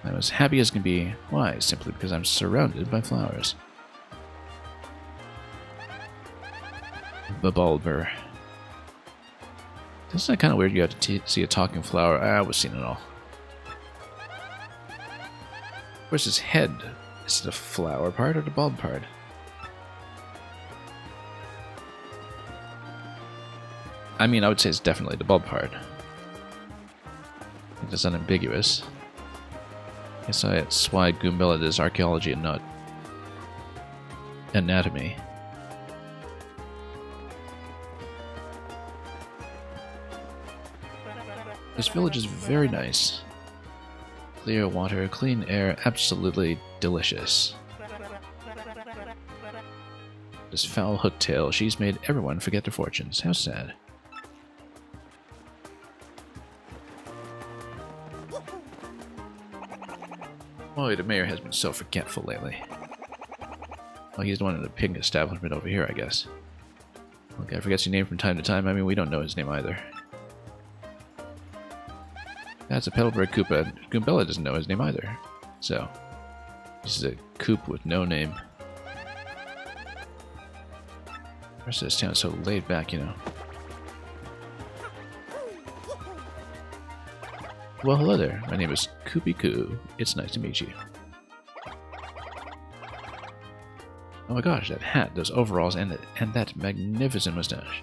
S2: I'm as happy as can be. Why? Simply because I'm surrounded by flowers. Babalver. Isn't that kind of weird you have to see a talking flower? Ah, we've seen it all. Where's his head? Is it the flower part or the bulb part? I mean, I would say it's definitely the bulb part. It's unambiguous. Guess that's why Goombella does archaeology and not anatomy. This village is very nice. Clear water, clean air, absolutely delicious. This foul hooktail, she's made everyone forget their fortunes. How sad. Boy, the mayor has been so forgetful lately. Well, he's the one in the pig establishment over here, I guess. Well, guy forgets your name from time to time. I mean, we don't know his name either. That's a Petalburg Koopa. Goombella doesn't know his name either. So, this is a Koop with no name. The rest of this town is so laid back, you know. Well, hello there. My name is Koopy Koo. It's nice to meet you. Oh my gosh, that hat, those overalls, and that magnificent mustache.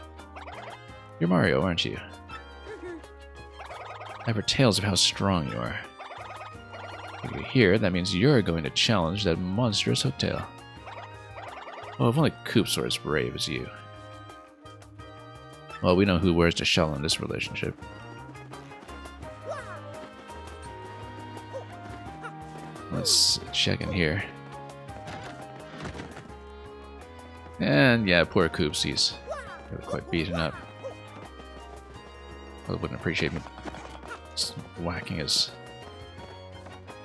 S2: You're Mario, aren't you? I've heard tales of how strong you are. If you're here, that means you're going to challenge that monstrous hooktail. Well, if only Koops were as brave as you. Well, we know who wears the shell in this relationship. Let's check in here. And yeah, poor Koops, he's really quite beaten up. I wouldn't appreciate me whacking his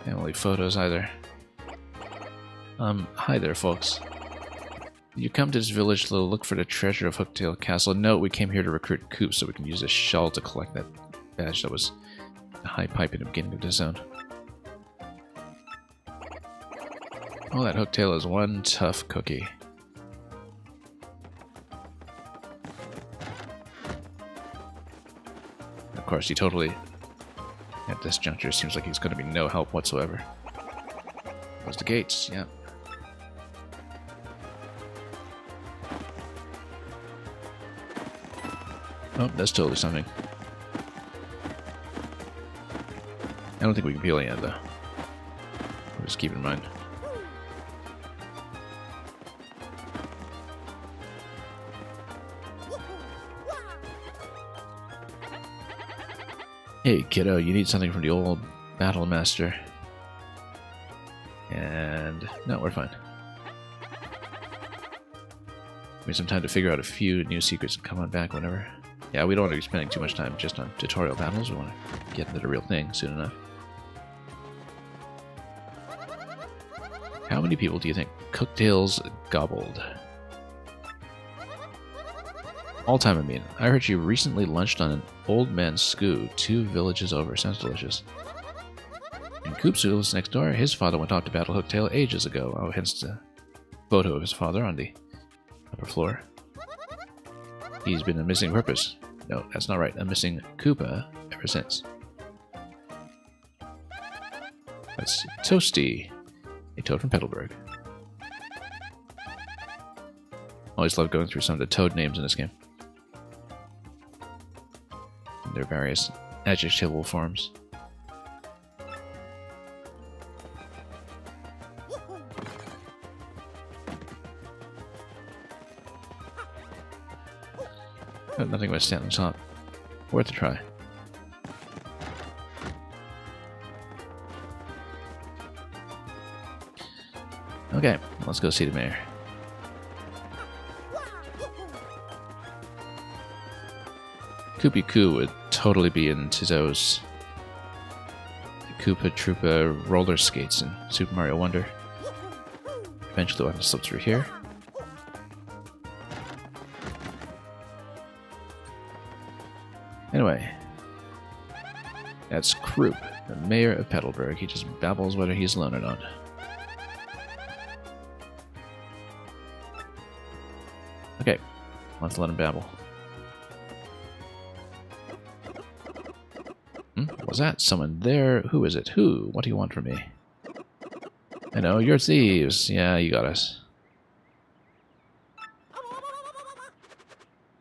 S2: family photos either. Hi there, folks. You come to this village to look for the treasure of Hooktail Castle. No, we came here to recruit Koops so we can use this shell to collect that badge that was the high pipe in the beginning of the zone. Oh, that Hooktail is one tough cookie. Of course, he totally, at this juncture, seems like he's going to be no help whatsoever. Close the gates, yeah. Oh, that's totally something. I don't think we can peel it yet, though. Just keep it in mind. Hey, kiddo, you need something from the old Battle Master. And no, we're fine. Give me some time to figure out a few new secrets and come on back whenever. Yeah, we don't want to be spending too much time just on tutorial battles. We want to get into the real thing soon enough. How many people do you think Cooktails gobbled? All time, I mean. I heard you recently lunched on an old man's skoo 2 villages over. Sounds delicious. And Koopsu lives next door. His father went off to battle Hooktail ages ago. Oh, hence the photo of his father on the upper floor. He's been a missing purpose. No, that's not right. A missing Koopa ever since. That's Toasty, a toad from Petalburg. Always love going through some of the toad names in this game. And their various adjectival forms. Oh, nothing but standing top. Worth a try. Okay, let's go see the mayor. Koopy Koo would totally be in Tizo's Koopa Troopa roller skates in Super Mario Wonder. Eventually we'll have to slip through here. Anyway, that's Kroop, the mayor of Petalburg. He just babbles whether he's alone or not. Okay, let's let him babble. Was that someone there? Who is it? Who? What do you want from me? I know, you're thieves. Yeah, you got us.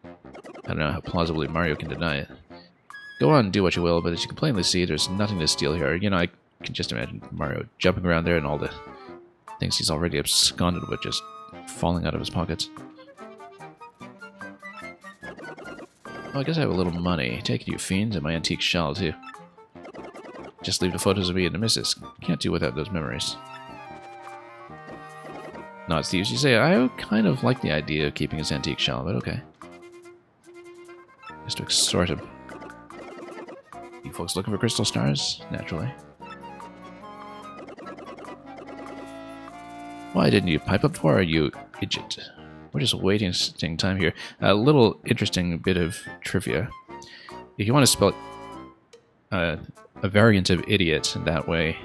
S2: I don't know how plausibly Mario can deny it. Go on, do what you will, but as you can plainly see, there's nothing to steal here. You know, I can just imagine Mario jumping around there and all the things he's already absconded with just falling out of his pockets. Oh, I guess I have a little money. Take it, you fiends, and my antique shell, too. Just leave the photos of me and the missus. Can't do without those memories. Not thieves, you say. I kind of like the idea of keeping his antique shell, but okay. Just to extort him. You folks looking for crystal stars? Naturally. Why didn't you pipe up for her, you idiot? We're just wasting time here. A little interesting bit of trivia. If you want to spell a variant of idiot that way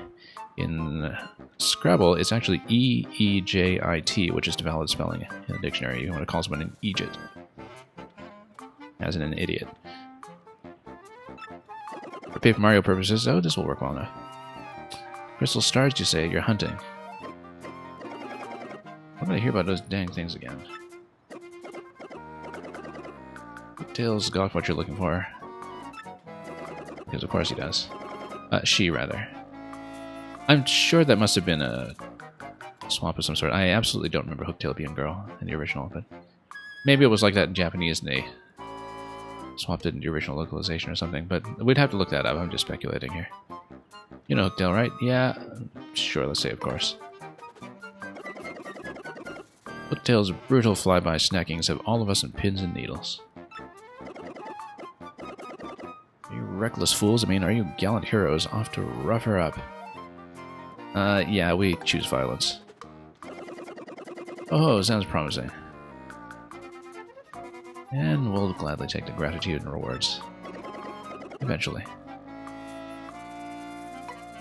S2: in Scrabble, it's actually E-E-J-I-T, which is the valid spelling in the dictionary. You want to call someone an Egypt, as in an idiot. For Paper Mario purposes, oh, this will work well enough. Crystal stars, you say? You're hunting. What did I hear about those dang things again? Tails got what you're looking for. Because of course he does. She, rather. I'm sure that must have been a swap of some sort. I absolutely don't remember Hooktail being a girl in the original, but maybe it was like that in Japanese and they swapped it in the original localization or something, but we'd have to look that up. I'm just speculating here. You know Hooktail, right? Yeah, sure, let's say of course. Hooktail's brutal flyby snackings have all of us in pins and needles. You reckless fools, I mean, are you gallant heroes off to rough her up? Yeah, we choose violence. Oh, sounds promising. And we'll gladly take the gratitude and rewards. Eventually.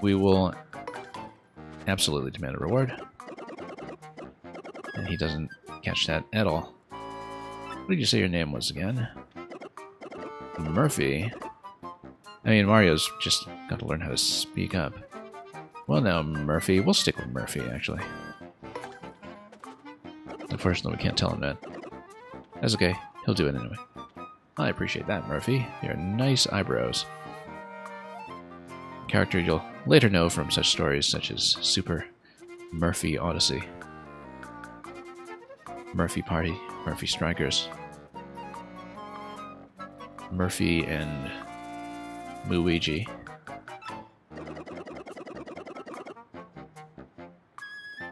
S2: We will absolutely demand a reward. And he doesn't catch that at all. What did you say your name was again? Murphy? I mean, Mario's just got to learn how to speak up. Well, now, Murphy. We'll stick with Murphy, actually. Unfortunately, we can't tell him that. That's okay. He'll do it anyway. I appreciate that, Murphy. Your nice eyebrows. Character you'll later know from such stories such as Super Murphy Odyssey, Murphy Party, Murphy Strikers, Murphy and Luigi.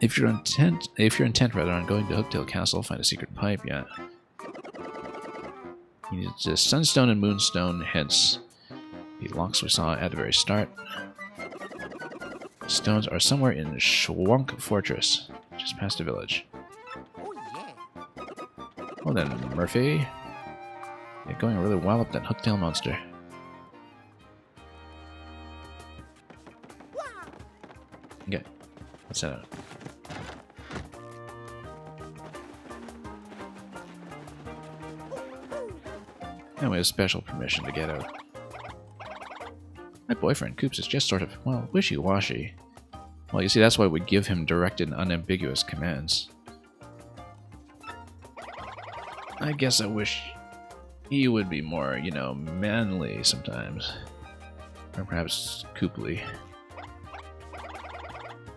S2: If you're intent rather on going to Hooktail Castle, find a secret pipe. Yeah. You need just Sunstone and Moonstone, hence the locks we saw at the very start. Stones are somewhere in Schwunk Fortress, just past the village.
S3: Oh yeah.
S2: Well then, Murphy. You're going really well up that Hooktail monster. Okay, let's head out. And we have special permission to get out. My boyfriend, Coops, is just sort of, well, wishy-washy. Well, you see, that's why we give him direct and unambiguous commands. I guess I wish he would be more, you know, manly sometimes. Or perhaps Cooply.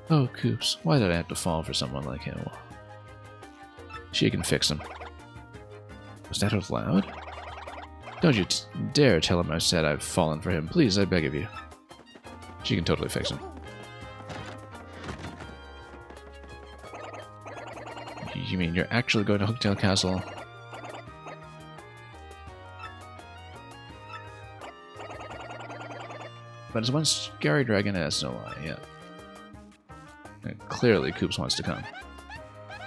S2: Oh, Coops, why did I have to fall for someone like him? Well, she can fix him. Was that out loud? Don't you dare tell him I said I've fallen for him. Please, I beg of you. She can totally fix him. You mean you're actually going to Hooktail Castle? But as one scary dragon, that's no lie, yeah. And clearly, Coops wants to come.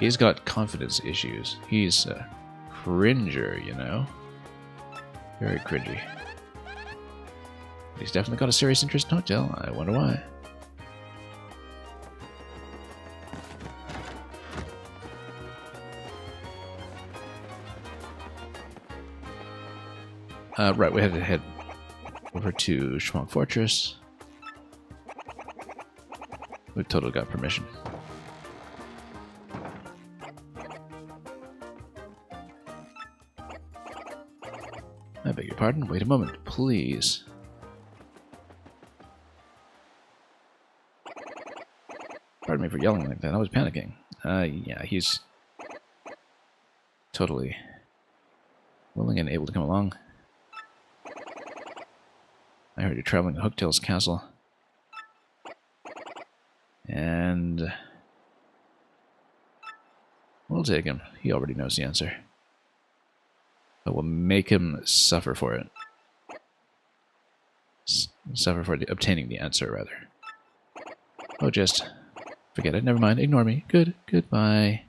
S2: He's got confidence issues. He's a cringer, you know? Very cringy. He's definitely got a serious interest in Hooktail. I wonder why. Right, we had to head over to Schwunk Fortress. We totally got permission. I beg your pardon. Wait a moment, please. Pardon me for yelling like that. I was panicking. Yeah, he's totally willing and able to come along. I heard you're traveling to Hooktail's castle. And we'll take him. He already knows the answer. But we'll make him suffer for it. Suffer for obtaining the answer, rather. Oh, just forget it. Never mind. Ignore me. Goodbye.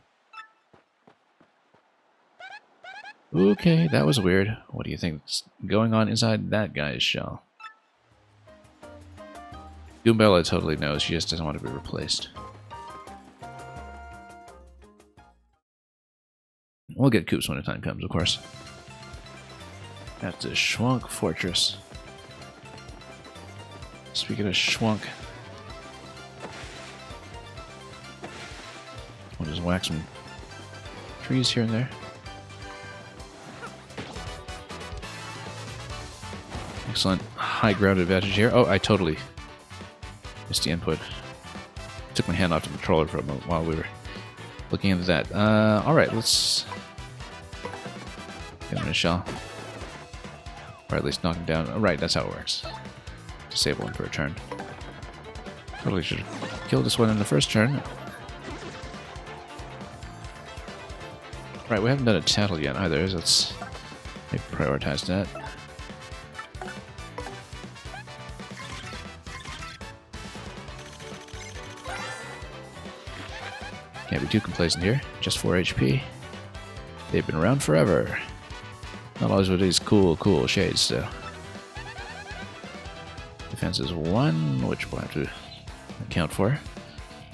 S2: Okay, that was weird. What do you think's going on inside that guy's shell? Goombella totally knows. She just doesn't want to be replaced. We'll get Coops when the time comes, of course. At the Schwunk Fortress. Speaking of Schwunk, we'll just whack some trees here and there. Excellent high ground advantage here. Oh, I totally missed the input. Took my hand off the controller for a moment while we were looking into that. Alright, let's get him in a shell. Or at least knock him down. Right, that's how it works. Disable him for a turn. Probably should have killed this one in the first turn. Right, we haven't done a tattle yet either, so let's maybe prioritize that. Can't be too complacent here. Just 4 HP. They've been around forever. Not always with these cool shades, so. Defense is 1, which we'll have to account for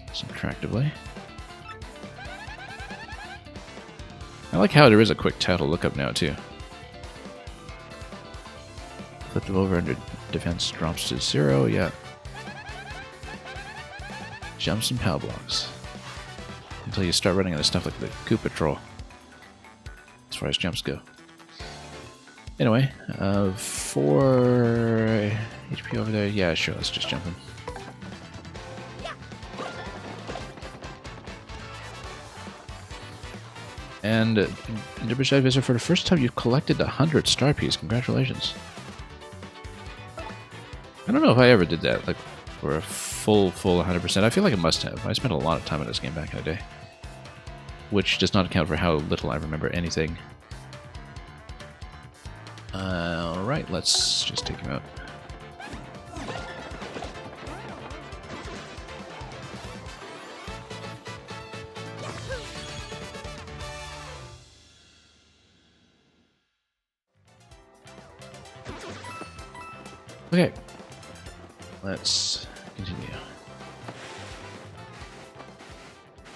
S2: subtractively. I like how there is a quick tattle lookup now, too. Flip them over under defense drops to 0, yeah. Jumps and power blocks. Until you start running into stuff like the Koopa Troll. As far as jumps go. Anyway, 4 HP over there. Yeah, sure, let's just jump in. And Dibberside Visitor, for the first time you've collected 100 star piece. Congratulations. I don't know if I ever did that, like, for a full 100%. I feel like I must have. I spent a lot of time in this game back in the day. Which does not account for how little I remember anything. Alright, let's just take him out. Okay, let's continue.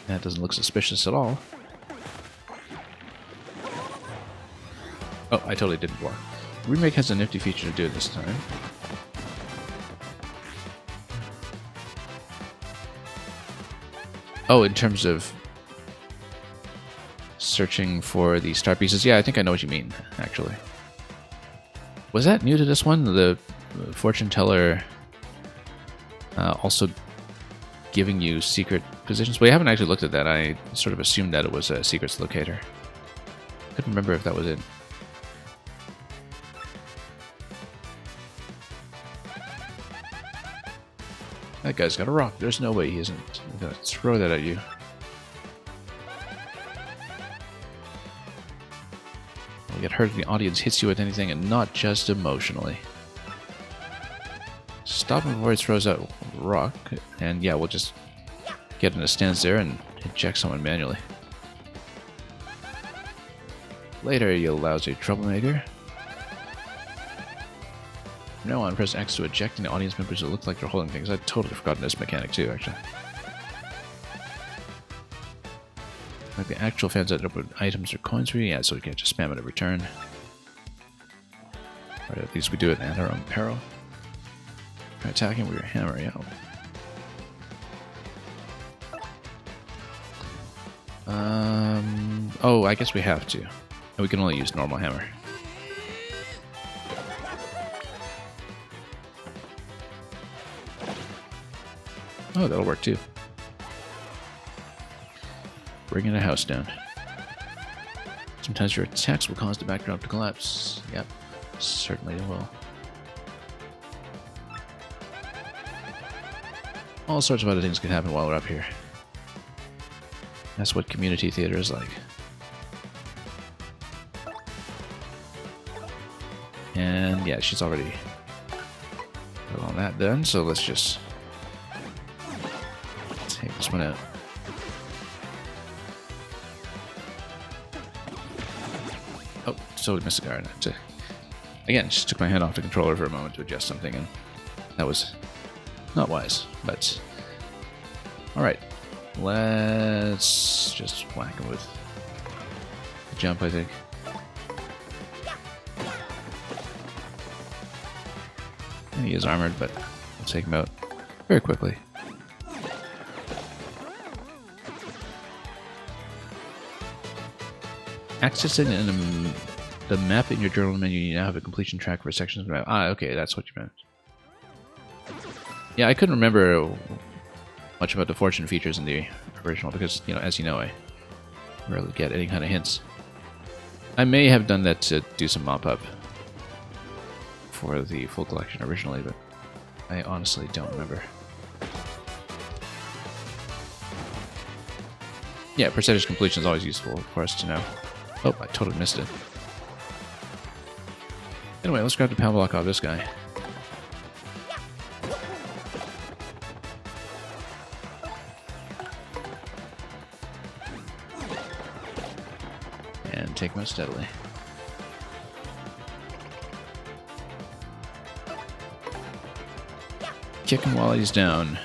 S2: That doesn't look suspicious at all. Oh, I totally didn't block. Remake has a nifty feature to do it this time. Oh, in terms of searching for the star pieces, yeah, I think I know what you mean, actually. Was that new to this one? The fortune teller also giving you secret positions? We haven't actually looked at that. I sort of assumed that it was a secrets locator. Couldn't remember if that was it. That guy's got a rock. There's no way he isn't gonna throw that at you. You get hurt if the audience hits you with anything and not just emotionally. Stop him before he throws out a rock, and yeah, we'll just get in a stance there and eject someone manually. Later, you lousy troublemaker. From now on, press X to eject the audience members that look like they're holding things. I'd totally forgotten this mechanic too, actually. Like the actual fans that open items or coins for you, yeah, so we can't just spam it every turn. Or at least we do it at our own peril. Try attacking with your hammer, yeah. Oh, I guess we have to. We can only use normal hammer. Oh, that'll work too. Bringing a house down. Sometimes your attacks will cause the backdrop to collapse. Yep, certainly it will. All sorts of other things can happen while we're up here. That's what community theater is like. And yeah, she's already got all that done, so let's just take this one out. Oh, so we missed a guard. Again, just took my hand off the controller for a moment to adjust something, and that was not wise, but alright. Let's just whack him with the jump, I think. And he is armored, but we'll take him out very quickly. Accessing the map in your journal menu, you now have a completion track for sections of the map. Ah, okay, that's what you meant. Yeah, I couldn't remember much about the fortune features in the original because, you know, as you know, I rarely get any kind of hints. I may have done that to do some mop-up for the full collection originally, but I honestly don't remember. Yeah, percentage completion is always useful for us to know. Oh, I totally missed it. Anyway, let's grab the power block off this guy. And take him out steadily. Kick him while he's down.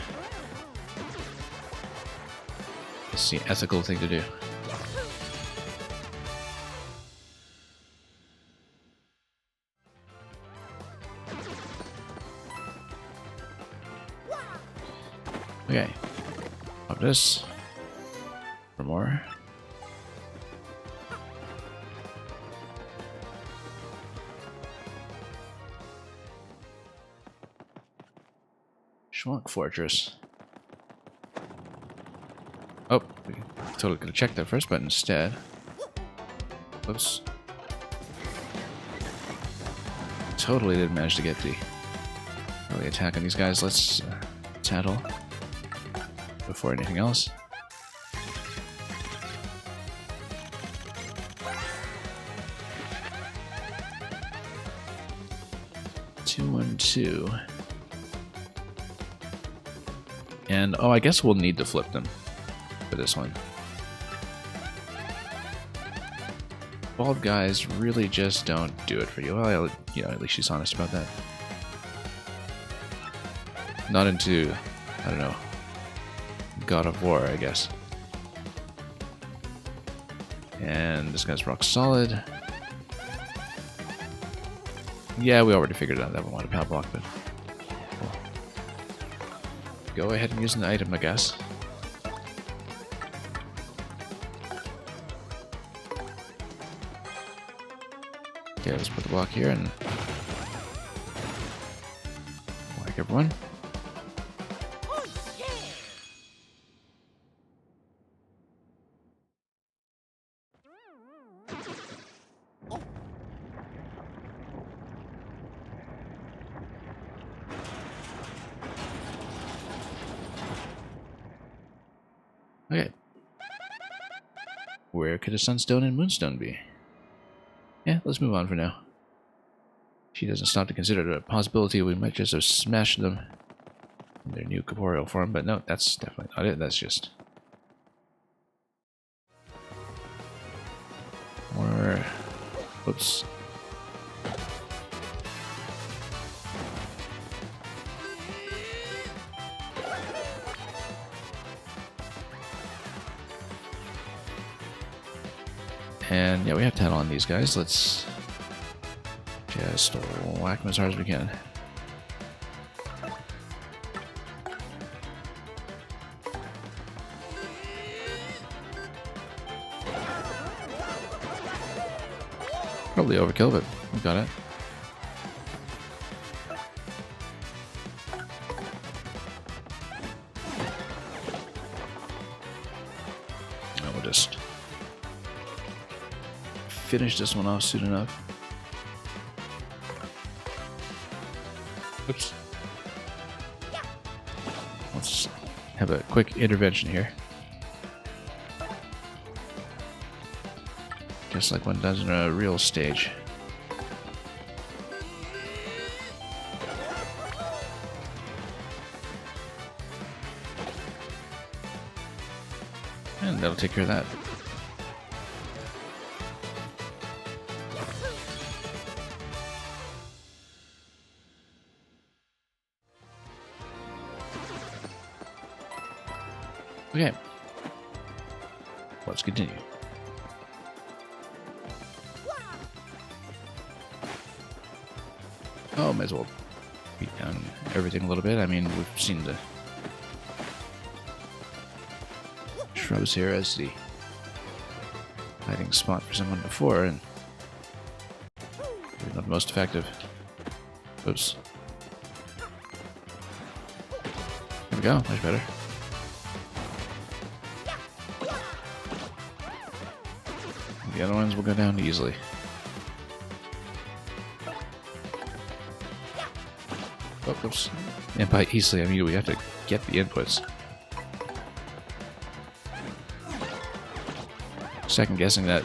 S2: It's the ethical thing to do. Okay. Pop this. For more. Schmuck Fortress. Oh, we totally could have checked that first, but instead... Oops. Totally didn't manage to get the early attack on these guys. Let's tattle before anything else. Two and two. And oh, I guess we'll need to flip them for this one. Bald guys really just don't do it for you. Well, you know, at least she's honest about that. Not into, I don't know, God of War, I guess. And this guy's rock solid. Yeah, we already figured out that we want a power block, but we'll go ahead and use an item, I guess. Okay, let's put the block here and whack everyone.
S3: Oh, yeah.
S2: Okay. Where could a Sunstone and Moonstone be? Yeah, let's move on for now. She doesn't stop to consider the possibility we might just have smashed them in their new corporeal form, but no, that's definitely not it. That's just more... Oops. And yeah, we have 10 on these guys. Let's just whack them as hard as we can. Probably overkill, but we got it. Now we'll just finish this one off soon enough. Oops. Let's have a quick intervention here. Just like one does in a real stage. And that'll take care of that. Okay. Let's continue. Oh, might as well beat down everything a little bit. I mean, we've seen the shrubs here as the hiding spot for someone before, and they're not the most effective. Oops. There we go, much better. The other ones will go down easily. Oh, oops. And by easily, I mean we have to get the inputs. Second guessing that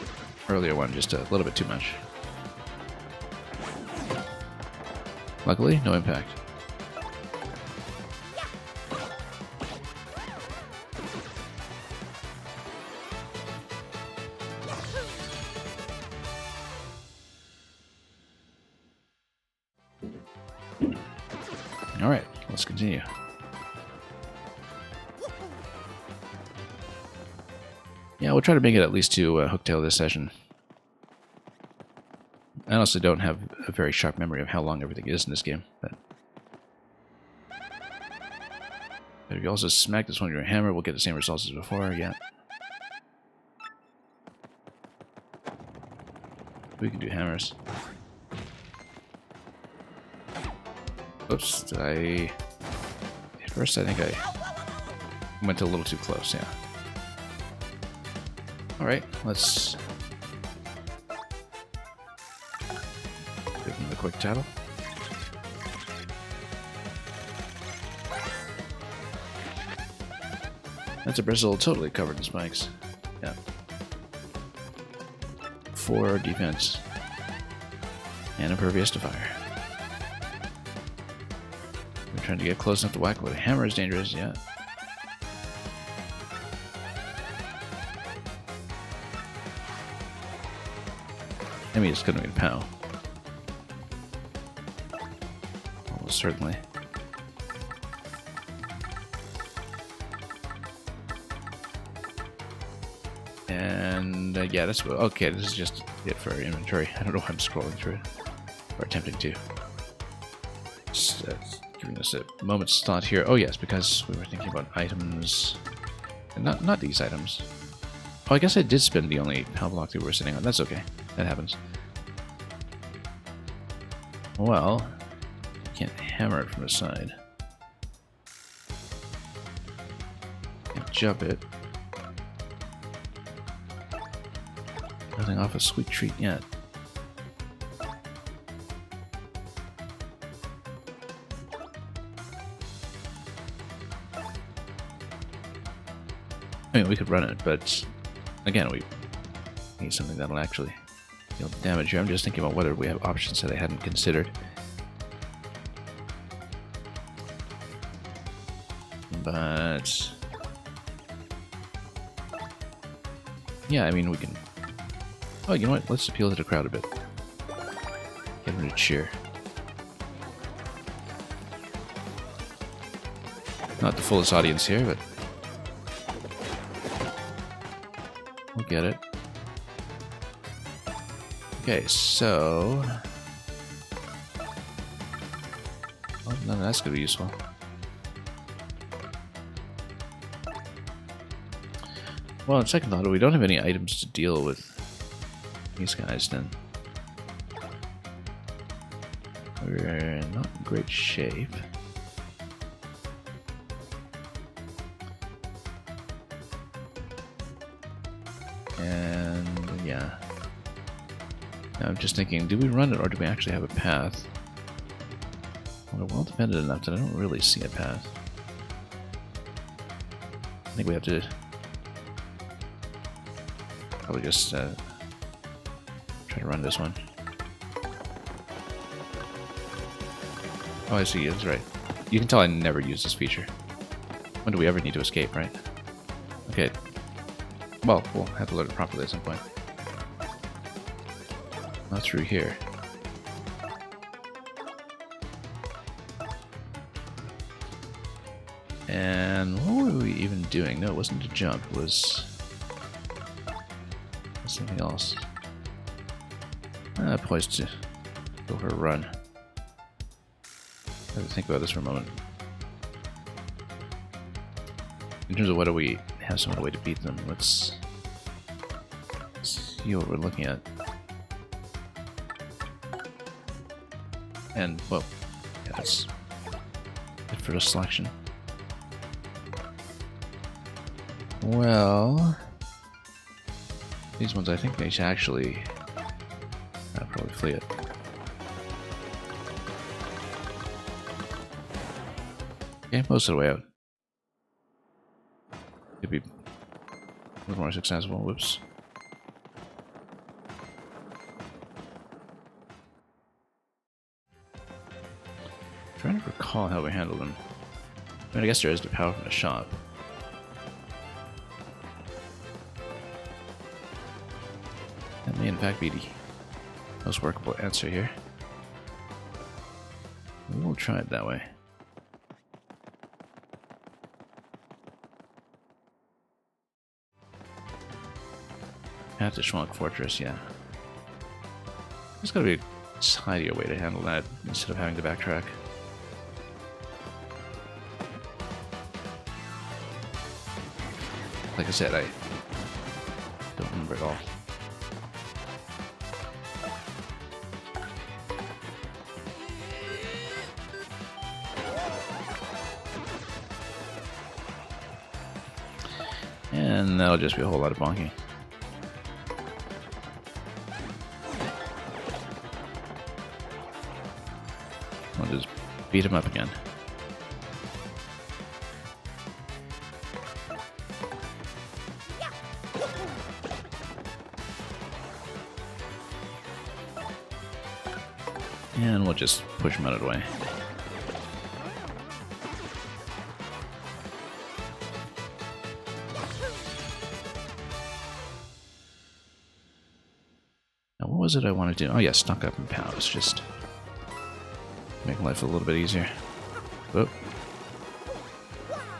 S2: earlier one just a little bit too much. Luckily, no impact. Alright, let's continue. Yeah, we'll try to make it at least to Hooktail this session. I honestly don't have a very sharp memory of how long everything is in this game, but if you also smack this one with your hammer, we'll get the same results as before, yeah. We can do hammers. Oops, did I first I think I went a little too close, yeah. Alright, let's give him the quick tattle. That's a bristle totally covered in spikes. Yeah. 4 defense. And impervious to fire. I'm trying to get close enough to whack with a hammer is dangerous, yeah. I mean, it's gonna be a pow. Almost certainly. And yeah, that's okay. This is just it for inventory. I don't know why I'm scrolling through it or attempting to. Just giving us a moment's thought here. Oh yes, because we were thinking about items, and not these items. Oh, I guess I did spend the only power block that we were sitting on. That's okay. That happens. Well, you can't hammer it from the side. Can't jump it. Nothing off a sweet treat yet. I mean, we could run it, but again, we need something that'll actually deal damage here. I'm just thinking about whether we have options that I hadn't considered. But yeah, I mean, we can. Oh, you know what? Let's appeal to the crowd a bit. Get them to cheer. Not the fullest audience here, but we'll get it. Okay, so well, none of that's gonna be useful. Well, on second thought, we don't have any items to deal with these guys, then we're not in great shape. And yeah, now I'm just thinking, do we run it or do we actually have a path? Well, we're well defended enough that I don't really see a path. I think we have to probably just try to run this one. Oh, I see. That's right. You can tell I never use this feature. When do we ever need to escape, right? Okay. Well, we'll have to load it properly at some point. Not through here. And what were we even doing? No, it wasn't a jump. It was something else. Poised to go for a run. I have to think about this for a moment. In terms of whether we have some other way to beat them, let's see what we're looking at. And, well, yeah, that's it for the selection. Well, these ones I think they should actually probably flee it. Okay, most of the way out. Could be a little more successful. Whoops. Trying to recall how we handled them. I mean, I guess there is the power from the shop. That may in fact be the most workable answer here. We will try it that way. At the Schwank Fortress, yeah. There's gotta be a tidier way to handle that instead of having to backtrack. Like I said, I don't remember at all. And that'll just be a whole lot of bonking. I'll just beat him up again. And we'll just push him out of the way. Now, what was it I wanted to do? Oh, yeah, stock up in pounds. Just make life a little bit easier. Whoop.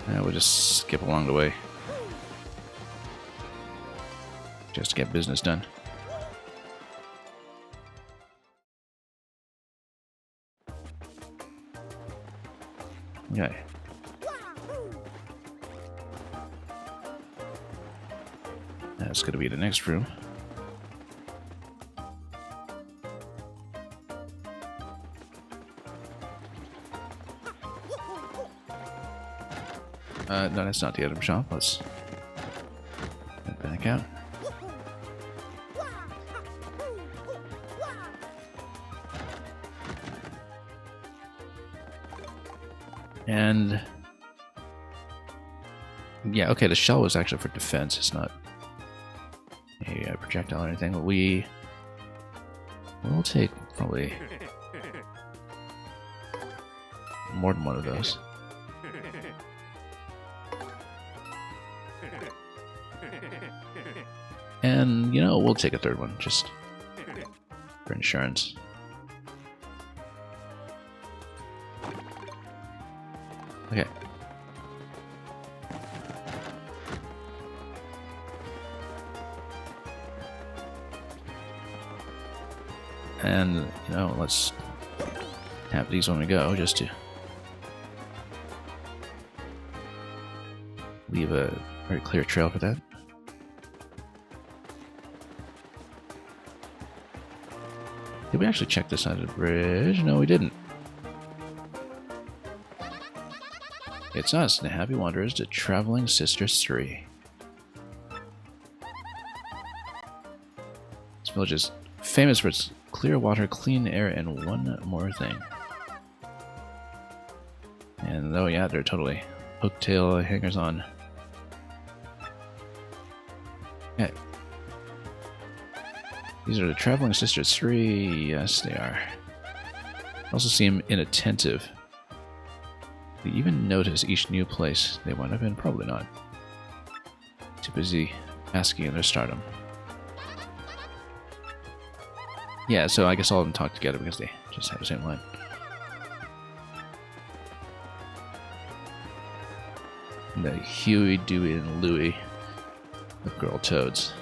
S2: And we'll just skip along the way. Just to get business done. Okay. That's going to be the next room. No, that's not the item shop. Let's get back out. And yeah, okay, the shell was actually for defense. It's not a projectile or anything. But we'll take probably more than one of those. And, you know, we'll take a third one, just for insurance. Okay. And, you know, let's tap these when we go, just to leave a very clear trail for that. Did we actually check this side of the bridge? No, we didn't. It's us, the Happy Wanderers, the Traveling Sisters 3. This village is famous for its clear water, clean air, and one more thing. And oh yeah, they're totally hooktail hangers on. Okay. These are the Traveling Sisters 3. Yes, they are. Also seem inattentive. They even notice each new place they wind up in? Probably not. Too busy asking in their stardom. Yeah, so I guess all of them talk together because they just have the same line. And the Huey, Dewey, and Louie of Girl Toads.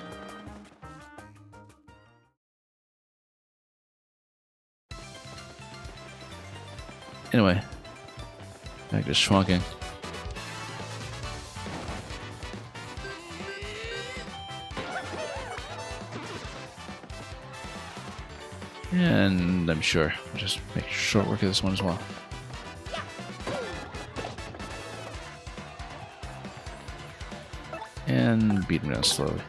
S2: Anyway, back to Schwanking. And I'm sure we'll just make short work of this one as well. And beat him down slowly.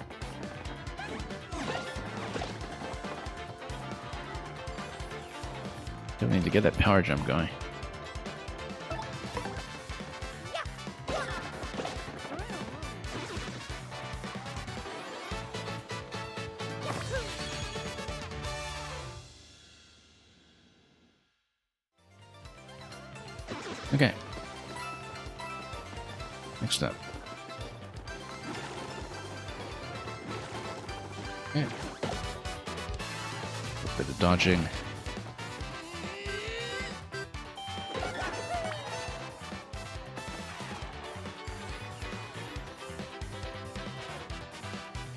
S2: Don't need to get that power jump going. Okay. Next up. Okay. A bit of dodging.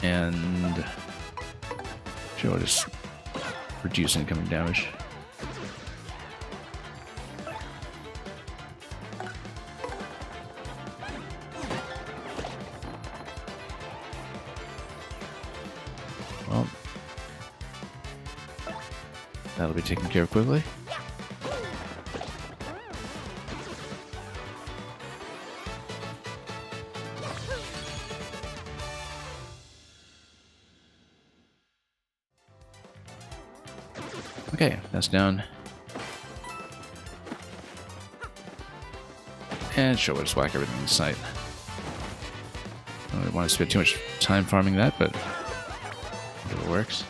S2: And sure, we'll just reduce incoming damage. Well, that'll be taken care of quickly. Okay, that's down. And sure, we'll just whack everything in sight. I don't want to spend too much time farming that, but it works.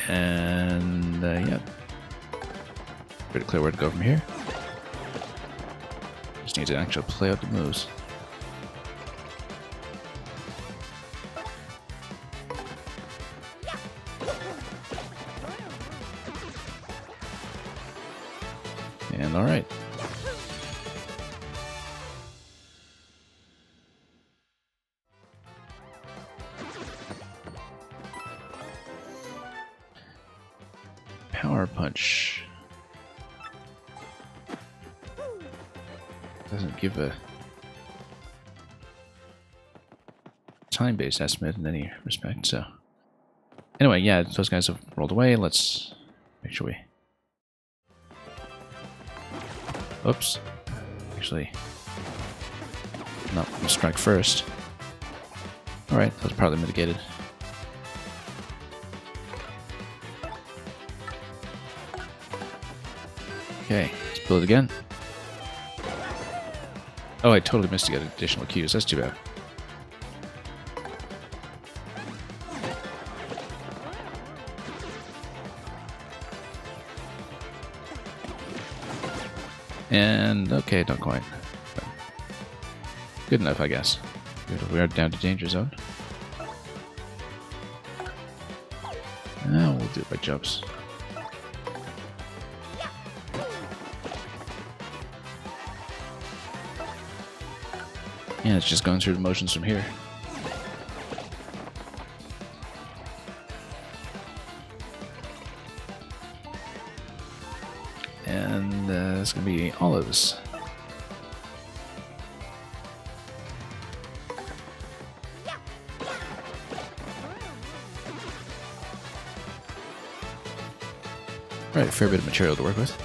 S2: And yeah, pretty clear where to go from here. Just need to actually play out the moves. And all right. Power punch. Doesn't give a time-based estimate in any respect, so. Anyway, yeah, those guys have rolled away. Let's make sure we... Oops. Actually, not gonna strike first. Alright, that was partly mitigated. Okay, let's build it again. Oh, I totally missed to get additional cues. That's too bad. And, okay, not quite. But good enough, I guess. We are down to danger zone. Now we'll do it by jumps. Yeah, it's just going through the motions from here. And it's going to be all of this. Right, a fair bit of material to work with.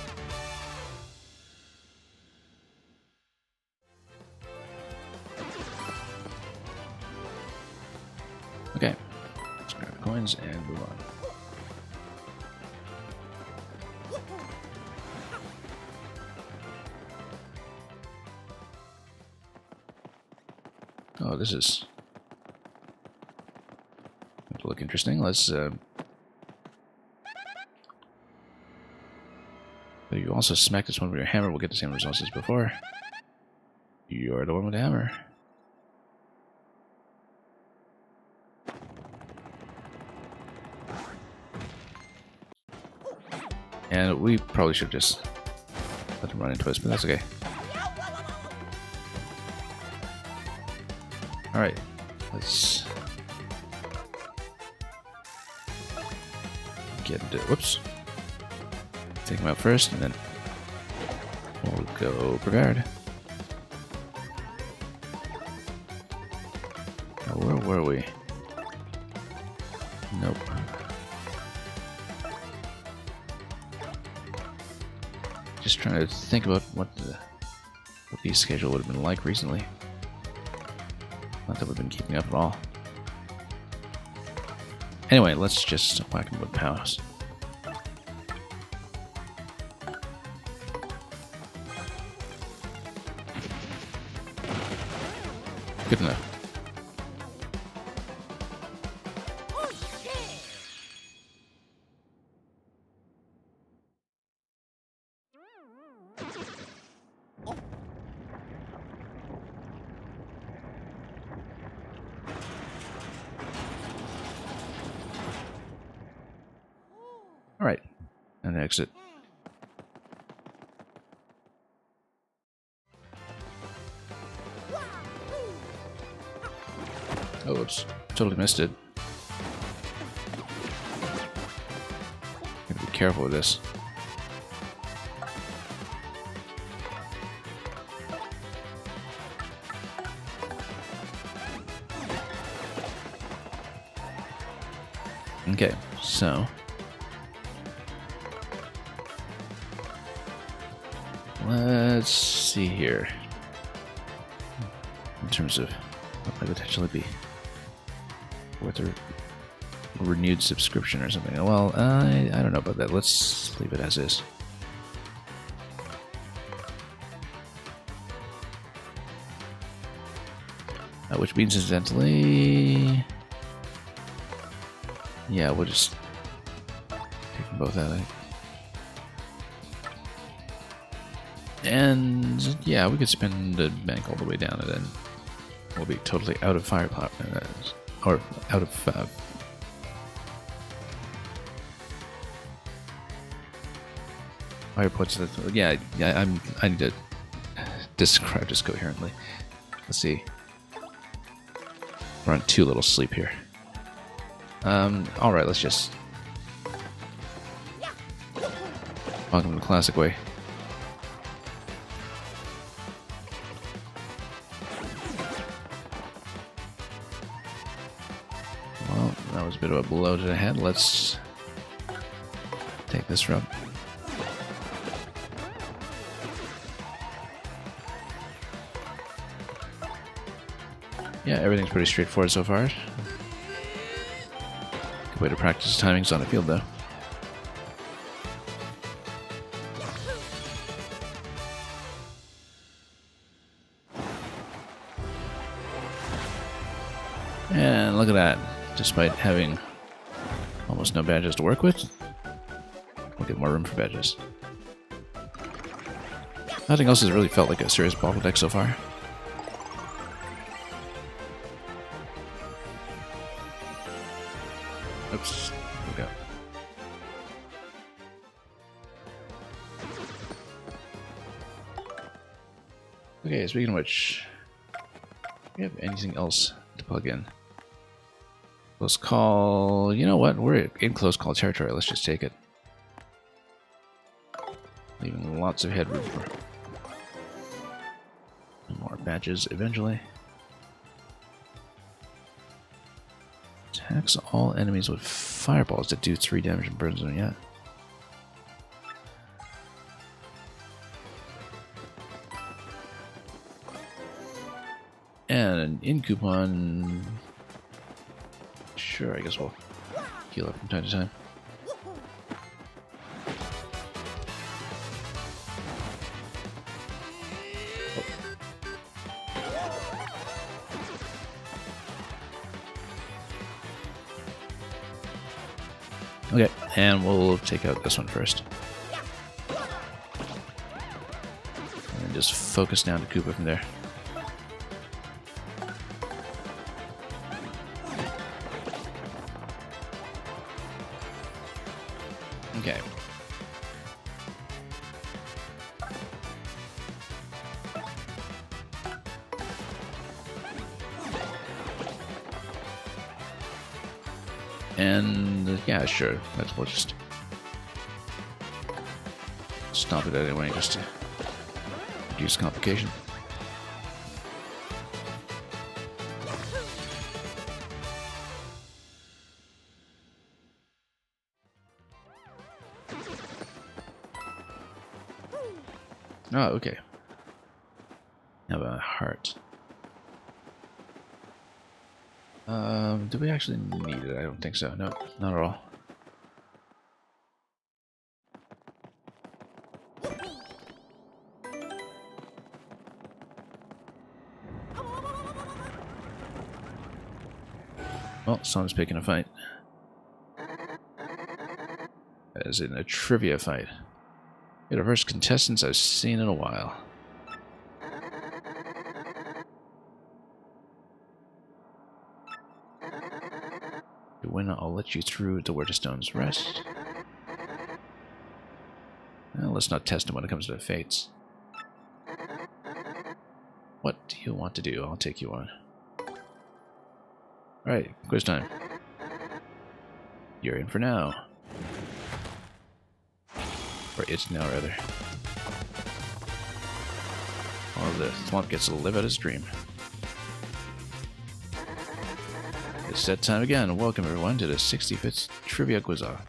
S2: Okay, let's grab the coins and move on. Oh, this is going to look interesting. Let's. You also smack this one with your hammer. We'll get the same results as before. You're the one with the hammer. And we probably should just let them run into us, but that's okay. Alright, let's get into... Whoops. Take him out first, and then we'll go prepared. Now, where were we? Nope. Just trying to think about what the schedule would have been like recently. Not that we've been keeping up at all. Anyway, let's just whack him with pows. Good enough. All right, and exit. Oh, oops. Totally missed it. Gotta be careful with this. Okay, so let's let's see here. In terms of what might potentially be worth a renewed subscription or something. Well, I don't know about that. Let's leave it as is. Which means, incidentally, yeah, we'll just take them both out. And yeah, we could spend the bank all the way down, and then we'll be totally out of firepower, or out of fire points. Yeah, I need to describe this coherently. Let's see. We're on too little sleep here. All right, let's just welcome to the classic way. Well, that was a bit of a blow to the head. Let's take this route. Yeah, everything's pretty straightforward so far. Good way to practice timings on the field, though. And look at that. Despite having almost no badges to work with, we'll get more room for badges. Nothing else has really felt like a serious bottleneck so far. Oops. There we go. Okay, speaking of which, do we have anything else to plug in? Close call. You know what? We're in close call territory. Let's just take it. Leaving lots of headroom for more badges eventually. Attacks all enemies with fireballs that do 3 damage and burns them. Yeah. And an in coupon. Sure, I guess we'll heal up from time to time. Okay, and we'll take out this one first. And just focus down to Koopa from there. Okay. And yeah, sure. We'll just stop it anyway, just to reduce complication. Oh, okay. Have a heart. Do we actually need it? I don't think so. No, not at all. Well, someone's picking a fight. As in a trivia fight. You're the first contestants I've seen in a while. If you win, I'll let you through to where the stones rest. Well, let's not test him when it comes to the fates. What do you want to do? I'll take you on. Alright, quiz time. You're in for now. Or it's now, rather. Oh, the Thwomp gets to live out his dream. It's that time again. Welcome, everyone, to the 65th Trivia Quiz-Off.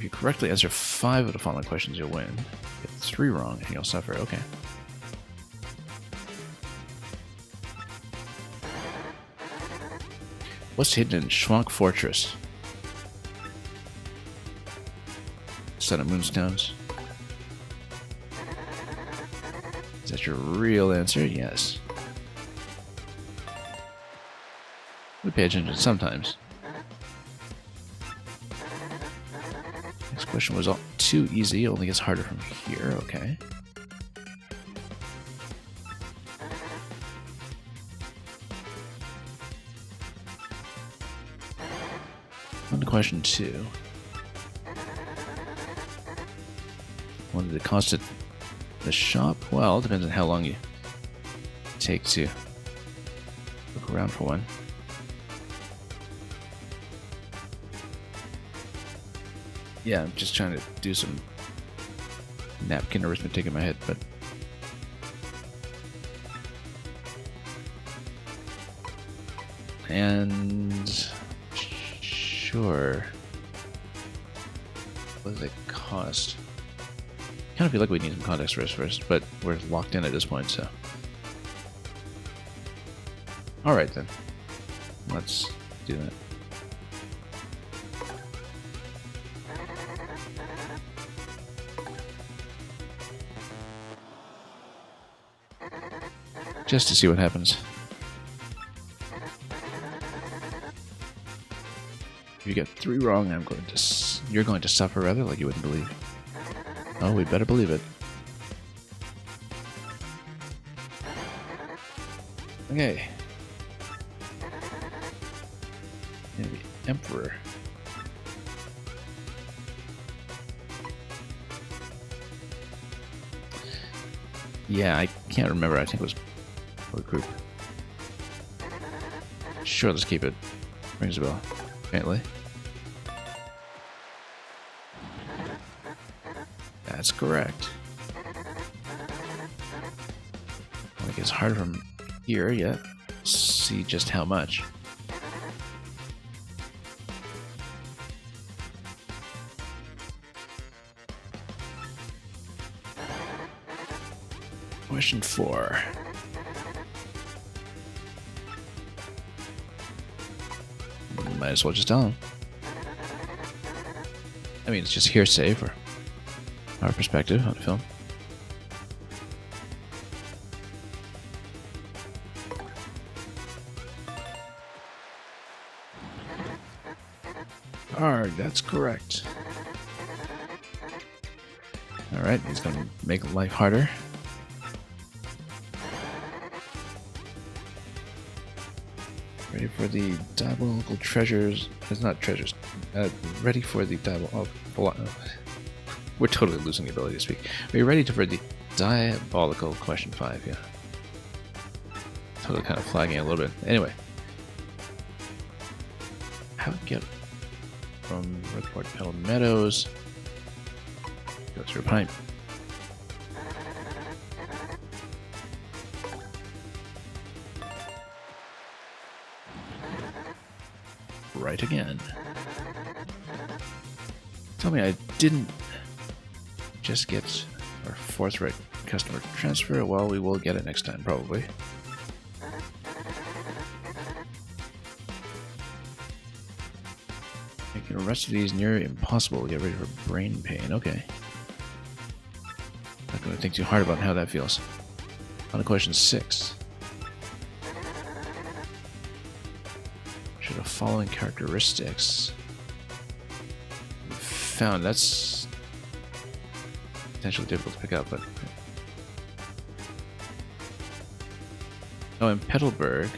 S2: If you correctly answer 5 of the following questions, you'll win. Get 3 wrong, and you'll suffer. Okay. What's hidden in Schwank Fortress? Set of moonstones. Is that your real answer? Yes. We pay attention sometimes. Next question was all too easy. It only gets harder from here. Okay. On to question 2. What did it cost at the shop? Well, it depends on how long you take to look around for one. Yeah, I'm just trying to do some napkin arithmetic in my head, but and sure. What does it cost? Kind of feel like we need some context first, but we're locked in at this point, so. Alright then. Let's do that. Just to see what happens. If you get 3 wrong, you're going to suffer rather, like you wouldn't believe. Oh, we better believe it. Okay. And the Emperor. Yeah, I can't remember. I think it was what group. Sure, let's keep it. Rings a bell. Apparently. That's correct. I think it's hard from here yet. See just how much. Question 4. Might as well just tell him. I mean, it's just hearsay for our perspective on the film. Arg, that's correct. Alright, he's gonna make life harder. Ready for the diabolical treasures. It's not treasures. Ready for the diabolical. We're totally losing the ability to speak. Are you ready for the diabolical question 5? Yeah. Totally kind of flagging a little bit. Anyway. How to get from Redport Petal Meadows? Go through a pipe. Right again. Tell me I didn't just get our forthright customer transfer. Well, we will get it next time, probably. Making the rest of these near impossible. Get ready for brain pain. Okay. Not going to think too hard about how that feels. On to question 6. Should the following characteristics be found? That's potentially difficult to pick up, but oh, in Petalburg,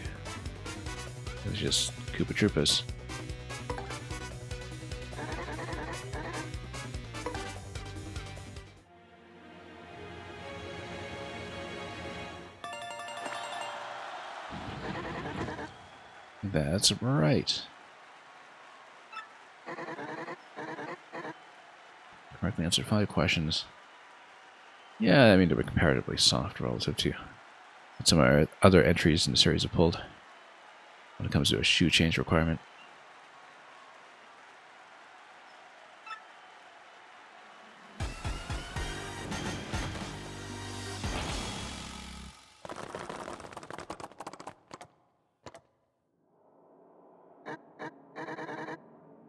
S2: it was just Koopa Troopas. That's right. Correctly answered 5 questions. Yeah, I mean, they were comparatively soft relative to what some of our other entries in the series have pulled when it comes to a shoe change requirement.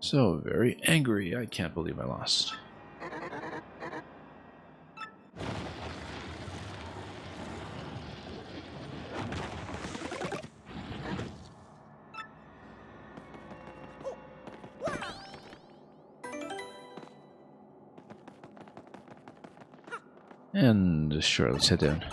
S2: So very angry. I can't believe I lost. And sure, let's head down.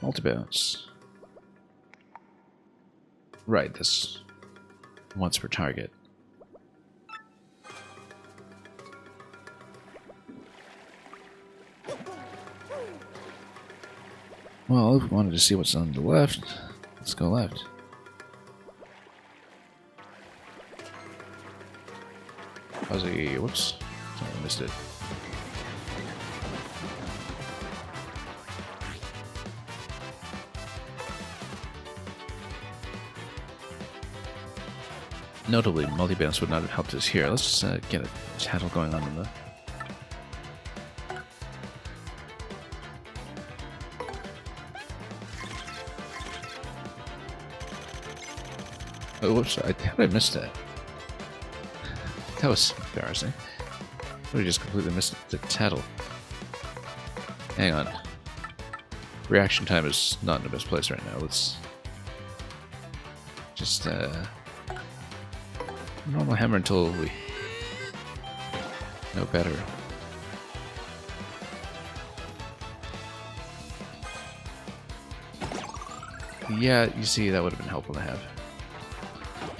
S2: Multi-bounce. Right, this once per target. Well, if we wanted to see what's on the left, let's go left. Fuzzy, whoops. Sorry, I missed it. Notably, multi-bounce would not have helped us here. Let's just get a tattle going on in the... Oh, whoops, I thought I missed that. That was embarrassing. We just completely missed the tattle. Hang on. Reaction time is not in the best place right now. Let's just normal hammer until we know better. Yeah, you see, that would have been helpful to have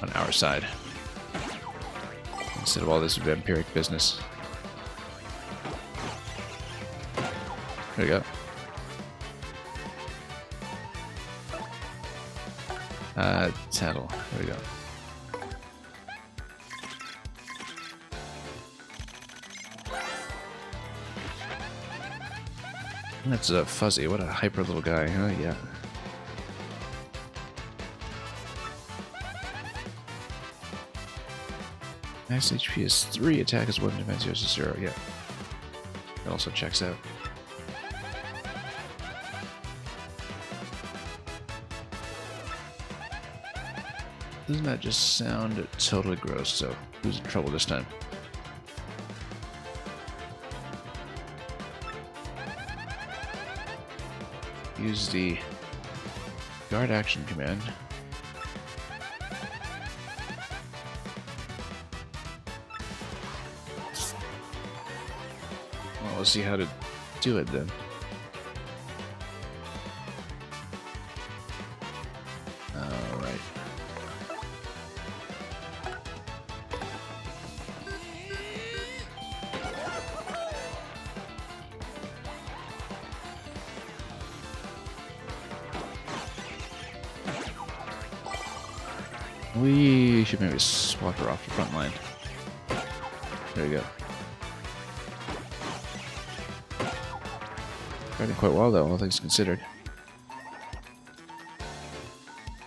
S2: on our side instead of all this vampiric business. There we go. Tattle. There we go. That's a Fuzzy. What a hyper little guy. Oh, yeah. Max HP is 3, attack is 1, defense is 0. Yeah. That also checks out. Doesn't that just sound totally gross? So, who's in trouble this time? Use the guard action command. Well, let's see how to do it then. Alright. We should maybe swap her off the front line. There you go. Fighting quite well though, all things considered.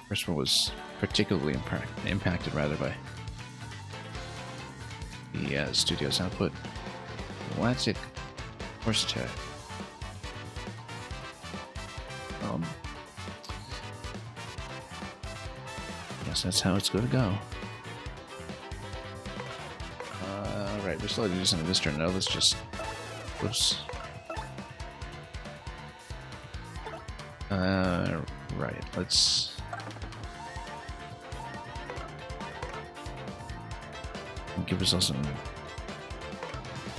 S2: First one was particularly impacted rather by the studio's output. Elastic horse attack. Guess that's how it's going to go. Alright, we're slowly do something this turn now. Let's just... Whoops. Right, let's... give ourselves some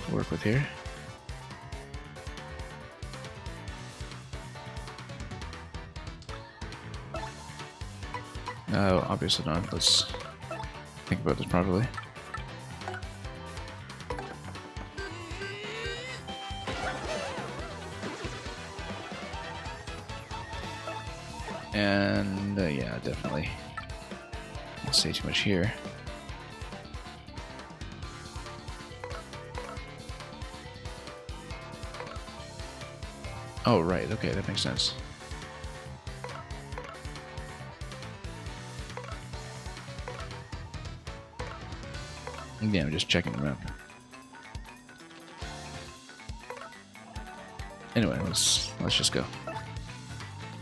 S2: to work with here. No, obviously not. Let's think about this properly. And yeah, definitely. Can't say too much here. Oh, right. Okay, that makes sense. Yeah, I'm just checking them out. Anyway, let's just go.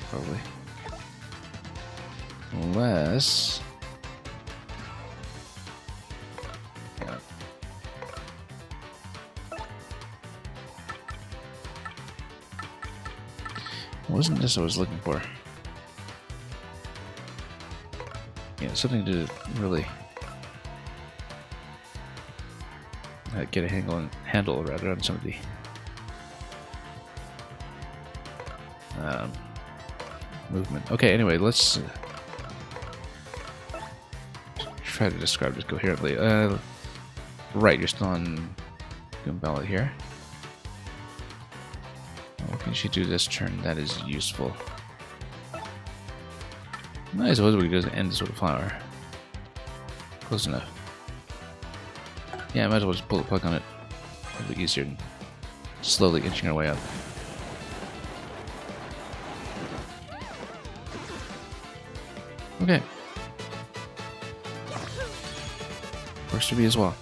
S2: Probably. Unless. Hang on. Wasn't this I was looking for? Yeah, something to really get a handle rather on some of the movement. Okay, anyway, let's try to describe this coherently. Right, you're still on Goombella here. What can she do this turn? That is useful. I suppose we could just end this with a flower. Close enough. Yeah, I might as well just pull the plug on it. It'll be easier than slowly inching our way up. Okay. Works to be as well.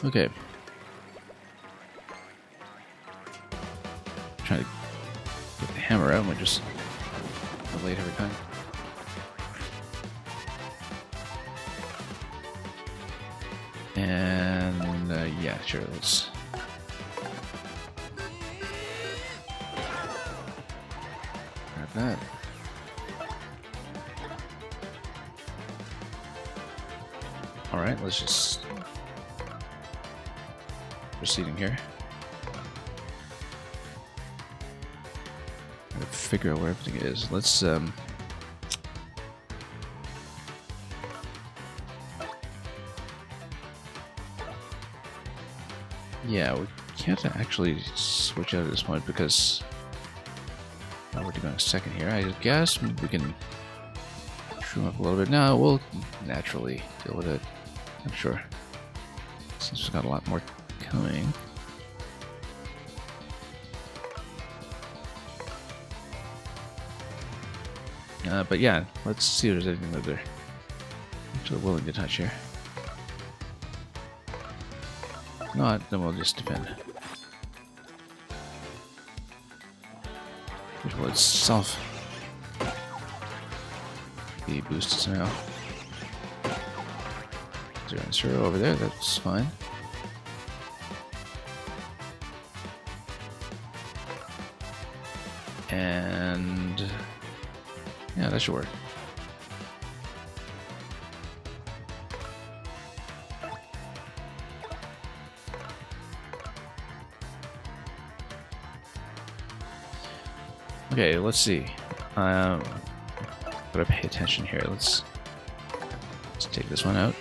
S2: Okay. Trying to get the hammer out, and we just late every time. And yeah, sure, let's. Grab that. All right, let's just. Proceeding here. Gotta figure out where everything is. Let's yeah, we can't actually switch out at this point because we're doing a second here. I guess we can trim up a little bit. No, we'll naturally deal with it. I'm sure. Since we've got a lot more coming. But yeah, let's see if there's anything that they're actually willing to touch here. If not, then we'll just defend. Which will itself be boosted somehow. 0 and 0 over there, that's fine. And yeah, that should work. Okay, let's see. Gotta pay attention here. Let's take this one out.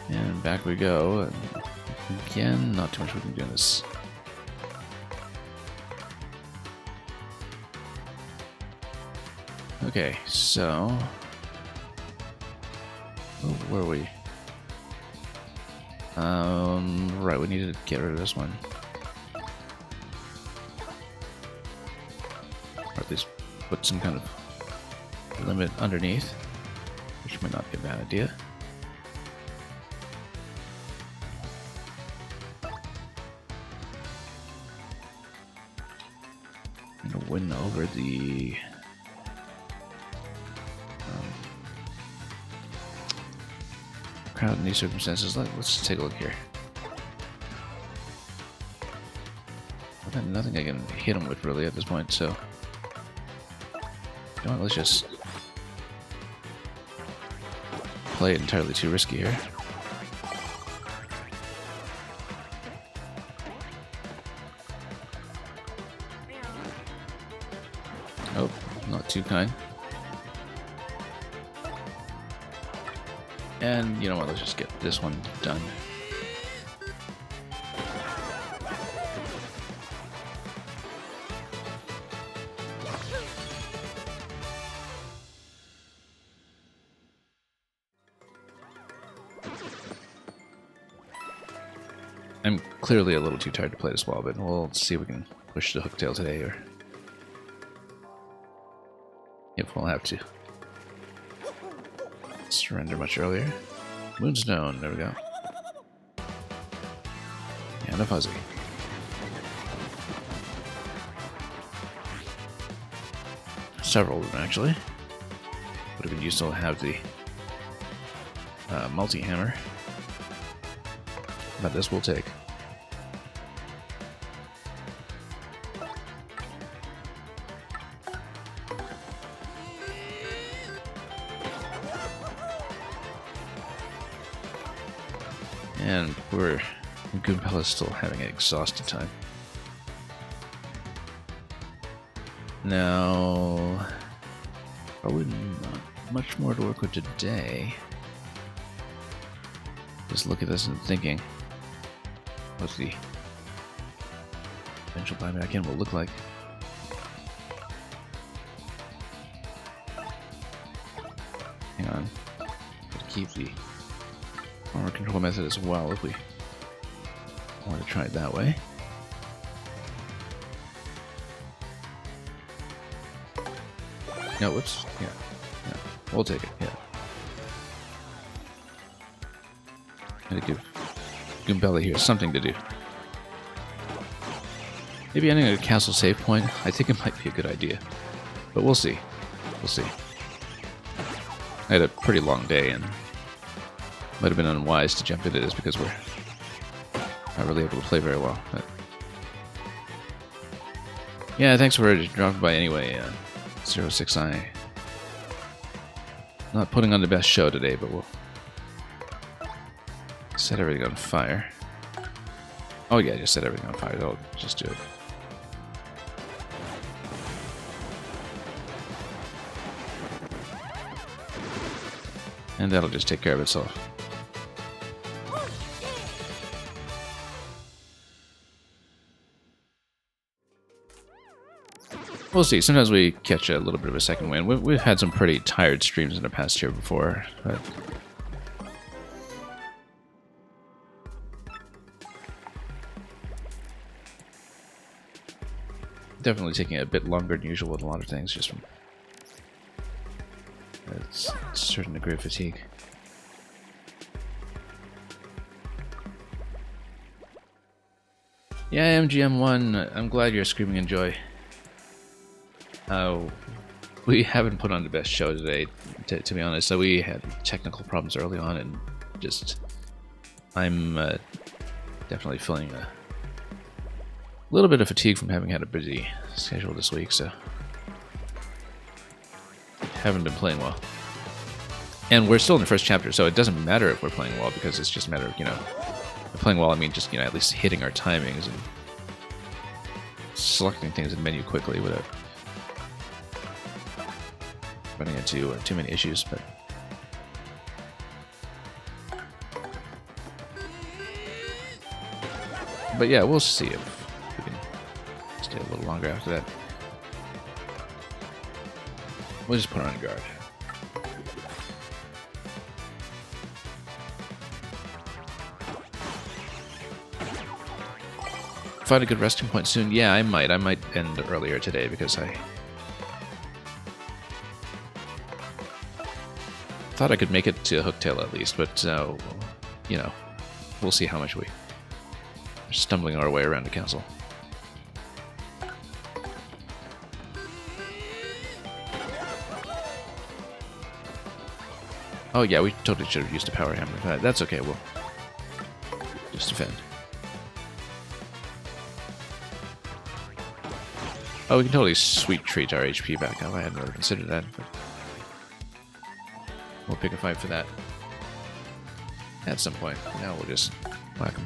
S2: And back we go. Again, not too much we can do in this. Okay, so where are we? Right, we need to get rid of this one. Or at least put some kind of limit underneath, which might not be a bad idea. I'm gonna win over the crowd in these circumstances. Let's take a look here. I've got nothing I can hit him with really at this point, so you know what, let's just play it entirely too risky here. Oh, not too kind. And you know what, let's just get this one done. I'm clearly a little too tired to play this well, but we'll see if we can push the Hooktail today, or if we'll have to surrender much earlier. Moonstone, there we go. And a Fuzzy. Several of them, actually. Would have been useful to have the multi-hammer. But this will take. And we're Goombella's still having an exhausted time. Now, probably not much more to work with today. Just look at this and thinking, what's the eventual buyback again will look like. Hang on, gotta keep the armor control method as well if we want to try it that way. No, whoops. Yeah. We'll take it. Yeah. Gotta give Goombella here something to do. Maybe ending at a castle save point. I think it might be a good idea. But we'll see. We'll see. I had a pretty long day and might have been unwise to jump into this because we're not really able to play very well. But yeah, thanks for dropping by anyway. 06i. Not putting on the best show today, but we'll set everything on fire. Oh yeah, just set everything on fire. That'll just do it. And that'll just take care of itself. We'll see. Sometimes we catch a little bit of a second wind. We've had some pretty tired streams in the past year before, but definitely taking a bit longer than usual with a lot of things, just from a certain degree of fatigue. Yeah, MGM1, I'm glad you're screaming in joy. We haven't put on the best show today, to be honest. So we had technical problems early on, and just I'm definitely feeling a little bit of fatigue from having had a busy schedule this week. So haven't been playing well, and we're still in the first chapter, so it doesn't matter if we're playing well because it's just a matter of playing well. I mean, just at least hitting our timings and selecting things in the menu quickly without running into too many issues, but yeah, we'll see if we can stay a little longer after that. We'll just put her on guard. Find a good resting point soon. Yeah, I might end earlier today because I thought I could make it to Hooktail at least, but we'll see how much we're stumbling our way around the castle. Oh yeah, we totally should have used a power hammer. But that's okay, we'll just defend. Oh, we can totally sweet treat our HP back up. I hadn't really considered that, but we'll pick a fight for that at some point. Now we'll just whack them.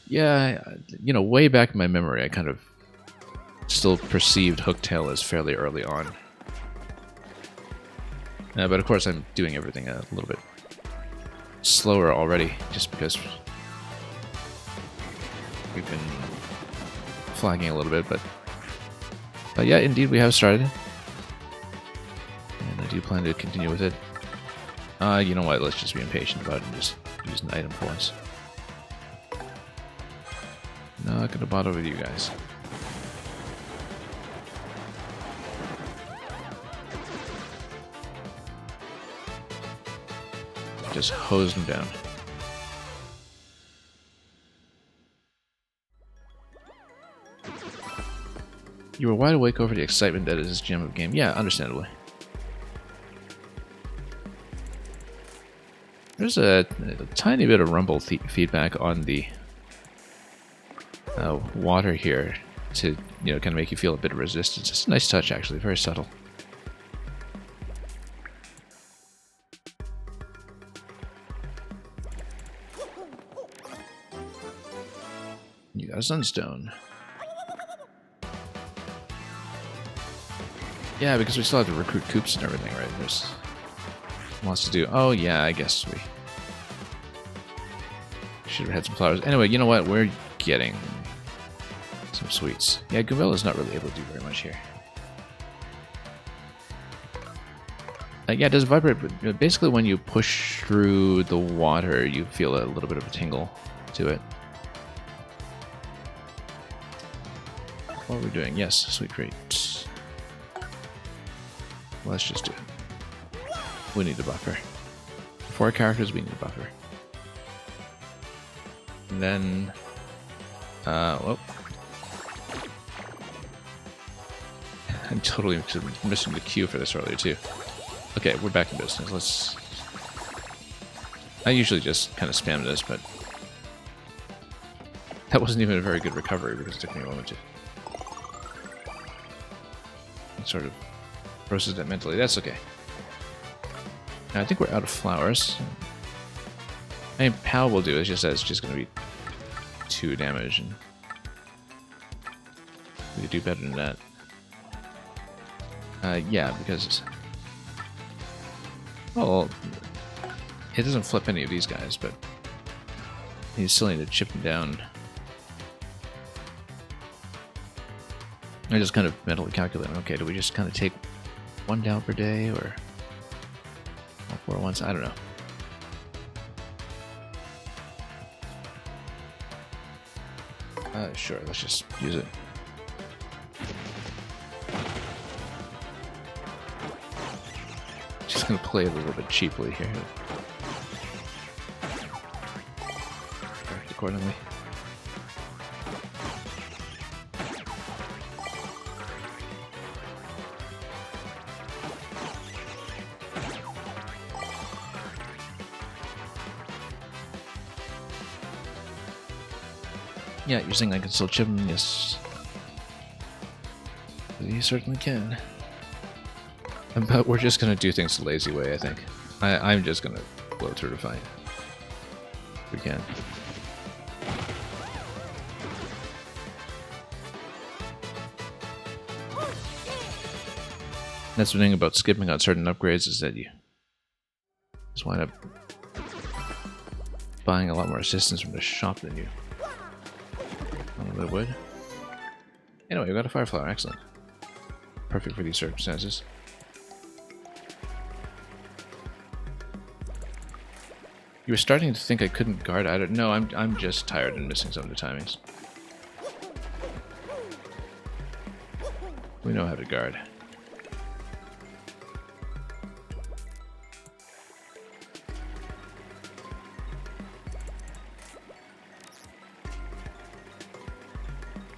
S2: Yeah, way back in my memory, I kind of still perceived Hooktail as fairly early on. But of course, I'm doing everything a little bit slower already, just because we've been flagging a little bit. But yeah, indeed, we have started, and I do plan plan to continue with it. You know what? Let's just be impatient about it and just use an item for once. Not gonna bother with you guys. Just hose them down. You were wide awake over the excitement that is this gem of game. Yeah, understandably. There's a tiny bit of rumble feedback on the water here to, you know, kind of make you feel a bit of resistance. It's a nice touch, actually. Very subtle. You got a sunstone. Yeah, because we still have to recruit Koops and everything, right? There's lots to do. Oh, yeah, I guess we should have had some flowers. Anyway, you know what? We're getting some sweets. Yeah, Goombella's not really able to do very much here. Yeah, it does vibrate, but basically when you push through the water, you feel a little bit of a tingle to it. What are we doing? Yes, sweet treat. Let's just do it. We need a buffer. For our characters, we need a buffer. And then... well... I'm totally missing the cue for this earlier, too. Okay, we're back in business. Let's... I usually just kind of spam this, but... that wasn't even a very good recovery because it took me a moment to... sort of process that mentally. That's okay. Now, I think we're out of flowers. I mean, Pal will do. It's just that it's just going to be 2 damage, and we could do better than that. Yeah, because well, it doesn't flip any of these guys, but you still need to chip them down. I just kind of mentally calculating, okay, do we just kind of take 1 down per day, or all 4 at once? I don't know. Sure, let's just use it. Just gonna play a little bit cheaply here. Act accordingly. Yeah, you're saying I can still chip him? Yes. You certainly can. But we're just gonna do things the lazy way, I think. I'm just gonna blow through to fight. If we can. That's the thing about skipping on certain upgrades, is that you just wind up buying a lot more assistance from the shop than you. A little bit of wood. Anyway, we got a fire flower. Excellent. Perfect for these circumstances. You were starting to think I couldn't guard. I don't know. I'm just tired and missing some of the timings. We know how to guard.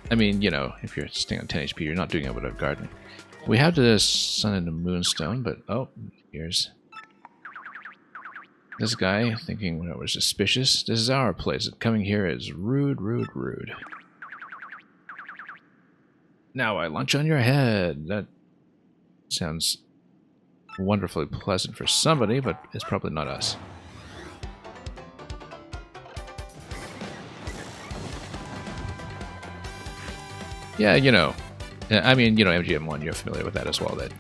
S2: I mean, you know, if you're staying on 10 HP, you're not doing it without gardening. We have the Sun and the Moonstone, but oh, here's this guy thinking when it was suspicious. This is our place. Coming here is rude, rude, rude. Now I lunch on your head. That sounds wonderfully pleasant for somebody, but it's probably not us. Yeah, you know, I mean, you know, MGM1, you're familiar with that as well, that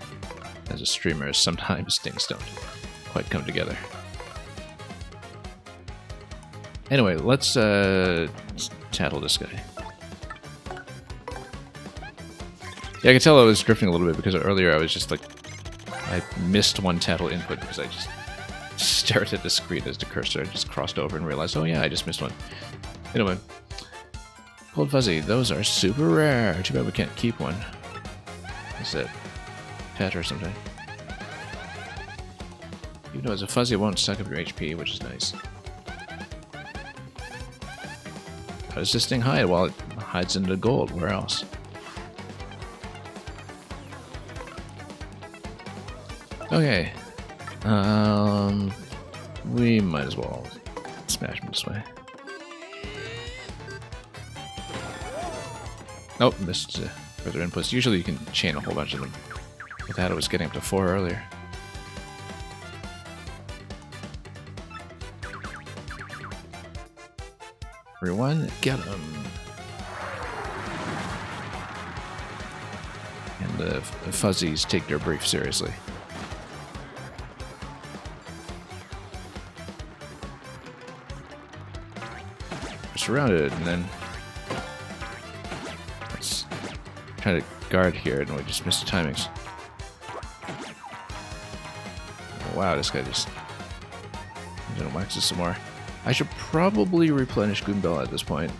S2: as a streamer, sometimes things don't quite come together. Anyway, let's tattle this guy. Yeah, I can tell I was drifting a little bit because earlier I was just like I missed one Tattle input because I just stared at the screen as the cursor just crossed over and realized, oh yeah, I just missed one. Anyway, Cold Fuzzy, those are super rare. Too bad we can't keep one. Is it pet or something? Even though it's a fuzzy, it won't suck up your HP, which is nice. How does this thing hide? Well, it hides into the gold. Where else? Okay. We might as well smash him this way. Nope, missed further inputs. Usually you can chain a whole bunch of them. With that, I was getting up to 4 earlier. Everyone, get him. And the fuzzies take their brief seriously. We're surrounded, and then let's try to guard here, and we just missed the timings. Oh, wow, this guy just... I'm gonna wax this some more. I should probably replenish Goombella at this point,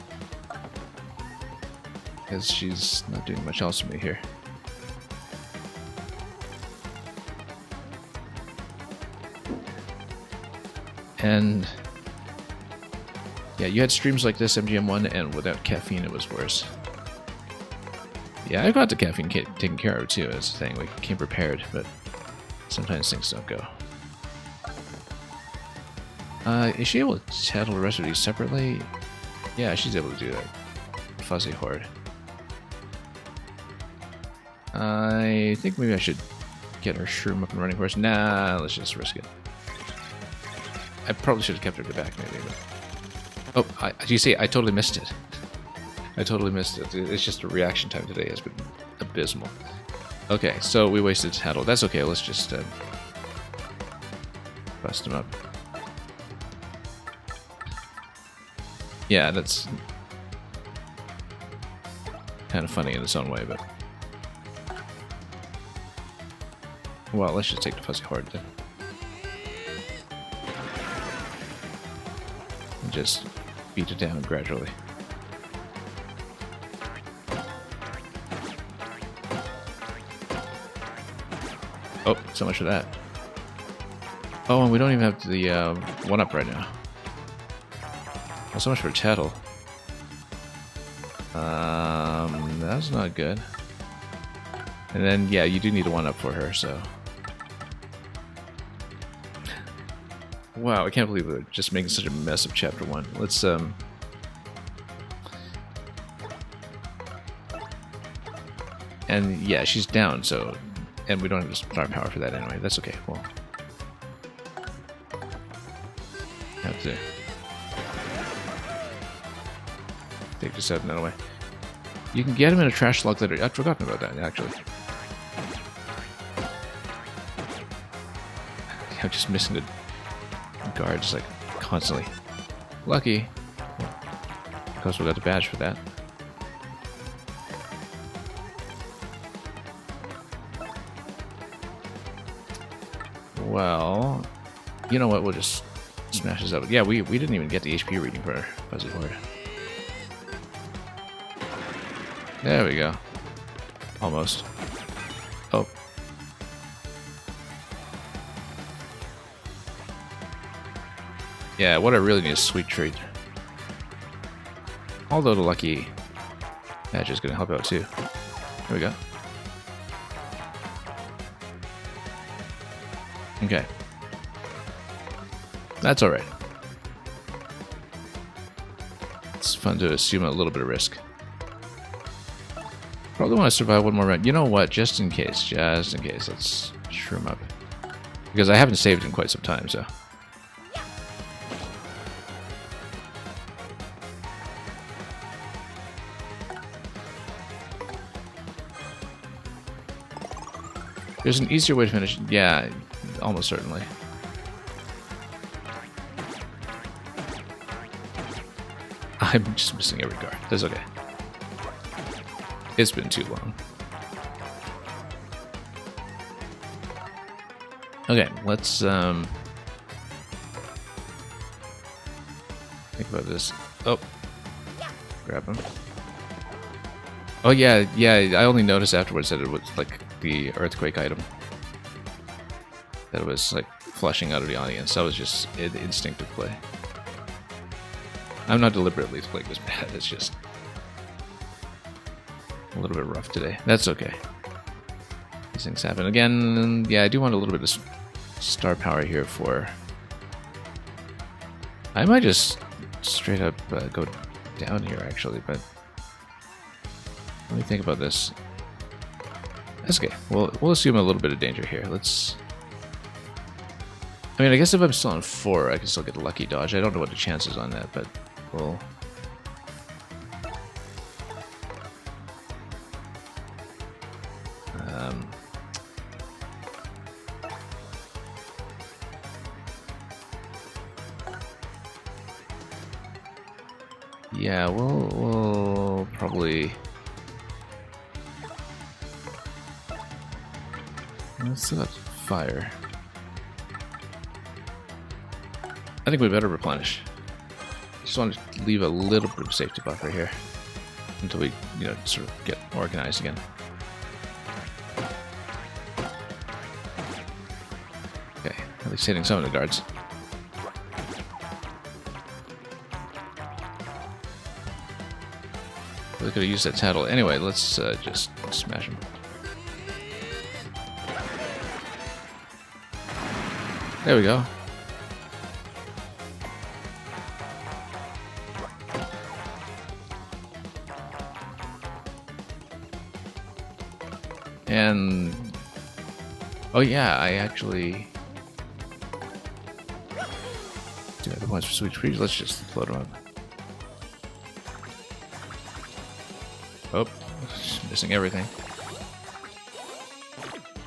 S2: because she's not doing much else for me here. And yeah, you had streams like this, MGM1, and without caffeine it was worse. Yeah, I got the caffeine taken care of too, as a thing. We came prepared, but sometimes things don't go. Is she able to handle the rest of these separately? Yeah, she's able to do that. Fuzzy Horde. I think maybe I should get her shroom up and running first. Nah, let's just risk it. I probably should have kept her at the back, maybe. But... oh, you see, I totally missed it. I totally missed it. It's just the reaction time today has been abysmal. Okay, so we wasted Tattle. That's okay, let's just bust him up. Yeah, that's kind of funny in its own way, but... well, let's just take the Fuzzy Horde then. And just beat it down gradually. Oh, so much for that. Oh, and we don't even have the 1-up right now. Well, so much for Tattle. That's not good. And then, yeah, you do need a 1-up for her, so... wow, I can't believe we're just making such a mess of Chapter 1. Let's, and, yeah, she's down, so... and we don't have star power for that anyway. That's okay, well... have to... take this out another way. You can get him in a trash slug later. I'd forgotten about that, actually. I'm just missing the guards, like, constantly. Lucky. Of course, we got the badge for that. Well, you know what? We'll just smash this up. Yeah, we didn't even get the HP reading for Fuzzy Horde. There we go. Almost. Oh. Yeah, what I really need is Sweet Treat. Although the lucky badge is going to help out too. There we go. Okay. That's alright. It's fun to assume a little bit of risk. Probably want to survive one more round. You know what? Just in case. Just in case. Let's shroom up. Because I haven't saved in quite some time, so... there's an easier way to finish. Yeah, almost certainly. I'm just missing every card. That's okay. It's been too long. Okay, let's think about this. Oh, grab him. Oh yeah, yeah. I only noticed afterwards that it was like the earthquake item. That it was like flushing out of the audience. That was just instinctive play. I'm not deliberately playing this bad. It's just a little bit rough today. That's okay. These things happen. Again, yeah, I do want a little bit of star power here for... I might just straight up go down here, actually, but... Let me think about this. That's okay. We'll assume a little bit of danger here. Let's... I mean, I guess if I'm still on 4, I can still get a lucky dodge. I don't know what the chances on that, but we'll... Yeah, we'll probably... Let's see that fire. I think we better replenish. Just want to leave a little bit of safety buffer here until we, you know, sort of get organized again. Okay, at least hitting some of the guards. We could have used that tattle. Anyway, let's just smash him. There we go. And oh yeah, I actually do have the points for Sweet Trees. Let's just float them up. Oh, missing everything.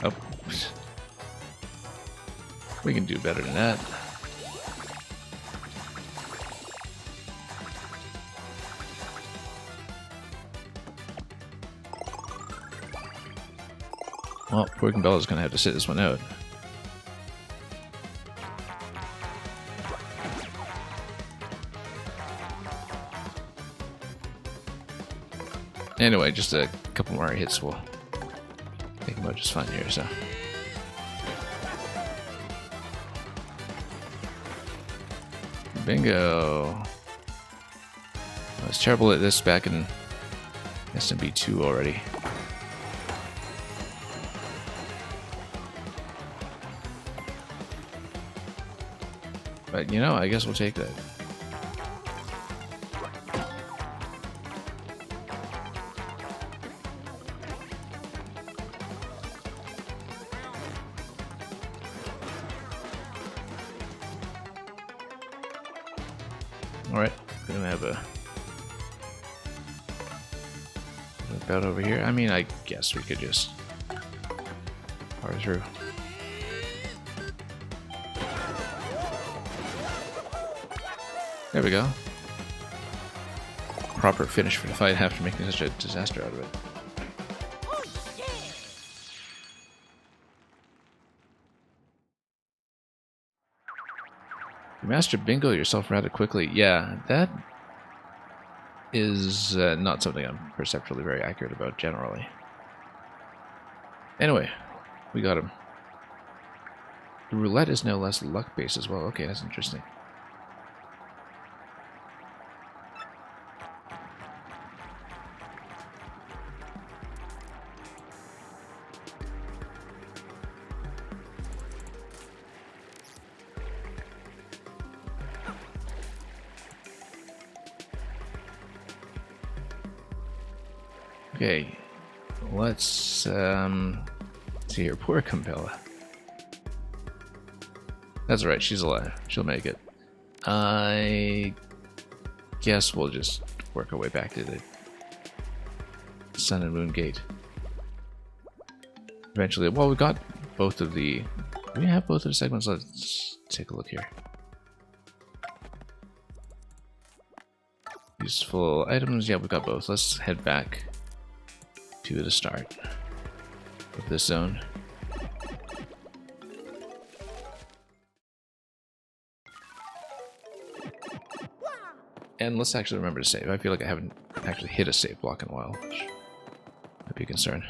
S2: Oh, we can do better than that. Well, poor Bella's gonna have to sit this one out. Anyway, just a couple more hits will make him out just fine here, so. Bingo! I was terrible at this back in SMB 2 already. But, you know, I guess we'll take that. Alright, we're gonna have a bout over here. I mean, I guess we could just power through. There we go. Proper finish for the fight after making such a disaster out of it.
S3: Oh, yeah.
S2: You mastered bingo yourself rather quickly. Yeah, that is not something I'm perceptually very accurate about generally. Anyway, we got him. The roulette is now less luck-based as well. Okay, that's interesting. Okay, let's see here. Poor Campella. That's right, she's alive. She'll make it. I guess we'll just work our way back to the Sun and Moon Gate. Eventually, well, we got both of the... Do we have both of the segments? Let's take a look here. Useful items, yeah, we've got both. Let's head back to the start of this zone. And let's actually remember to save. I feel like I haven't actually hit a save block in a while, which might be a concern.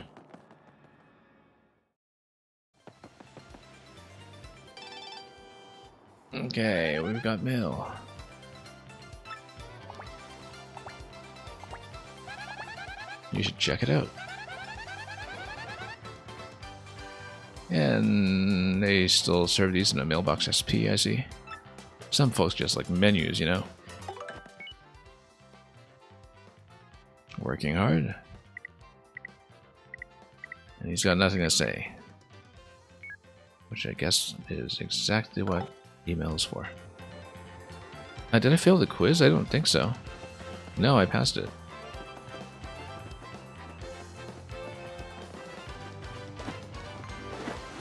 S2: Okay, we've got mail. You should check it out. And they still serve these in a mailbox SP, I see. Some folks just like menus, you know. Working hard. And he's got nothing to say. Which I guess is exactly what email is for. Did I fail the quiz? I don't think so. No, I passed it.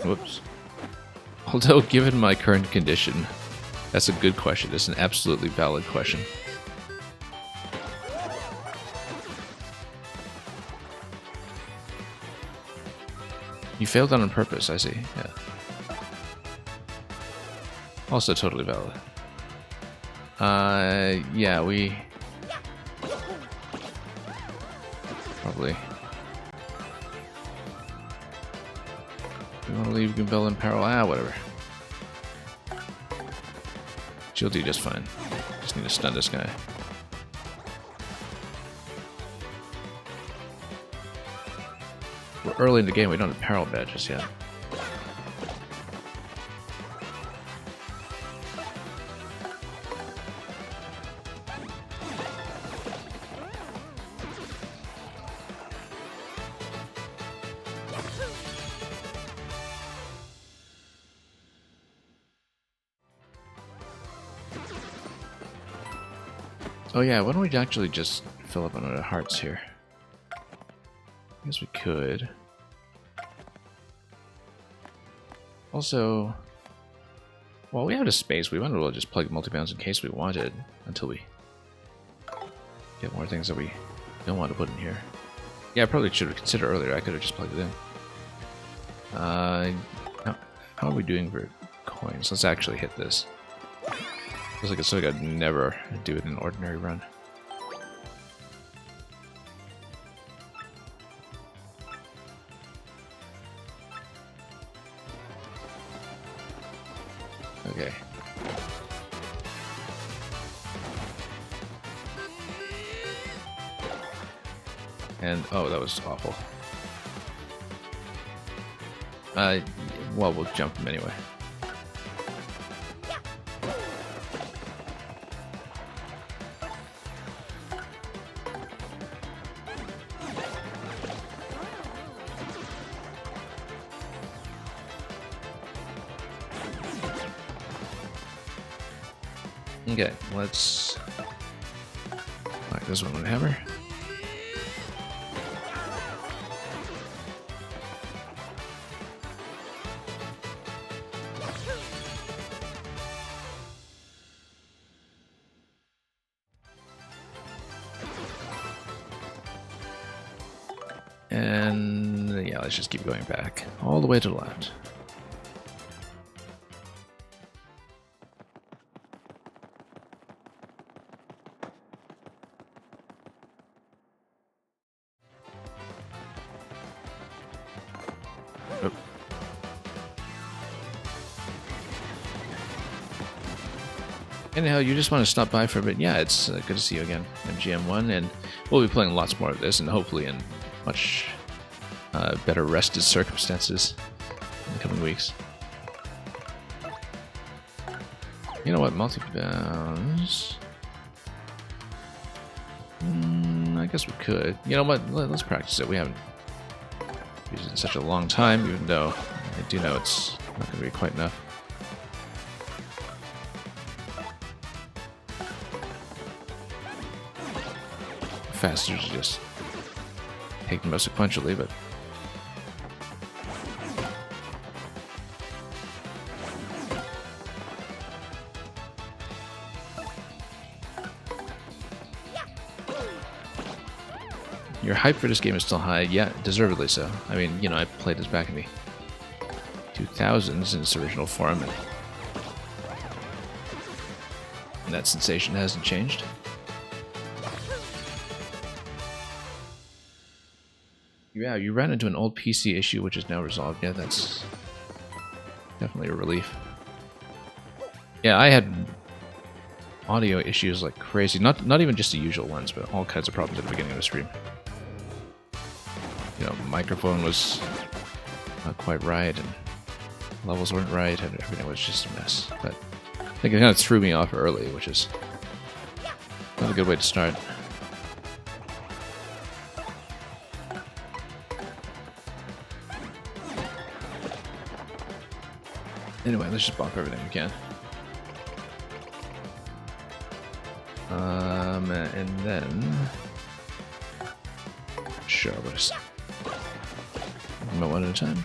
S2: Whoops. Although, given my current condition, that's a good question. It's an absolutely valid question. You failed on purpose, I see. Yeah. Also totally valid. Yeah, we... Probably... We want to leave Goombella in peril? Ah, whatever. She'll do just fine. Just need to stun this guy. We're early in the game, we don't have peril badges yet. Oh yeah, why don't we actually just fill up on our hearts here? I guess we could. Also, well, we have the space. We might as well just plug multi-bounds in case we wanted, until we get more things that we don't want to put in here. Yeah, I probably should have considered earlier. I could have just plugged it in. How are we doing for coins? Let's actually hit this. Feels like it's like I'd never do it in an ordinary run. Okay. And, oh, that was awful. Well, we'll jump him anyway. Okay, let's like this one with a hammer. And yeah, let's just keep going back all the way to the left. Anyhow, you just want to stop by for a bit. Yeah, it's good to see you again, MGM1, and we'll be playing lots more of this, and hopefully in much better rested circumstances in the coming weeks. You know what, multi-bounds... I guess we could. You know what, let's practice it. We haven't used it in such a long time, even though I do know it's not going to be quite enough. Faster to just take them most sequentially, but your hype for this game is still high. Yeah, deservedly so. I mean, you know, I played this back in the 2000s in its original form, and that sensation hasn't changed. Yeah, you ran into an old PC issue which is now resolved. Yeah, that's definitely a relief. Yeah, I had audio issues like crazy. Not even just the usual ones, but all kinds of problems at the beginning of the stream. You know, microphone was not quite right, and levels weren't right, and everything was just a mess. But I think it kind of threw me off early, which is not a good way to start. Anyway, let's just bump everything we can. And then... Sure, we'll just... one at a time.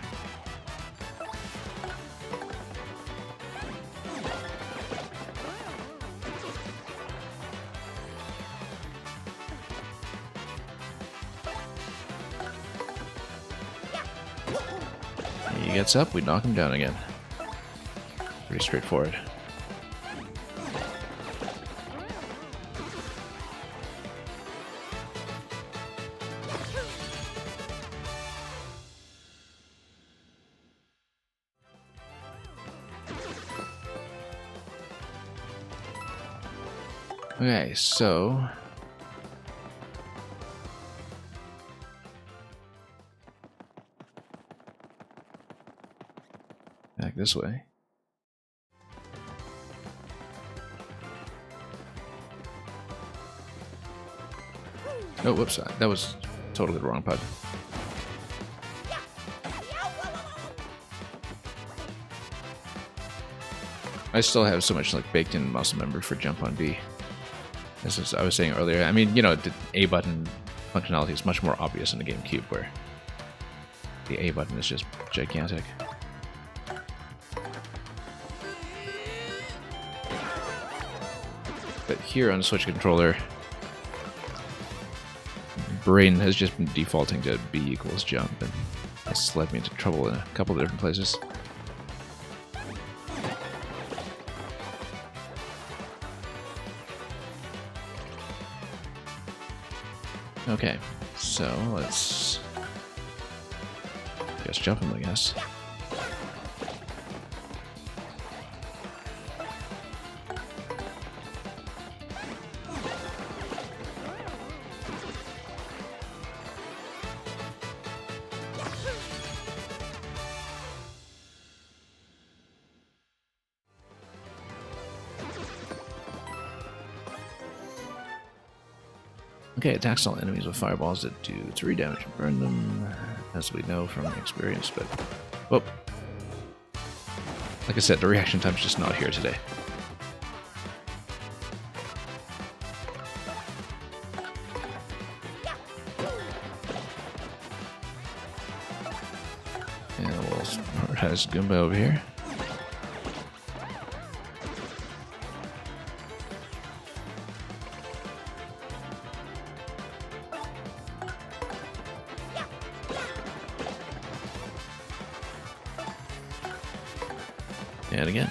S2: He gets up, we knock him down again. Pretty straightforward. Okay, so... back this way. Oh, whoops, that was totally the wrong button. I still have so much like baked in muscle memory for jump on B. As I was saying earlier, I mean, you know, the A button functionality is much more obvious in the GameCube, where the A button is just gigantic. But here on the Switch controller, brain has just been defaulting to B equals jump, and that's led me into trouble in a couple of different places. Okay, so let's just jump him, I guess. Okay, attacks all enemies with fireballs that do 3 damage and burn them, as we know from experience, but... whoop. Like I said, the reaction time's just not here today. And we'll prioritize Goomba over here. And again.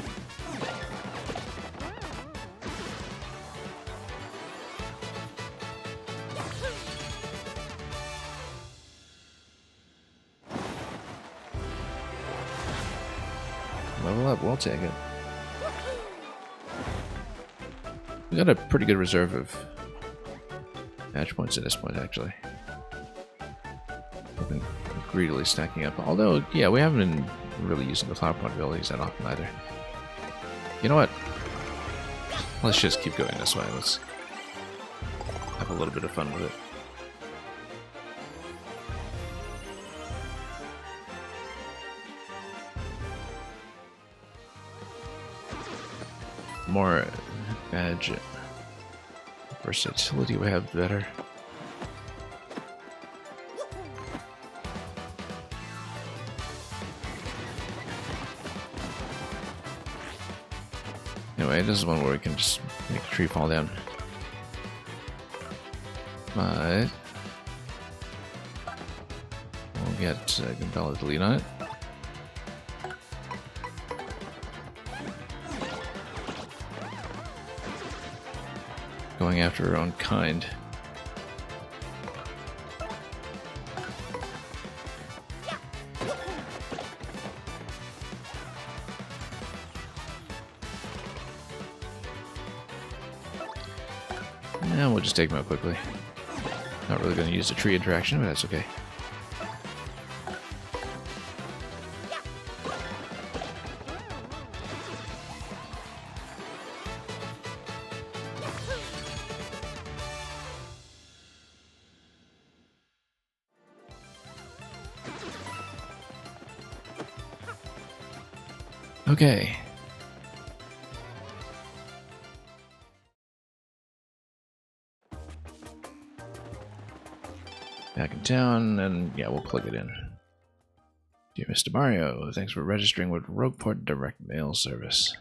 S2: Level up, we'll take it. We got a pretty good reserve of match points at this point, actually. We've been greedily stacking up. Although, yeah, we haven't been really using the flower point abilities that often either. You know what? Let's just keep going this way. Let's have a little bit of fun with it. More badge versatility we have, the better. Anyway, this is one where we can just make a tree fall down. But we'll get Goombella to lead on it. Going after her own kind. And we'll just take him out quickly. Not really going to use the tree interaction, but that's okay. Okay. Back in town, and yeah, we'll plug it in. Dear Mr. Mario, thanks for registering with Rogueport Direct Mail Service.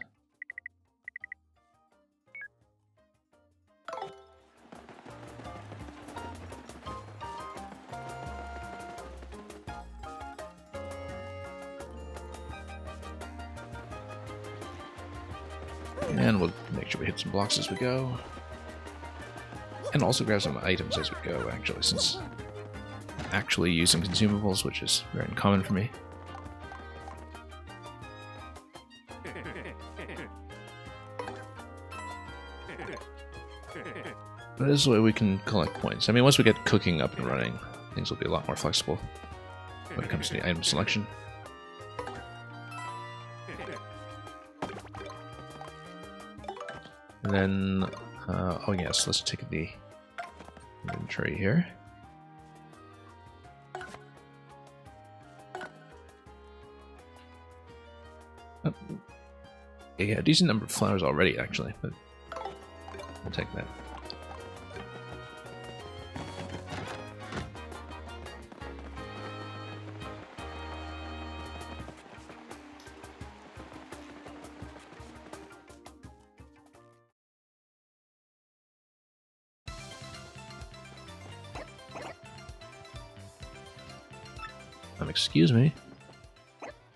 S2: And we'll make sure we hit some blocks as we go. And also grab some items as we go, actually, since I'm actually using consumables, which is very uncommon for me. But this way we can collect points. I mean, once we get cooking up and running, things will be a lot more flexible when it comes to the item selection. And then, oh yes, let's take the inventory here. Oh. Yeah, a decent number of flowers already, actually, but I'll take that. Excuse me.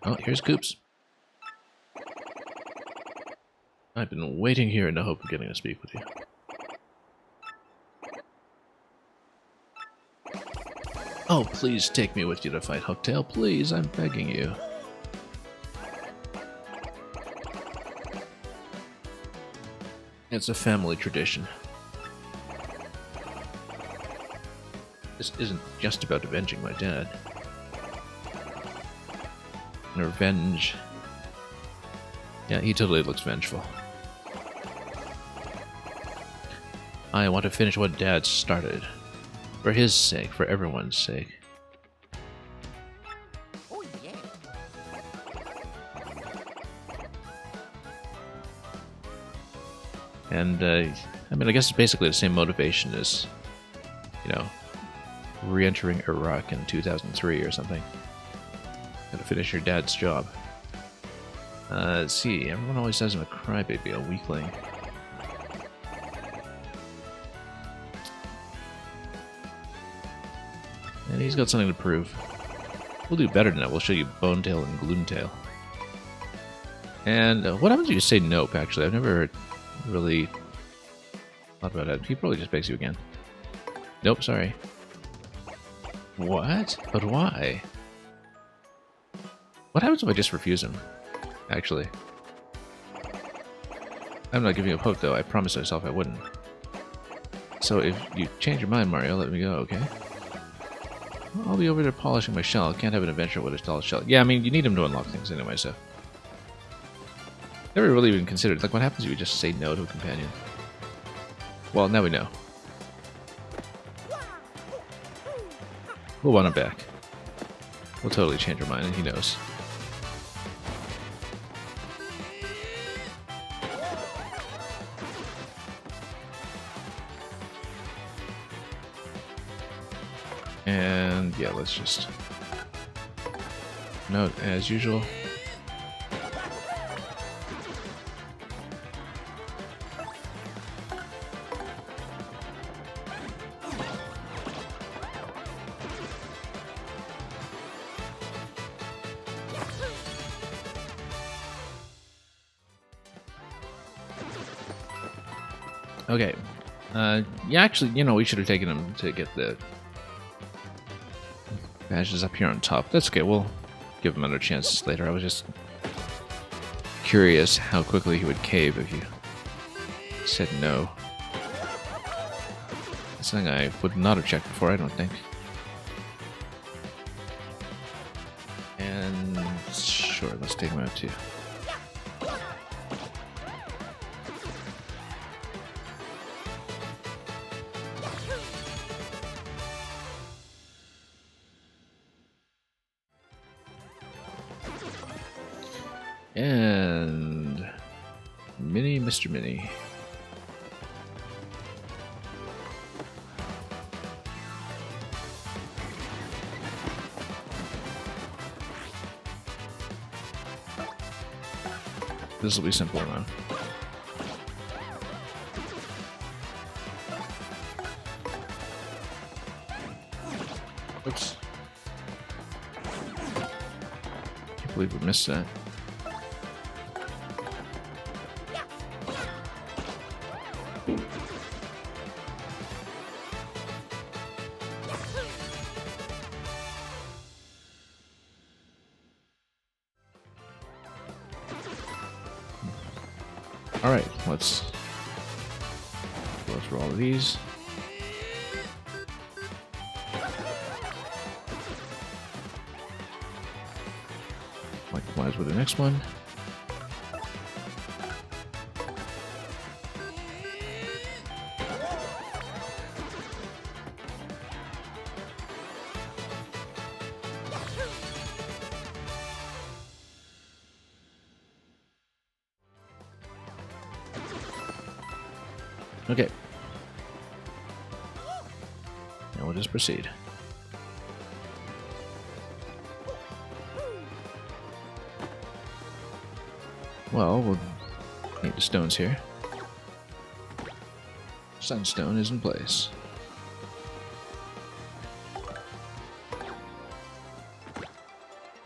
S2: Oh, here's Koops. I've been waiting here in the hope of getting to speak with you. Oh, please take me with you to fight Hooktail. Please, I'm begging you. It's a family tradition. This isn't just about avenging my dad. Revenge. Yeah, he totally looks vengeful. I want to finish what Dad started. For his sake, for everyone's sake.
S3: Oh yeah.
S2: And, I mean, I guess it's basically the same motivation as, you know, re-entering Iraq in 2003 or something. Gotta finish your dad's job. Let's see, everyone always says I'm a crybaby, a weakling. And he's got something to prove. We'll do better than that, we'll show you Bonetail and Gloomtail. And what happens if you say nope, actually? I've never really thought about that. He probably just begs you again. Nope, sorry. What? But why? What happens if I just refuse him? Actually. I'm not giving up hope, though. I promised myself I wouldn't. So if you change your mind, Mario, let me go, okay? I'll be over there polishing my shell. Can't have an adventure with a tall shell. Yeah, I mean, you need him to unlock things anyway, so... Never really even considered. Like, what happens if you just say no to a companion? Well, now we know. We'll want him back. We'll totally change our mind, and he knows. And yeah, let's just note as usual. Okay. Yeah, actually, you know, we should have taken him to get the badges up here on top. That's okay, we'll give him another chance later. I was just curious how quickly he would cave if you said no. Something I would not have checked before, I don't think. And sure, let's take him out too. And Mini Mr. Mini. This will be simple now. Oops. Can't believe we missed that. All right, let's go through all of these. Likewise with the next one. Okay. Now we'll just proceed. Well, we'll need the stones here. Sunstone is in place.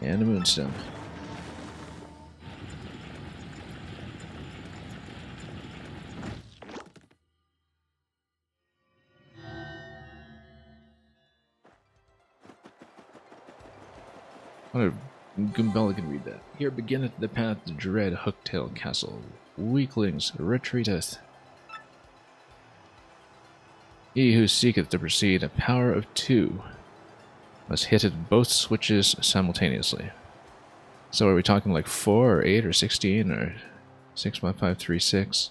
S2: And a moonstone. I wonder if Goombella can read that. Here beginneth the path to dread Hooktail Castle. Weaklings, retreateth. He who seeketh to proceed a power of 2 must hit at both switches simultaneously. So are we talking like 4 or 8 or 16 or 61536?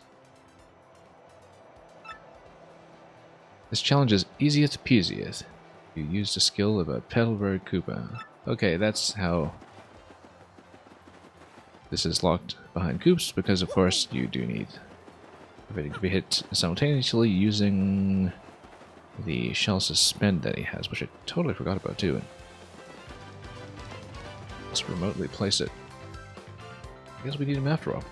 S2: This challenge is easiest peasiest. You use the skill of a Petalburg Koopa. Okay, that's how this is locked behind Koops, because of course you do need everything to be hit simultaneously using the shell suspend that he has, which I totally forgot about too. Let's remotely place it. I guess we need him after all.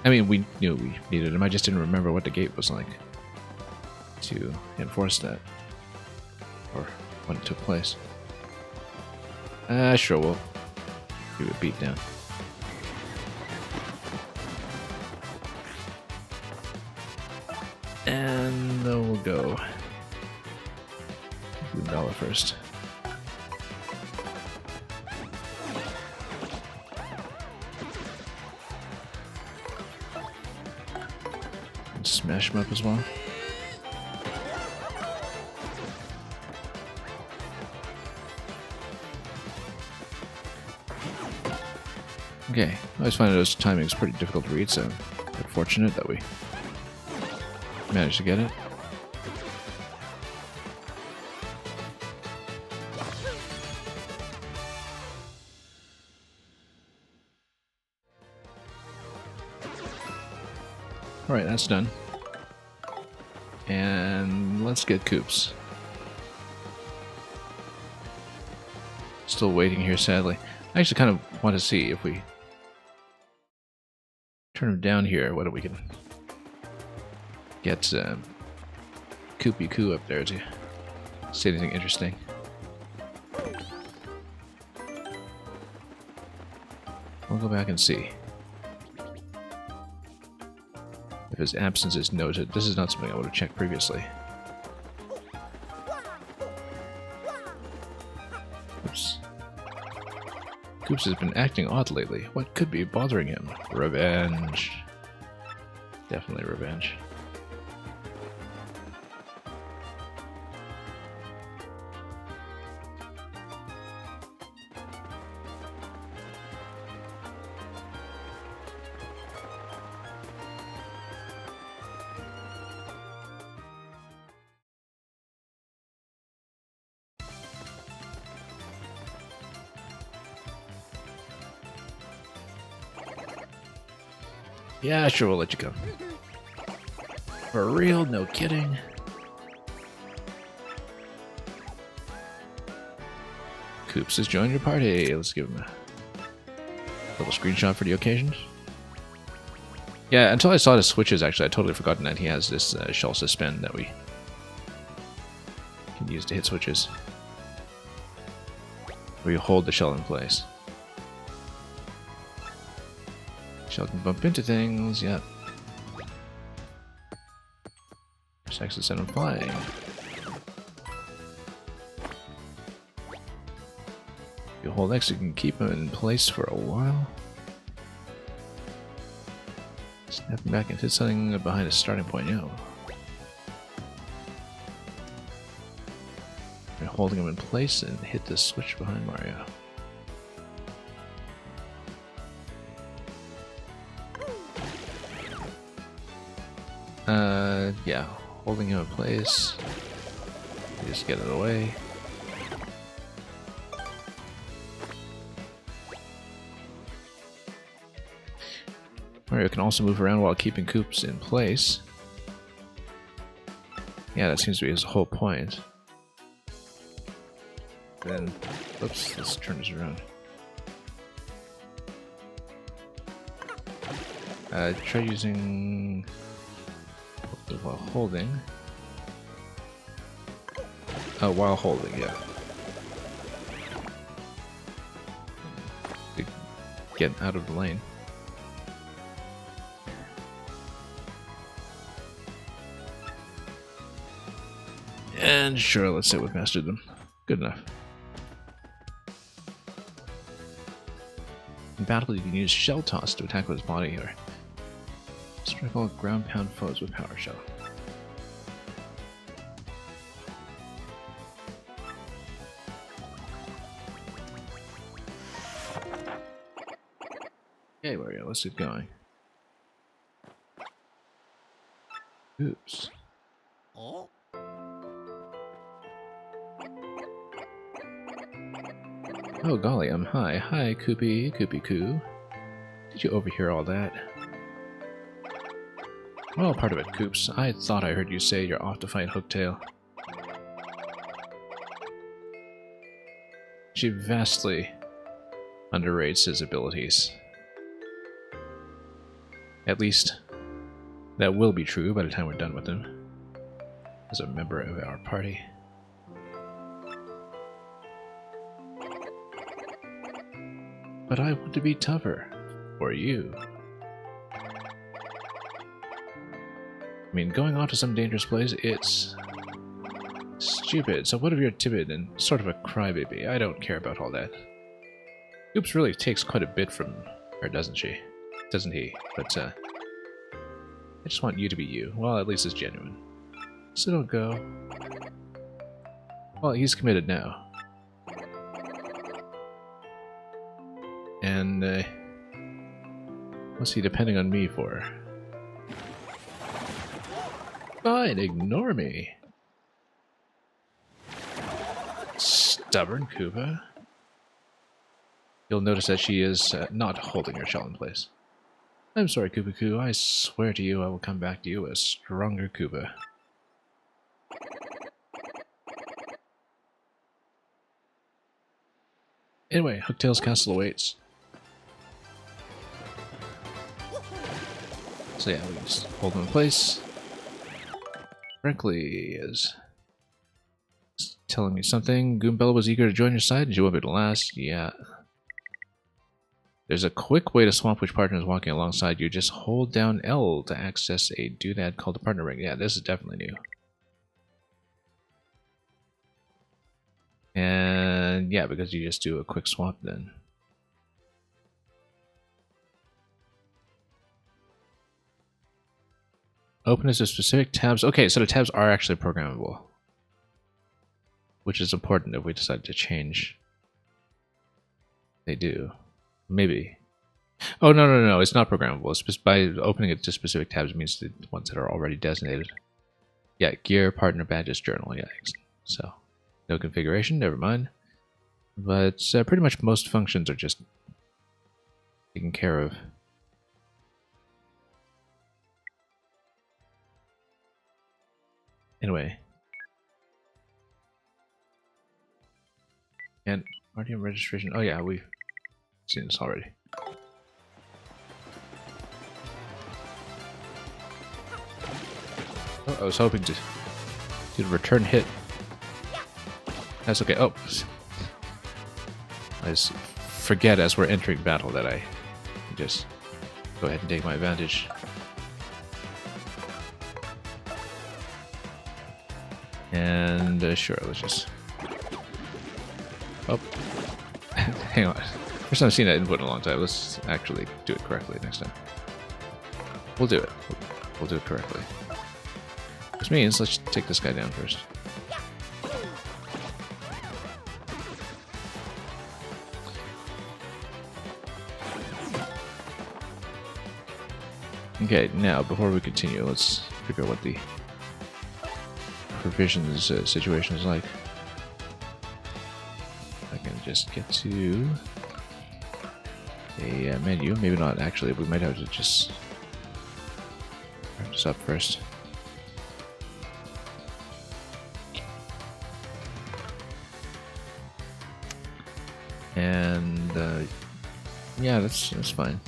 S2: I mean, we knew we needed him, I just didn't remember what the gate was like to enforce that. Or when it took place. Sure, we'll give it a beat down. And we'll go Goombella first. And smash him up as well. Okay, I always find those timings pretty difficult to read, so we're fortunate that we managed to get it. Alright, that's done. And let's get Koops. Still waiting here, sadly. I actually kind of want to see if we turn him down here, whether we can get Koopy Koo up there to say anything interesting. We'll go back and see if his absence is noted. This is not something I would have checked previously. Oops. Koops has been acting odd lately. What could be bothering him? Revenge. Definitely revenge. Yeah, sure, we'll let you go. For real, no kidding. Coops has joined your party. Let's give him a little screenshot for the occasion. Yeah, until I saw the switches, actually, I totally forgotten that he has this shell suspend that we can use to hit switches. Where you hold the shell in place. Shell can bump into things, yep. Sex to send him flying. If you hold X, you can keep him in place for a while. Snap him back and hit something behind a starting point, yo. You're holding him in place and hit the switch behind Mario. Yeah, holding him in place. Just get it away. Mario can also move around while keeping Koops in place. Yeah, that seems to be his whole point. Then, oops, let's turn this around. Try using while holding. Oh, while holding, yeah. To get out of the lane. And sure, let's say we've mastered them. Good enough. In battle, you can use Shell Toss to attack with his body or strike all ground pound foes with Power Shell. Okay, Mario, let's get going. Oops.
S3: Oh?
S2: Oh golly, I'm high. Hi, Koopy, Koopy Koo. Did you overhear all that? Well, part of it, Koops. I thought I heard you say you're off to fight Hooktail. She vastly underrates his abilities. At least, that will be true by the time we're done with him. As a member of our party. But I want to be tougher. For you. I mean, going off to some dangerous place, it's stupid. So what if you're timid and sort of a crybaby? I don't care about all that. Oops really takes quite a bit from her, doesn't she? Doesn't he? But, I just want you to be you. Well, at least it's genuine. So don't go. Well, he's committed now. And, what's he depending on me for? Fine, ignore me. Stubborn Koopa. You'll notice that she is not holding her shell in place. I'm sorry, Koopa Koo. I swear to you I will come back to you a stronger Koopa. Anyway, Hooktail's castle awaits. So yeah, we just hold him in place. Frankly is telling me something. Goombella was eager to join your side and she won't be the last. Yeah. There's a quick way to swamp which partner is walking alongside you. Just hold down L to access a doodad called the partner ring. Yeah, this is definitely new. And yeah, because you just do a quick swap then. Openness of specific tabs. Okay, so the tabs are actually programmable, which is important if we decide to change. They do. Maybe. Oh, no. It's not programmable. It's just by opening it to specific tabs means the ones that are already designated. Yeah, gear, partner, badges, journal. Yeah, so no configuration, never mind. But pretty much most functions are just taken care of. Anyway. And RDM registration. Oh yeah, we've seen this already. Oh, I was hoping to do a return hit. That's okay. Oh, I just forget as we're entering battle that I can just go ahead and take my advantage. And sure, let's just. Oh, hang on. First time I've seen that input in a long time. Let's actually do it correctly next time. We'll do it. We'll do it correctly. Which means let's take this guy down first. Okay, now before we continue, let's figure out what the provisions situation is like. I can just get to a menu. Maybe not actually. We might have to just wrap this up first. And yeah, that's fine.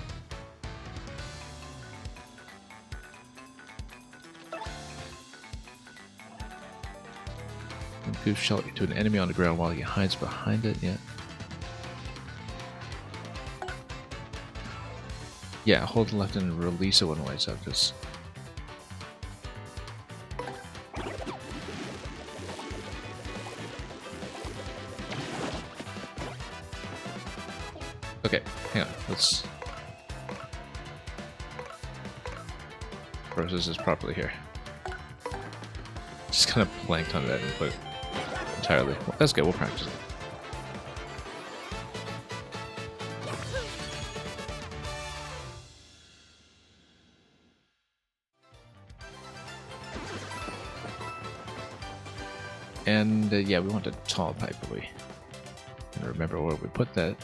S2: Give shelter to an enemy on the ground while he hides behind it. Yeah. Yeah, hold left and release it when it lights up. Just. Okay, hang on. Let's process this properly here. Just kind of blanked on that input entirely. Well, that's good. We'll practice it. And yeah, we want a tall pipe, but we can remember where we put that.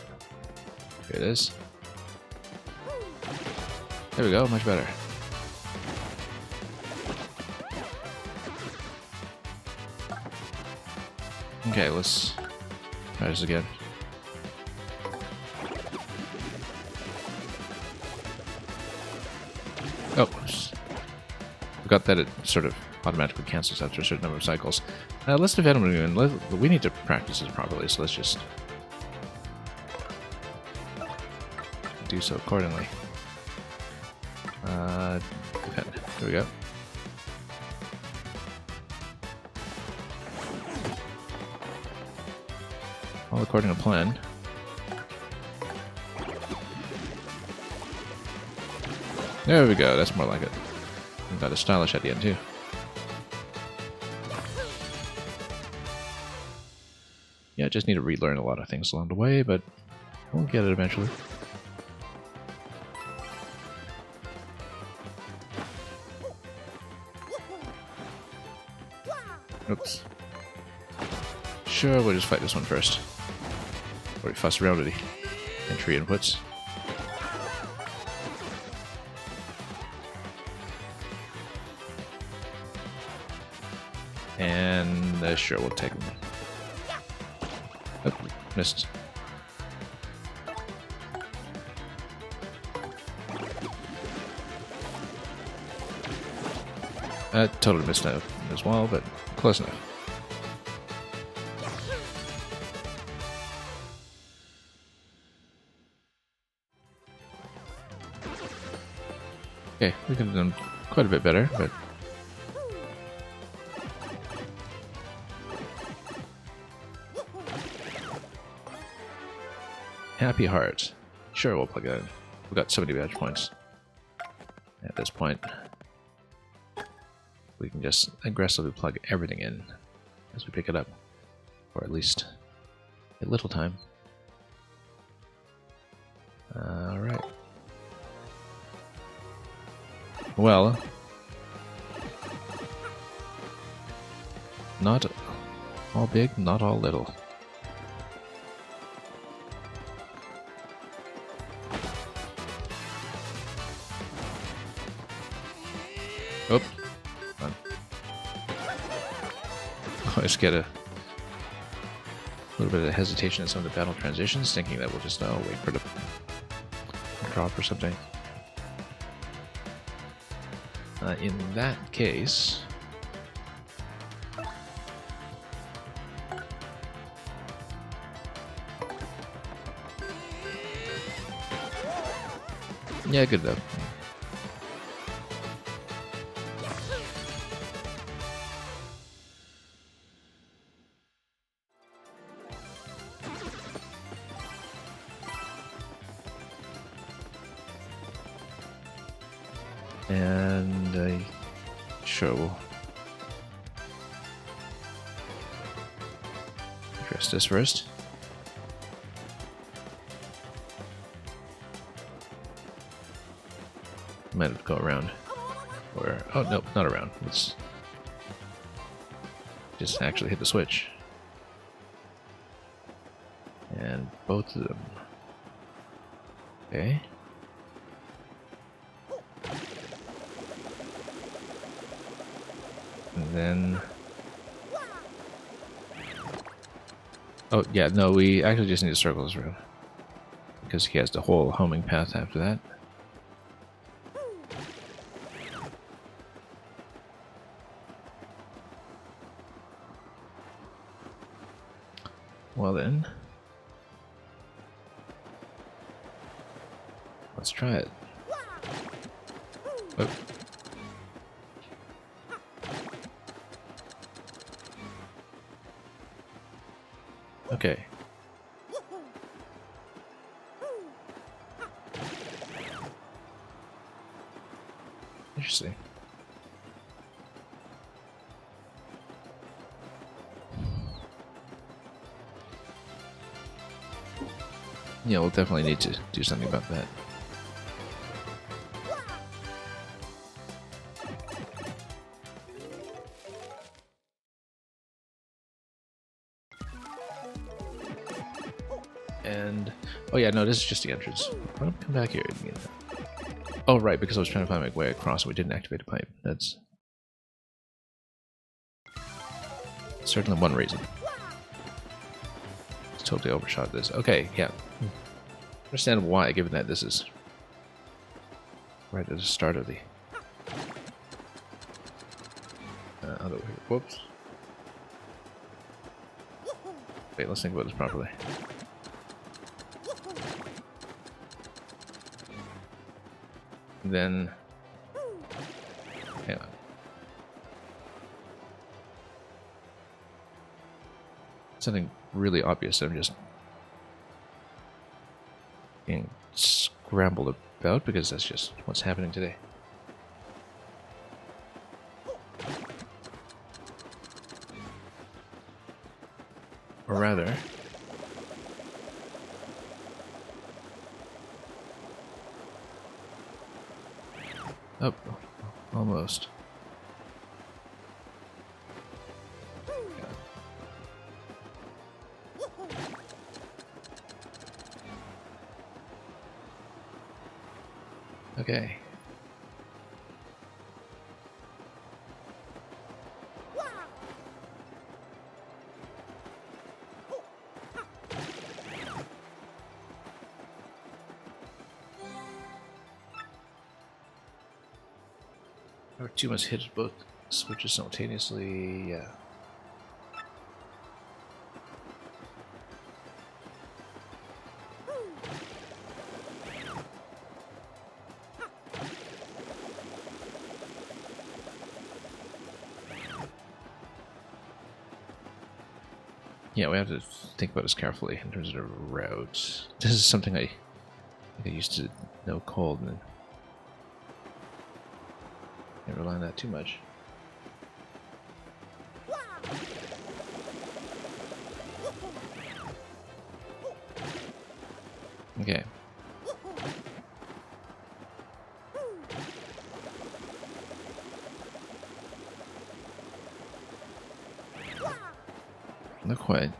S2: Here it is. There we go, much better. Okay, let's try this again. Oh, forgot that it sort of automatically cancels after a certain number of cycles. Let's defend him again. We need to practice this properly, so let's just do so accordingly. Defend. There we go. All according to plan. There we go, that's more like it. We've got a stylish at the end too. Yeah, I just need to relearn a lot of things along the way, but we'll get it eventually. Oops. Sure, we'll just fight this one first. Or we fuss around with the entry inputs. And sure, we'll take them. Oh, missed. Totally missed out as well, but close enough. Okay, we could have done quite a bit better, but Happy Heart. Sure, we'll plug that in. We've got 70 badge points at this point. we can just aggressively plug everything in as we pick it up, or at least a little time. Alright. Well, not all big, not all little. Oop. Come on. I just get a little bit of hesitation in some of the battle transitions, thinking that we'll just wait for the drop or something. In that case, yeah, good enough. And sure, we'll address this first. Might have to go around. Or, oh, no, not around. Let's just actually hit the switch. And both of them. Okay. And then... oh, yeah, no, we actually just need to circle this room. Because he has the whole homing path after that. Well then, let's try it. Oh. Okay. Interesting. Yeah, we'll definitely need to do something about that. And oh yeah, no, this is just the entrance. Why don't we come back here again? Oh right, because I was trying to find my way across, and we didn't activate a pipe. That's certainly one reason. Totally overshot this. Okay, yeah. Understand why, given that this is right at the start of the other way. Whoops. Wait, let's think about this properly. Then, hang on. Something really obvious that I'm just being scrambled about, because that's just what's happening today. Or rather, oh, almost. Okay. Or two must hit both switches simultaneously, yeah. Yeah, we have to think about this carefully in terms of the route. This is something I used to know cold and didn't rely on that too much. Okay. Not quite.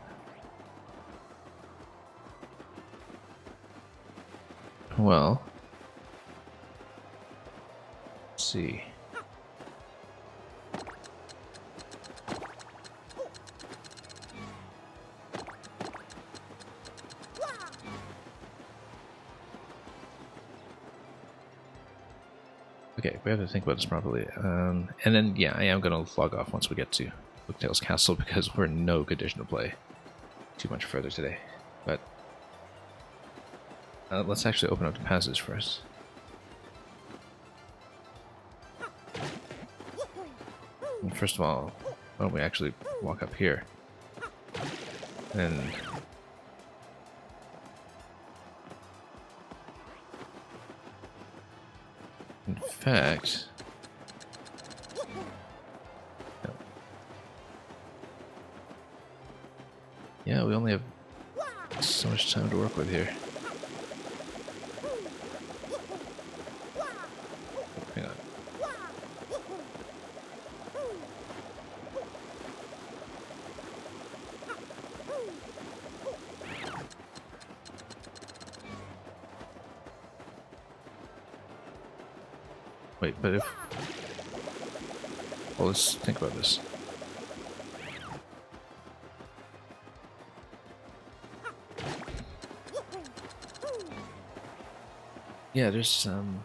S2: Well, let's see. Okay, we have to think about this properly. And then, yeah, I am going to log off once we get to Hooktail's Castle because we're in no condition to play too much further today. But let's actually open up the passage first. And first of all, why don't we actually walk up here? And in fact, no. Yeah, we only have so much time to work with here. Hang on. Wait, but if... Well, let's think about this. Yeah, there's some...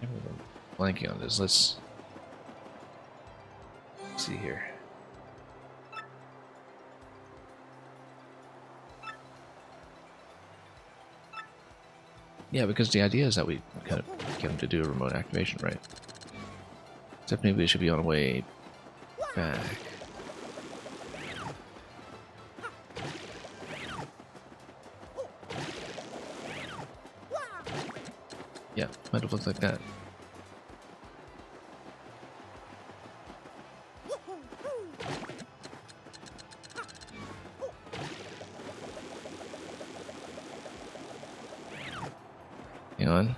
S2: I'm blanking on this. Let's see here. Yeah, because the idea is that we kind of get them to do a remote activation, right? Except maybe we should be on the way back. Yeah, might have looked like that. Hang on.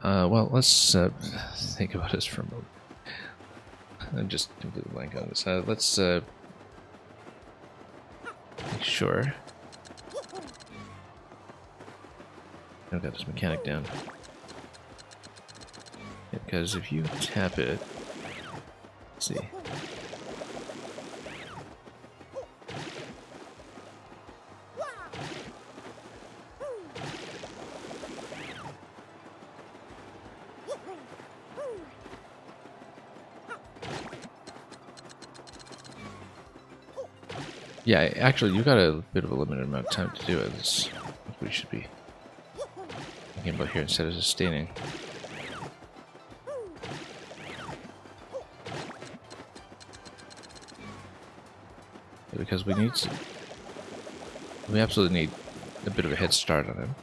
S2: Well, let's think about this for a moment. I'm just completely blank on this. Let's make sure I've got this mechanic down. Yeah, because if you tap it, let's see. Yeah, actually, you got a bit of a limited amount of time to do it. That's what we should be thinking about here instead of sustaining. Yeah, because we need to... We absolutely need a bit of a head start on him.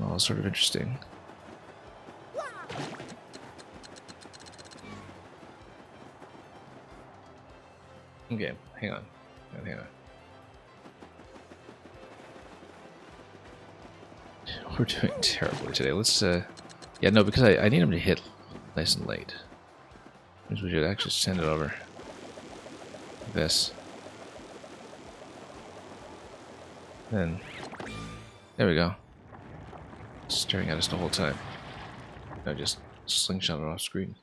S2: Well, sort of interesting. Okay, hang on. Hang on. We're doing terribly today. Let's, yeah, no, because I need him to hit nice and late. Means we should actually send it over. Like this. Then, there we go. Staring at us the whole time. No, just slingshot it off screen.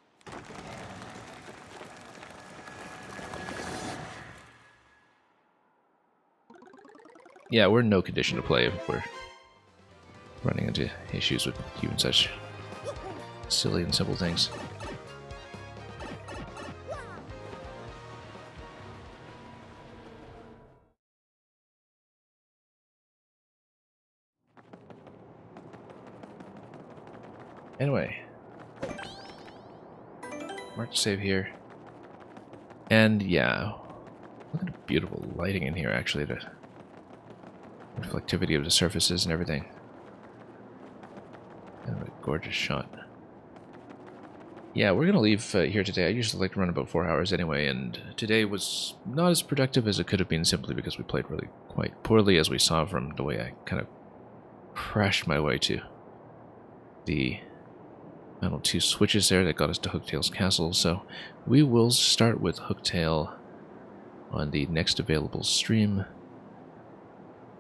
S2: Yeah, we're in no condition to play if we're running into issues with even such silly and simple things. Anyway, mark to save here. And yeah, look at the beautiful lighting in here, actually, the reflectivity of the surfaces and everything. Kind of a gorgeous shot. Yeah, we're going to leave here today. I usually like to run about 4 hours anyway, and today was not as productive as it could have been simply because we played really quite poorly, as we saw from the way I kind of crashed my way to the final 2 switches there that got us to Hooktail's castle. So we will start with Hooktail on the next available stream.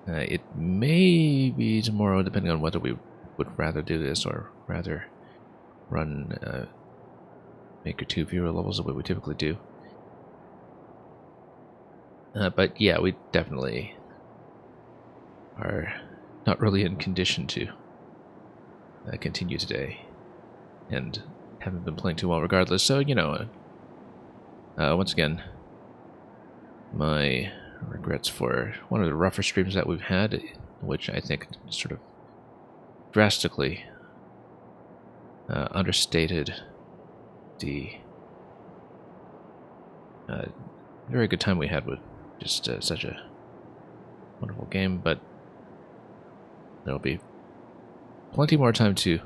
S2: It may be tomorrow, depending on whether we would rather do this or rather run Maker 2 viewer levels the way we typically do. But yeah, we definitely are not really in condition to continue today, and haven't been playing too well regardless. So, you know, once again, my regrets for one of the rougher streams that we've had, which I think sort of drastically understated the very good time we had with just such a wonderful game. But there'll be plenty more time to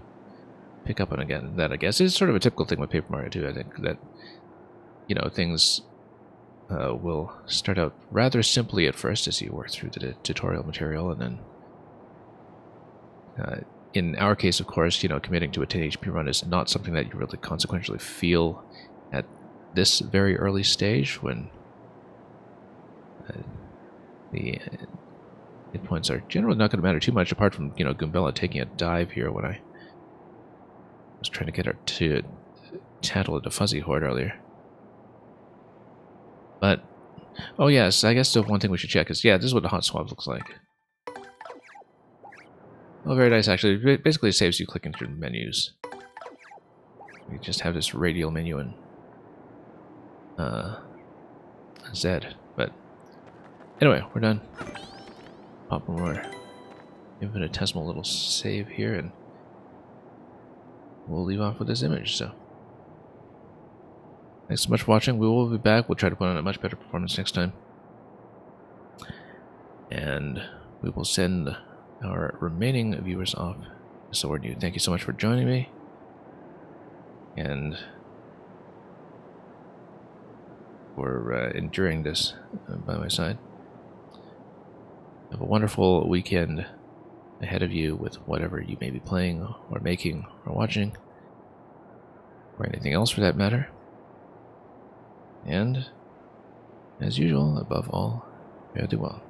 S2: pick up on again. That, I guess, is sort of a typical thing with Paper Mario 2. I think that, you know, things will start out rather simply at first as you work through the tutorial material, and then in our case, of course, you know, committing to a 10 HP run is not something that you really consequentially feel at this very early stage, when the hit points are generally not going to matter too much, apart from, you know, Goombella taking a dive here when I was trying to get her to tattle at a Fuzzy Horde earlier. But, oh yes, I guess the one thing we should check is, yeah, this is what the hot swab looks like. Oh, very nice, actually. It basically saves you clicking through menus. We just have this radial menu in Z. But anyway, we're done. Pop one more infinitesimal little save here, and we'll leave off with this image. So, thanks so much for watching. We will be back. We'll try to put on a much better performance next time. And we will send our remaining viewers off to Sword New. Thank you so much for joining me, and for enduring this by my side. Have a wonderful weekend ahead of you with whatever you may be playing or making or watching, or anything else for that matter. And, as usual, above all, fare thee well.